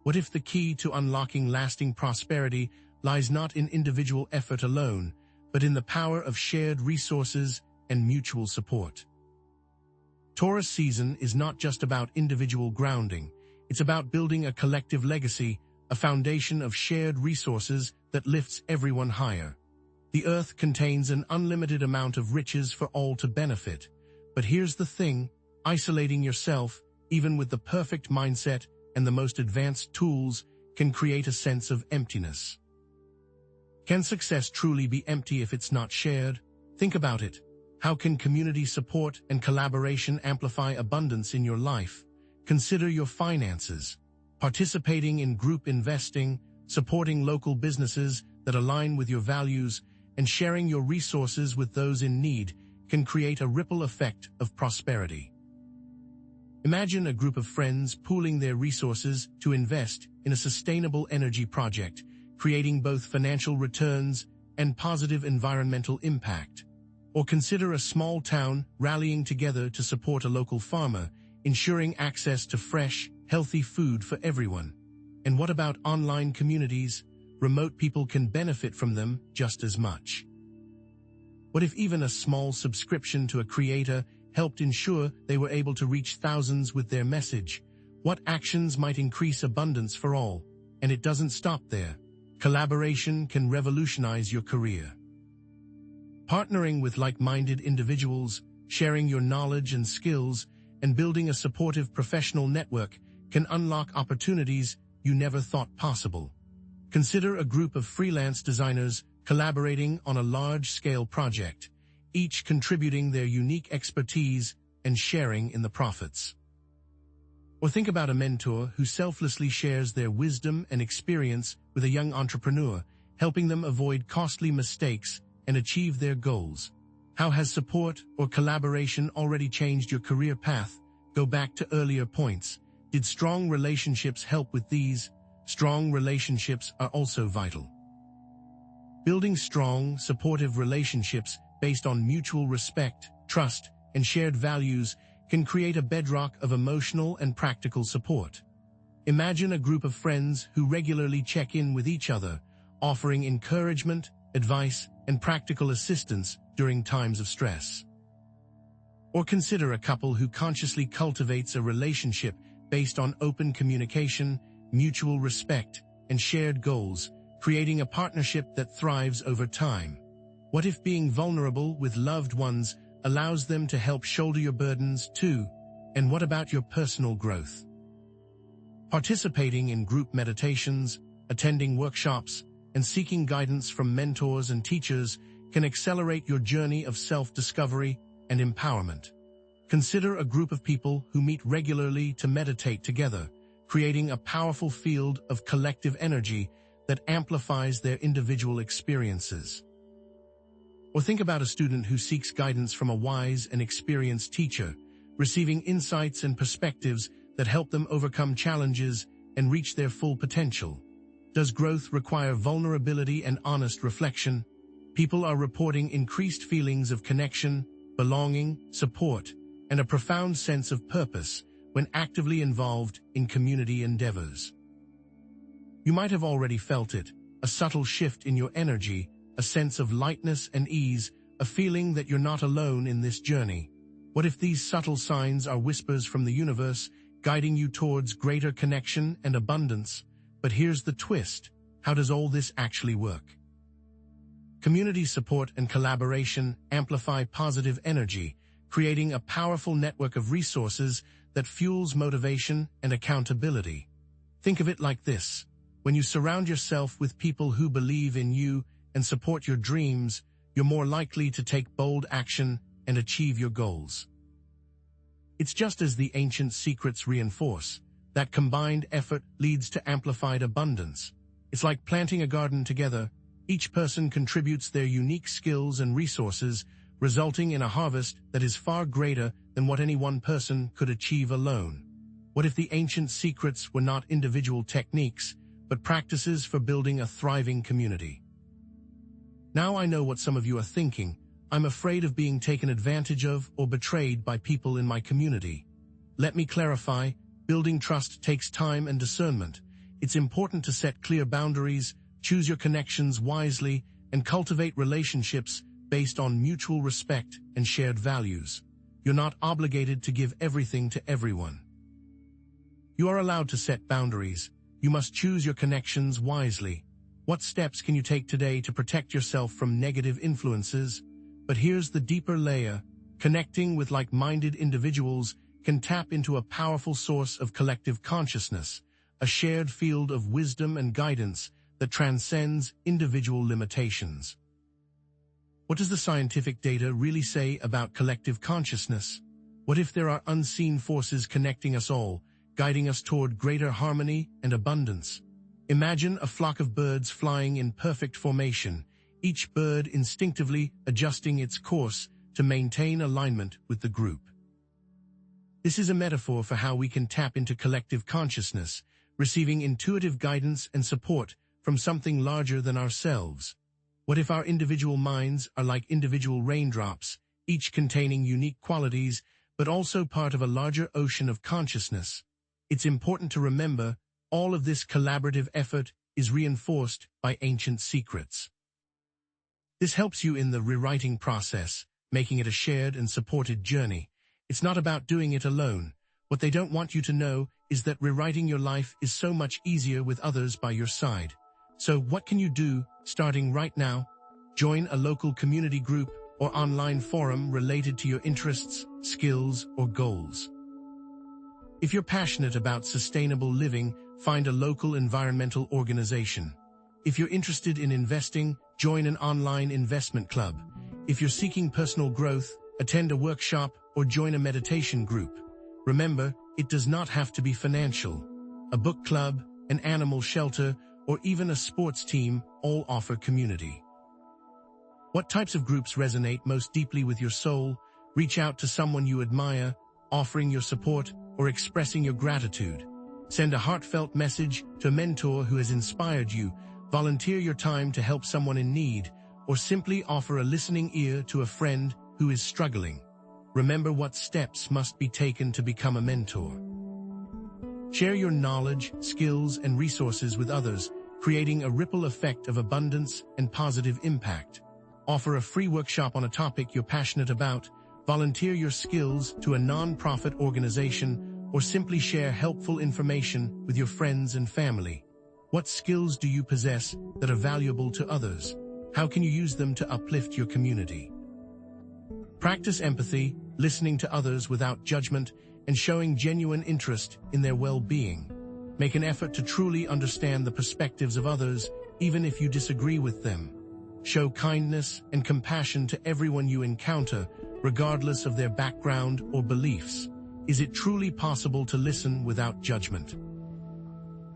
What if the key to unlocking lasting prosperity lies not in individual effort alone, but in the power of shared resources and mutual support? Taurus season is not just about individual grounding. It's about building a collective legacy, a foundation of shared resources that lifts everyone higher. The earth contains an unlimited amount of riches for all to benefit. But here's the thing, isolating yourself, even with the perfect mindset and the most advanced tools, can create a sense of emptiness. Can success truly be empty if it's not shared? Think about it. How can community support and collaboration amplify abundance in your life? Consider your finances. Participating in group investing, supporting local businesses that align with your values, and sharing your resources with those in need can create a ripple effect of prosperity. Imagine a group of friends pooling their resources to invest in a sustainable energy project, creating both financial returns and positive environmental impact. Or consider a small town rallying together to support a local farmer, ensuring access to fresh, healthy food for everyone. And what about online communities? Remote people can benefit from them just as much. What if even a small subscription to a creator helped ensure they were able to reach thousands with their message? What actions might increase abundance for all? And it doesn't stop there. Collaboration can revolutionize your career. Partnering with like-minded individuals, sharing your knowledge and skills, and building a supportive professional network can unlock opportunities you never thought possible. Consider a group of freelance designers collaborating on a large-scale project, each contributing their unique expertise and sharing in the profits. Or think about a mentor who selflessly shares their wisdom and experience with a young entrepreneur, helping them avoid costly mistakes and achieve their goals. How has support or collaboration already changed your career path? Go back to earlier points. Did strong relationships help with these? Strong relationships are also vital. Building strong, supportive relationships based on mutual respect, trust, and shared values can create a bedrock of emotional and practical support. Imagine a group of friends who regularly check in with each other, offering encouragement, advice, and practical assistance during times of stress. Or consider a couple who consciously cultivates a relationship based on open communication, mutual respect, and shared goals, creating a partnership that thrives over time. What if being vulnerable with loved ones allows them to help shoulder your burdens too? And what about your personal growth? Participating in group meditations, attending workshops, and seeking guidance from mentors and teachers can accelerate your journey of self-discovery and empowerment. Consider a group of people who meet regularly to meditate together, creating a powerful field of collective energy that amplifies their individual experiences. Or think about a student who seeks guidance from a wise and experienced teacher, receiving insights and perspectives that help them overcome challenges and reach their full potential. Does growth require vulnerability and honest reflection? People are reporting increased feelings of connection, belonging, support, and a profound sense of purpose when actively involved in community endeavors. You might have already felt it, a subtle shift in your energy, a sense of lightness and ease, a feeling that you're not alone in this journey. What if these subtle signs are whispers from the universe, guiding you towards greater connection and abundance? But here's the twist. How does all this actually work? Community support and collaboration amplify positive energy, creating a powerful network of resources that fuels motivation and accountability. Think of it like this. When you surround yourself with people who believe in you and support your dreams, you're more likely to take bold action and achieve your goals. It's just as the ancient secrets reinforce, that combined effort leads to amplified abundance. It's like planting a garden together. Each person contributes their unique skills and resources, resulting in a harvest that is far greater than what any one person could achieve alone. What if the ancient secrets were not individual techniques, but practices for building a thriving community. Now I know what some of you are thinking. I'm afraid of being taken advantage of or betrayed by people in my community. Let me clarify, building trust takes time and discernment. It's important to set clear boundaries, choose your connections wisely, and cultivate relationships based on mutual respect and shared values. You're not obligated to give everything to everyone. You are allowed to set boundaries. You must choose your connections wisely. What steps can you take today to protect yourself from negative influences? But here's the deeper layer. Connecting with like-minded individuals can tap into a powerful source of collective consciousness, a shared field of wisdom and guidance that transcends individual limitations. What does the scientific data really say about collective consciousness? What if there are unseen forces connecting us all, guiding us toward greater harmony and abundance? Imagine a flock of birds flying in perfect formation, each bird instinctively adjusting its course to maintain alignment with the group. This is a metaphor for how we can tap into collective consciousness, receiving intuitive guidance and support from something larger than ourselves. What if our individual minds are like individual raindrops, each containing unique qualities, but also part of a larger ocean of consciousness? It's important to remember, all of this collaborative effort is reinforced by ancient secrets. This helps you in the rewriting process, making it a shared and supported journey. It's not about doing it alone. What they don't want you to know is that rewriting your life is so much easier with others by your side. So what can you do, starting right now? Join a local community group or online forum related to your interests, skills, or goals. If you're passionate about sustainable living, find a local environmental organization. If you're interested in investing, join an online investment club. If you're seeking personal growth, attend a workshop or join a meditation group. Remember, it does not have to be financial. A book club, an animal shelter, or even a sports team all offer community. What types of groups resonate most deeply with your soul? Reach out to someone you admire, offering your support or expressing your gratitude. Send a heartfelt message to a mentor who has inspired you, volunteer your time to help someone in need, or simply offer a listening ear to a friend who is struggling. Remember what steps must be taken to become a mentor. Share your knowledge, skills, and resources with others, creating a ripple effect of abundance and positive impact. Offer a free workshop on a topic you're passionate about, volunteer your skills to a non-profit organization, or simply share helpful information with your friends and family. What skills do you possess that are valuable to others? How can you use them to uplift your community? Practice empathy, listening to others without judgment, and showing genuine interest in their well-being. Make an effort to truly understand the perspectives of others, even if you disagree with them. Show kindness and compassion to everyone you encounter, regardless of their background or beliefs. Is it truly possible to listen without judgment?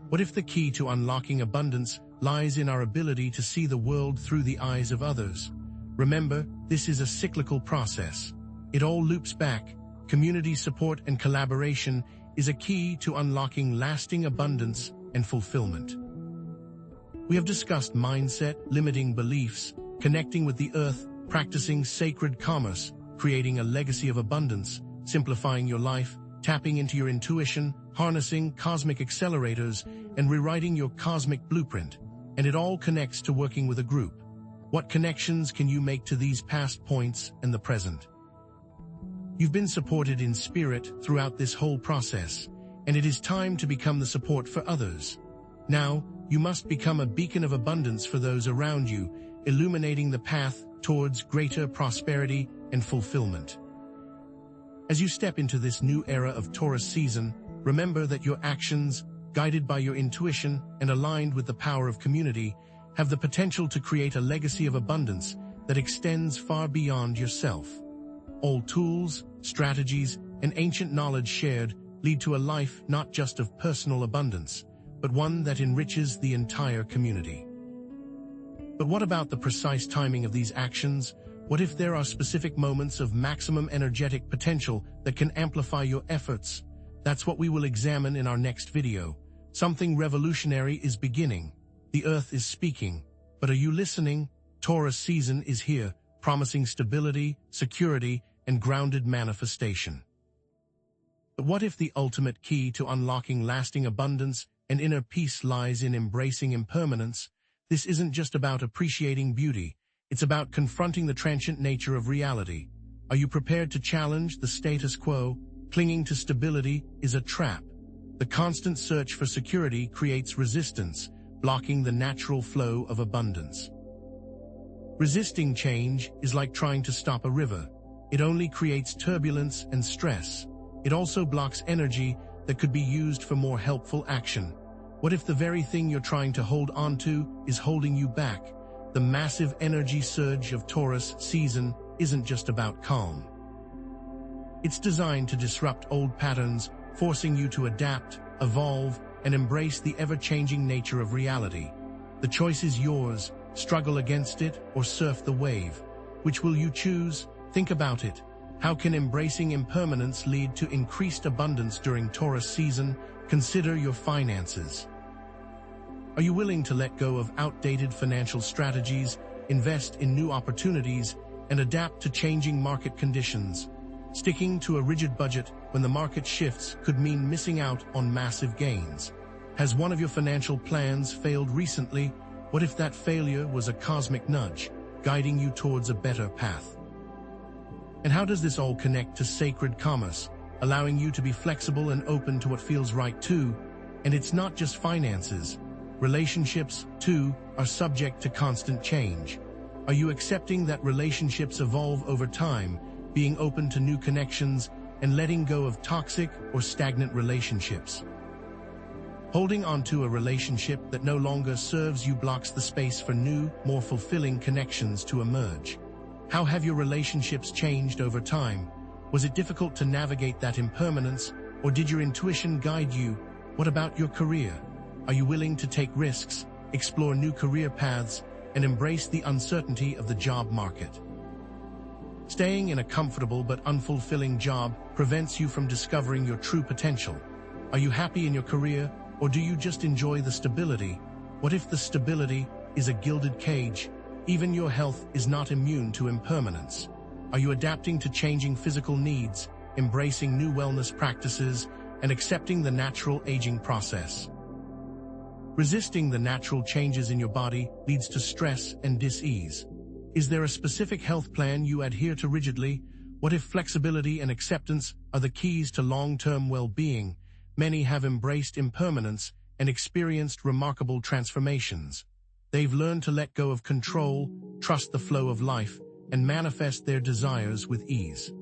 What if the key to unlocking abundance lies in our ability to see the world through the eyes of others? Remember, this is a cyclical process. It all loops back. Community support and collaboration is a key to unlocking lasting abundance and fulfillment. We have discussed mindset, limiting beliefs, connecting with the earth, practicing sacred commerce, creating a legacy of abundance, simplifying your life, tapping into your intuition, harnessing cosmic accelerators, and rewriting your cosmic blueprint. And it all connects to working with a group. What connections can you make to these past points and the present? You've been supported in spirit throughout this whole process, and it is time to become the support for others. Now, you must become a beacon of abundance for those around you, illuminating the path towards greater prosperity and fulfillment. As you step into this new era of Taurus season, remember that your actions, guided by your intuition and aligned with the power of community, have the potential to create a legacy of abundance that extends far beyond yourself. All tools, strategies, and ancient knowledge shared lead to a life not just of personal abundance, but one that enriches the entire community. But what about the precise timing of these actions? What if there are specific moments of maximum energetic potential that can amplify your efforts? That's what we will examine in our next video. Something revolutionary is beginning. The Earth is speaking. But are you listening? Taurus season is here, promising stability, security, and grounded manifestation. But what if the ultimate key to unlocking lasting abundance and inner peace lies in embracing impermanence? This isn't just about appreciating beauty. It's about confronting the transient nature of reality. Are you prepared to challenge the status quo? Clinging to stability is a trap. The constant search for security creates resistance, blocking the natural flow of abundance. Resisting change is like trying to stop a river. It only creates turbulence and stress. It also blocks energy that could be used for more helpful action. What if the very thing you're trying to hold onto is holding you back? The massive energy surge of Taurus season isn't just about calm. It's designed to disrupt old patterns, forcing you to adapt, evolve, and embrace the ever-changing nature of reality. The choice is yours. Struggle against it or surf the wave. Which will you choose? Think about it. How can embracing impermanence lead to increased abundance during Taurus season? Consider your finances. Are you willing to let go of outdated financial strategies, invest in new opportunities, and adapt to changing market conditions? Sticking to a rigid budget when the market shifts could mean missing out on massive gains. Has one of your financial plans failed recently? What if that failure was a cosmic nudge, guiding you towards a better path? And how does this all connect to sacred commerce, allowing you to be flexible and open to what feels right too? And it's not just finances. Relationships, too, are subject to constant change. Are you accepting that relationships evolve over time, being open to new connections, and letting go of toxic or stagnant relationships? Holding onto a relationship that no longer serves you blocks the space for new, more fulfilling connections to emerge. How have your relationships changed over time? Was it difficult to navigate that impermanence, or did your intuition guide you? What about your career? Are you willing to take risks, explore new career paths, and embrace the uncertainty of the job market? Staying in a comfortable but unfulfilling job prevents you from discovering your true potential. Are you happy in your career, or do you just enjoy the stability? What if the stability is a gilded cage? Even your health is not immune to impermanence. Are you adapting to changing physical needs, embracing new wellness practices, and accepting the natural aging process? Resisting the natural changes in your body leads to stress and dis-ease. Is there a specific health plan you adhere to rigidly? What if flexibility and acceptance are the keys to long-term well-being? Many have embraced impermanence and experienced remarkable transformations. They've learned to let go of control, trust the flow of life, and manifest their desires with ease.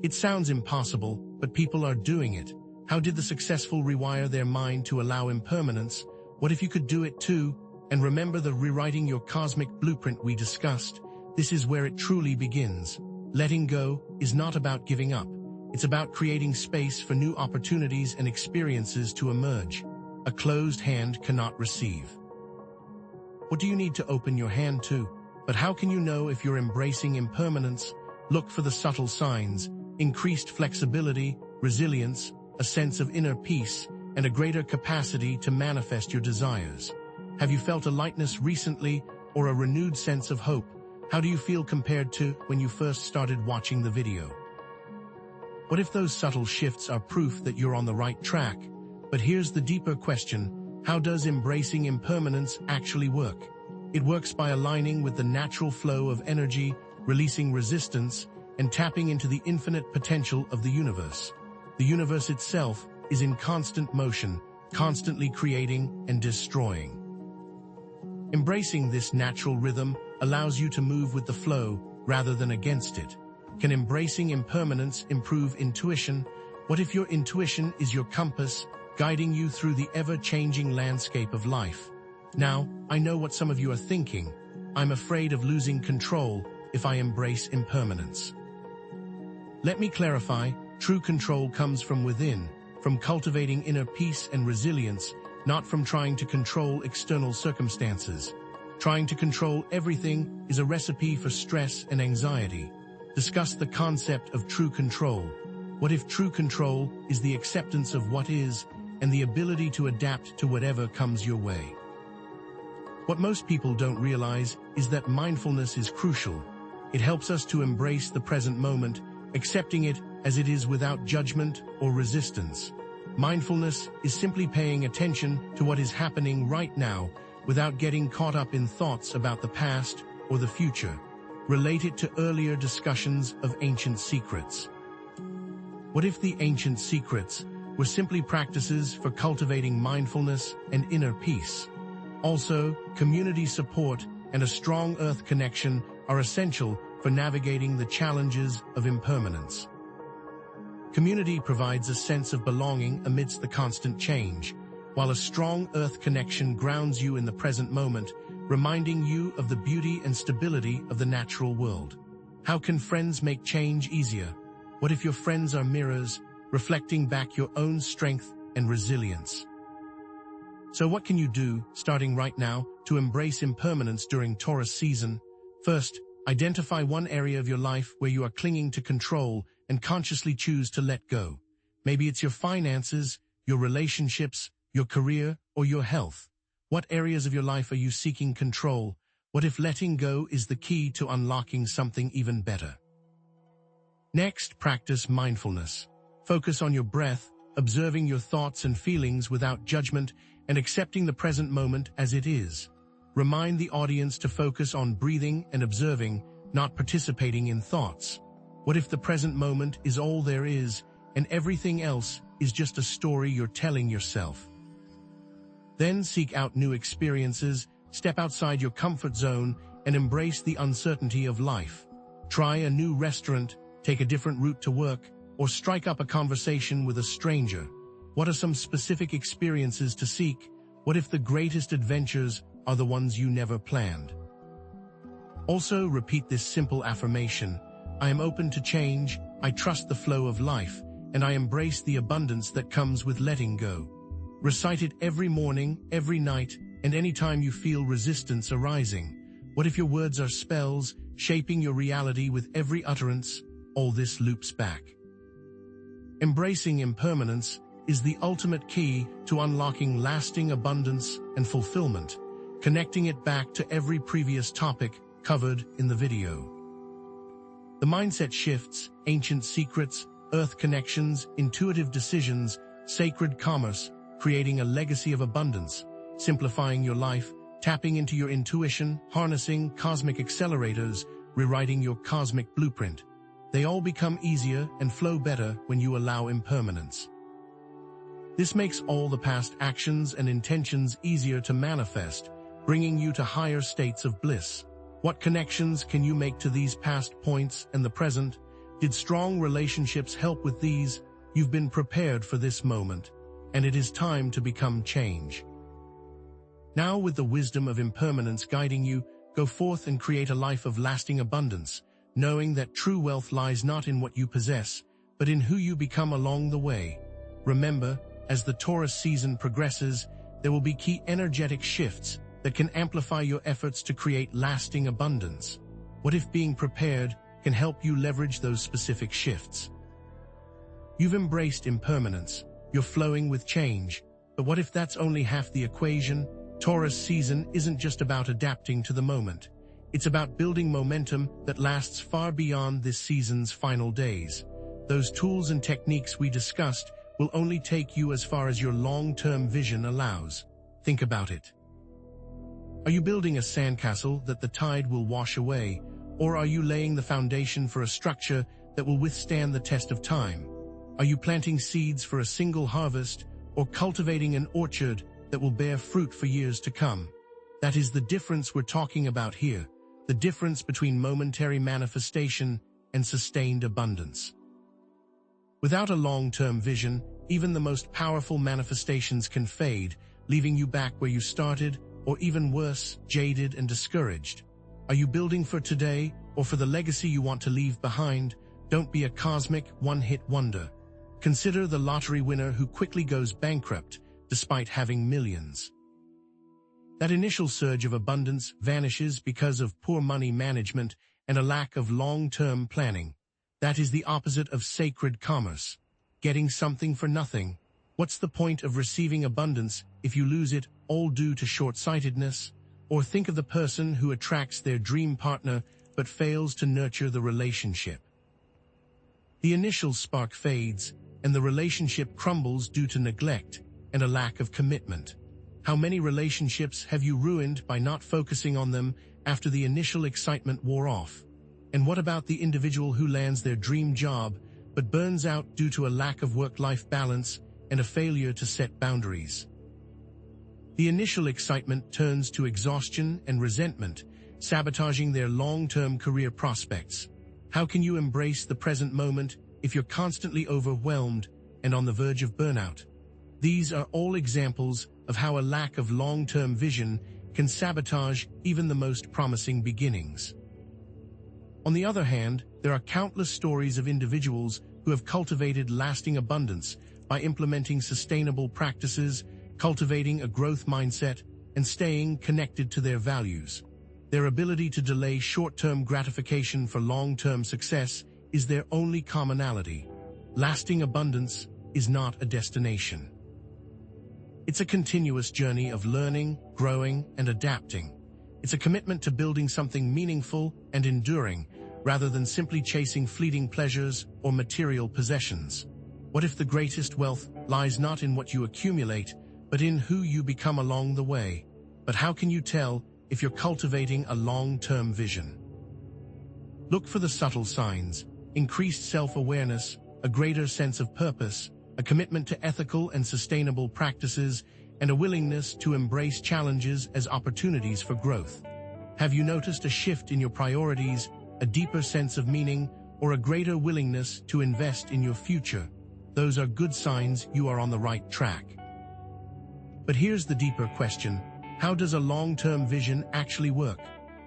It sounds impossible, but people are doing it. How did the successful rewire their mind to allow impermanence? What if you could do it too? And remember the rewriting your cosmic blueprint we discussed. This is where it truly begins. Letting go is not about giving up. It's about creating space for new opportunities and experiences to emerge. A closed hand cannot receive. What do you need to open your hand to? But how can you know if you're embracing impermanence? Look for the subtle signs: increased flexibility, resilience, a sense of inner peace, and a greater capacity to manifest your desires. Have you felt a lightness recently, or a renewed sense of hope? How do you feel compared to when you first started watching the video? What if those subtle shifts are proof that you're on the right track? But here's the deeper question: how does embracing impermanence actually work? It works by aligning with the natural flow of energy, releasing resistance, and tapping into the infinite potential of the universe. The universe itself is in constant motion, constantly creating and destroying. Embracing this natural rhythm allows you to move with the flow rather than against it. Can embracing impermanence improve intuition? What if your intuition is your compass, guiding you through the ever-changing landscape of life? Now, I know what some of you are thinking. I'm afraid of losing control if I embrace impermanence. Let me clarify: true control comes from within, from cultivating inner peace and resilience, not from trying to control external circumstances. Trying to control everything is a recipe for stress and anxiety. Discuss the concept of true control. What if true control is the acceptance of what is, and the ability to adapt to whatever comes your way. What most people don't realize is that mindfulness is crucial. It helps us to embrace the present moment, accepting it as it is without judgment or resistance. Mindfulness is simply paying attention to what is happening right now without getting caught up in thoughts about the past or the future. Relate it to earlier discussions of ancient secrets. What if the ancient secrets were simply practices for cultivating mindfulness and inner peace? Also, community support and a strong earth connection are essential for navigating the challenges of impermanence. Community provides a sense of belonging amidst the constant change, while a strong earth connection grounds you in the present moment, reminding you of the beauty and stability of the natural world. How can friends make change easier? What if your friends are mirrors, reflecting back your own strength and resilience? So what can you do, starting right now, to embrace impermanence during Taurus season? First, identify one area of your life where you are clinging to control and consciously choose to let go. Maybe it's your finances, your relationships, your career, or your health. What areas of your life are you seeking control? What if letting go is the key to unlocking something even better? Next, practice mindfulness. Focus on your breath, observing your thoughts and feelings without judgment and accepting the present moment as it is. Remind the audience to focus on breathing and observing, not participating in thoughts. What if the present moment is all there is, and everything else is just a story you're telling yourself? Then seek out new experiences, step outside your comfort zone, and embrace the uncertainty of life. Try a new restaurant, take a different route to work, or strike up a conversation with a stranger. What are some specific experiences to seek? What if the greatest adventures are the ones you never planned? Also, repeat this simple affirmation: I am open to change, I trust the flow of life, and I embrace the abundance that comes with letting go. Recite it every morning, every night, and any time you feel resistance arising. What if your words are spells, shaping your reality with every utterance? All this loops back. Embracing impermanence is the ultimate key to unlocking lasting abundance and fulfillment, connecting it back to every previous topic covered in the video. The mindset shifts, ancient secrets, earth connections, intuitive decisions, sacred commerce, creating a legacy of abundance, simplifying your life, tapping into your intuition, harnessing cosmic accelerators, rewriting your cosmic blueprint. They all become easier and flow better when you allow impermanence. This makes all the past actions and intentions easier to manifest, bringing you to higher states of bliss. What connections can you make to these past points and the present? Did strong relationships help with these? You've been prepared for this moment, and it is time to become change. Now, with the wisdom of impermanence guiding you, go forth and create a life of lasting abundance, knowing that true wealth lies not in what you possess, but in who you become along the way. Remember, as the Taurus season progresses, there will be key energetic shifts that can amplify your efforts to create lasting abundance. What if being prepared can help you leverage those specific shifts? You've embraced impermanence, you're flowing with change, but what if that's only half the equation? Taurus season isn't just about adapting to the moment. It's about building momentum that lasts far beyond this season's final days. Those tools and techniques we discussed will only take you as far as your long-term vision allows. Think about it. Are you building a sandcastle that the tide will wash away, or are you laying the foundation for a structure that will withstand the test of time? Are you planting seeds for a single harvest, or cultivating an orchard that will bear fruit for years to come? That is the difference we're talking about here, the difference between momentary manifestation and sustained abundance. Without a long-term vision, even the most powerful manifestations can fade, leaving you back where you started, or even worse, jaded and discouraged. Are you building for today, or for the legacy you want to leave behind? Don't be a cosmic, one-hit wonder. Consider the lottery winner who quickly goes bankrupt, despite having millions. That initial surge of abundance vanishes because of poor money management and a lack of long-term planning. That is the opposite of sacred commerce, getting something for nothing. What's the point of receiving abundance if you lose it all due to short-sightedness? Or think of the person who attracts their dream partner but fails to nurture the relationship. The initial spark fades, and the relationship crumbles due to neglect and a lack of commitment. How many relationships have you ruined by not focusing on them after the initial excitement wore off? And what about the individual who lands their dream job but burns out due to a lack of work-life balance and a failure to set boundaries? The initial excitement turns to exhaustion and resentment, sabotaging their long-term career prospects. How can you embrace the present moment if you're constantly overwhelmed and on the verge of burnout? These are all examples of how a lack of long-term vision can sabotage even the most promising beginnings. On the other hand, there are countless stories of individuals who have cultivated lasting abundance by implementing sustainable practices, cultivating a growth mindset, and staying connected to their values. Their ability to delay short-term gratification for long-term success is their only commonality. Lasting abundance is not a destination. It's a continuous journey of learning, growing, and adapting. It's a commitment to building something meaningful and enduring, rather than simply chasing fleeting pleasures or material possessions. What if the greatest wealth lies not in what you accumulate, but in who you become along the way? But how can you tell if you're cultivating a long-term vision? Look for the subtle signs: increased self-awareness, a greater sense of purpose, a commitment to ethical and sustainable practices, and a willingness to embrace challenges as opportunities for growth. Have you noticed a shift in your priorities, a deeper sense of meaning, or a greater willingness to invest in your future? Those are good signs you are on the right track. But here's the deeper question: how does a long-term vision actually work?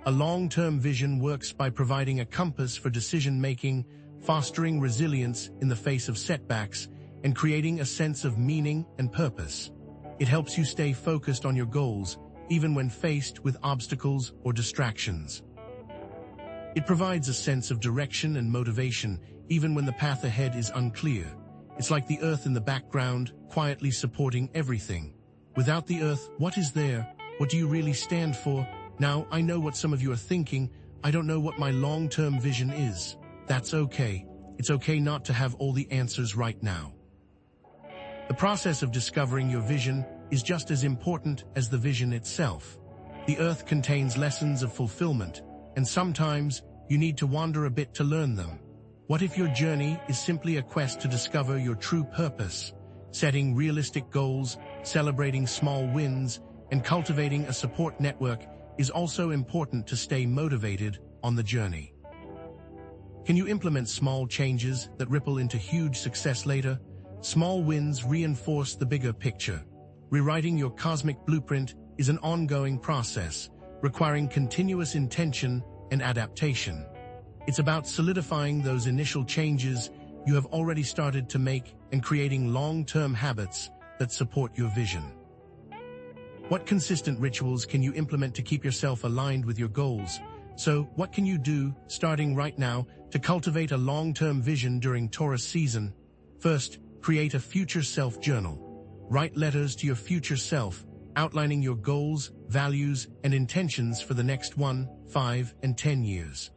A long-term vision works by providing a compass for decision-making, fostering resilience in the face of setbacks, and creating a sense of meaning and purpose. It helps you stay focused on your goals, even when faced with obstacles or distractions. It provides a sense of direction and motivation, even when the path ahead is unclear. It's like the earth in the background, quietly supporting everything. Without the earth, what is there? What do you really stand for? Now, I know what some of you are thinking. I don't know what my long-term vision is. That's okay. It's okay not to have all the answers right now. The process of discovering your vision is just as important as the vision itself. The earth contains lessons of fulfillment, and sometimes you need to wander a bit to learn them. What if your journey is simply a quest to discover your true purpose? Setting realistic goals, celebrating small wins, and cultivating a support network is also important to stay motivated on the journey. Can you implement small changes that ripple into huge success later? Small wins reinforce the bigger picture. Rewriting your cosmic blueprint is an ongoing process, requiring continuous intention and adaptation. It's about solidifying those initial changes you have already started to make and creating long-term habits that support your vision. What consistent rituals can you implement to keep yourself aligned with your goals? So, what can you do, starting right now, to cultivate a long-term vision during Taurus season? First, create a future self journal. Write letters to your future self, outlining your goals, values, and intentions for the next 1, 5, and 10 years.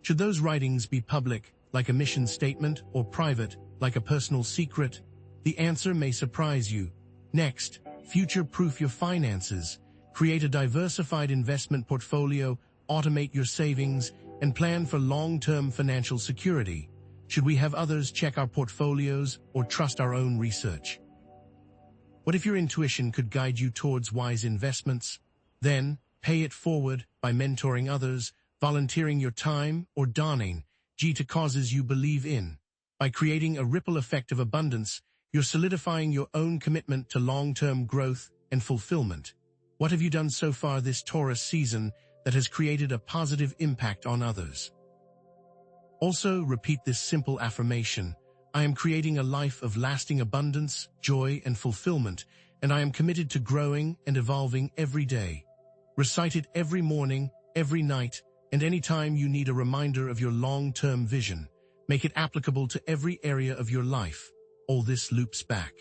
Should those writings be public, like a mission statement, or private, like a personal secret? The answer may surprise you. Next, future-proof your finances. Create a diversified investment portfolio, automate your savings, and plan for long-term financial security. Should we have others check our portfolios or trust our own research? What if your intuition could guide you towards wise investments? Then, pay it forward by mentoring others, volunteering your time, or donating to causes you believe in. By creating a ripple effect of abundance, you're solidifying your own commitment to long-term growth and fulfillment. What have you done so far this Taurus season that has created a positive impact on others? Also, repeat this simple affirmation: I am creating a life of lasting abundance, joy, and fulfillment, and I am committed to growing and evolving every day. Recite it every morning, every night, and anytime you need a reminder of your long-term vision. Make it applicable to every area of your life. all this loops back.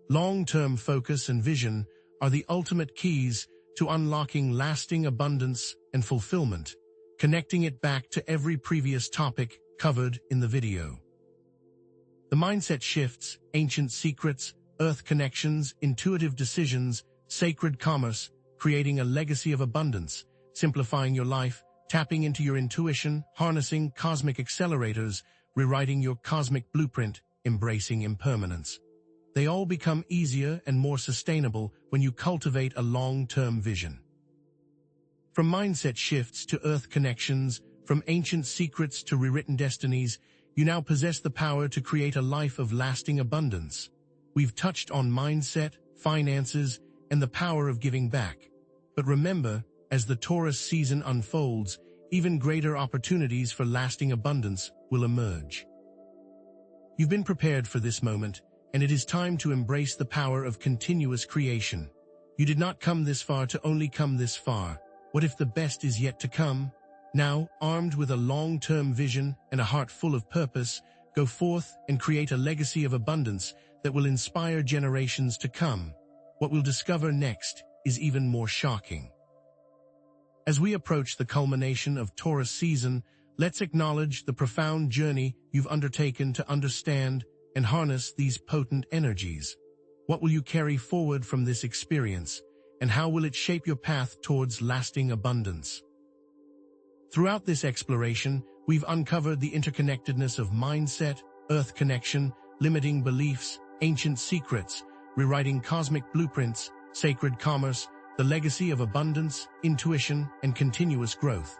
Long-term focus and vision are the ultimate keys to unlocking lasting abundance and fulfillment, connecting it back to every previous topic covered in the video. The mindset shifts, ancient secrets, earth connections, intuitive decisions, sacred commerce, creating a legacy of abundance, simplifying your life, tapping into your intuition, harnessing cosmic accelerators, rewriting your cosmic blueprint, embracing impermanence. They all become easier and more sustainable when you cultivate a long-term vision. From mindset shifts to earth connections, from ancient secrets to rewritten destinies, you now possess the power to create a life of lasting abundance. We've touched on mindset, finances, and the power of giving back. But remember, as the Taurus season unfolds, even greater opportunities for lasting abundance will emerge. You've been prepared for this moment, and it is time to embrace the power of continuous creation. You did not come this far to only come this far. What if the best is yet to come? Now, armed with a long-term vision and a heart full of purpose, go forth and create a legacy of abundance that will inspire generations to come. What we'll discover next is even more shocking. As we approach the culmination of Taurus season, let's acknowledge the profound journey you've undertaken to understand and harness these potent energies. What will you carry forward from this experience, and how will it shape your path towards lasting abundance? Throughout this exploration, we've uncovered the interconnectedness of mindset, earth connection, limiting beliefs, ancient secrets, rewriting cosmic blueprints, sacred commerce, the legacy of abundance, intuition, and continuous growth.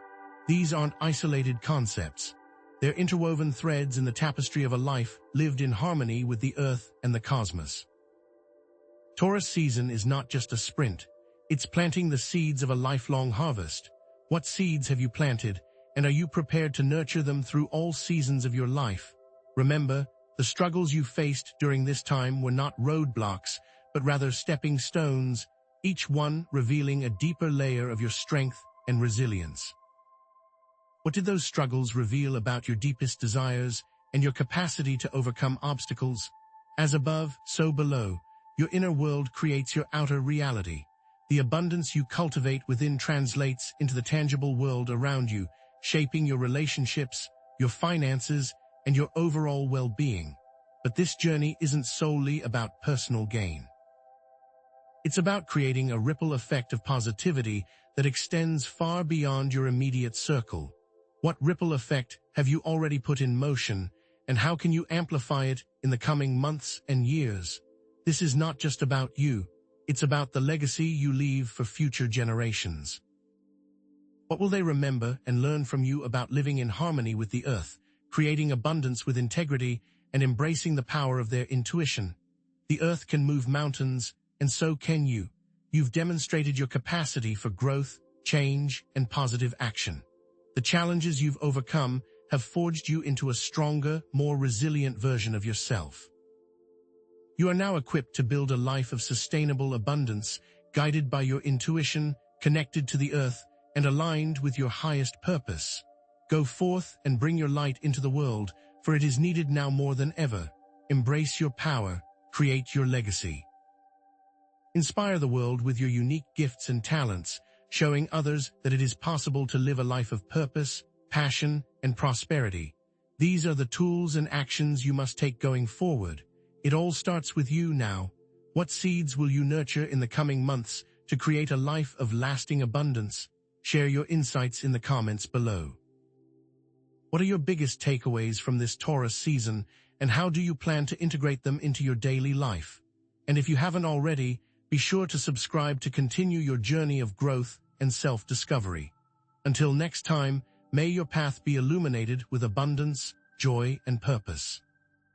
These aren't isolated concepts. They're interwoven threads in the tapestry of a life lived in harmony with the earth and the cosmos. Taurus season is not just a sprint. It's planting the seeds of a lifelong harvest. What seeds have you planted, and are you prepared to nurture them through all seasons of your life? Remember, the struggles you faced during this time were not roadblocks, but rather stepping stones, each one revealing a deeper layer of your strength and resilience. What did those struggles reveal about your deepest desires and your capacity to overcome obstacles? As above, so below, your inner world creates your outer reality. The abundance you cultivate within translates into the tangible world around you, shaping your relationships, your finances, and your overall well-being. But this journey isn't solely about personal gain. It's about creating a ripple effect of positivity that extends far beyond your immediate circle. What ripple effect have you already put in motion, and how can you amplify it in the coming months and years? This is not just about you. It's about the legacy you leave for future generations. What will they remember and learn from you about living in harmony with the earth, creating abundance with integrity, and embracing the power of their intuition? The earth can move mountains, and so can you. You've demonstrated your capacity for growth, change, and positive action. The challenges you've overcome have forged you into a stronger, more resilient version of yourself. You are now equipped to build a life of sustainable abundance, guided by your intuition, connected to the earth, and aligned with your highest purpose. Go forth and bring your light into the world, for it is needed now more than ever. Embrace your power, create your legacy. Inspire the world with your unique gifts and talents, showing others that it is possible to live a life of purpose, passion, and prosperity. These are the tools and actions you must take going forward. It all starts with you now. What seeds will you nurture in the coming months to create a life of lasting abundance? Share your insights in the comments below. What are your biggest takeaways from this Taurus season, and how do you plan to integrate them into your daily life? And if you haven't already, be sure to subscribe to continue your journey of growth and self-discovery. Until next time, may your path be illuminated with abundance, joy, and purpose.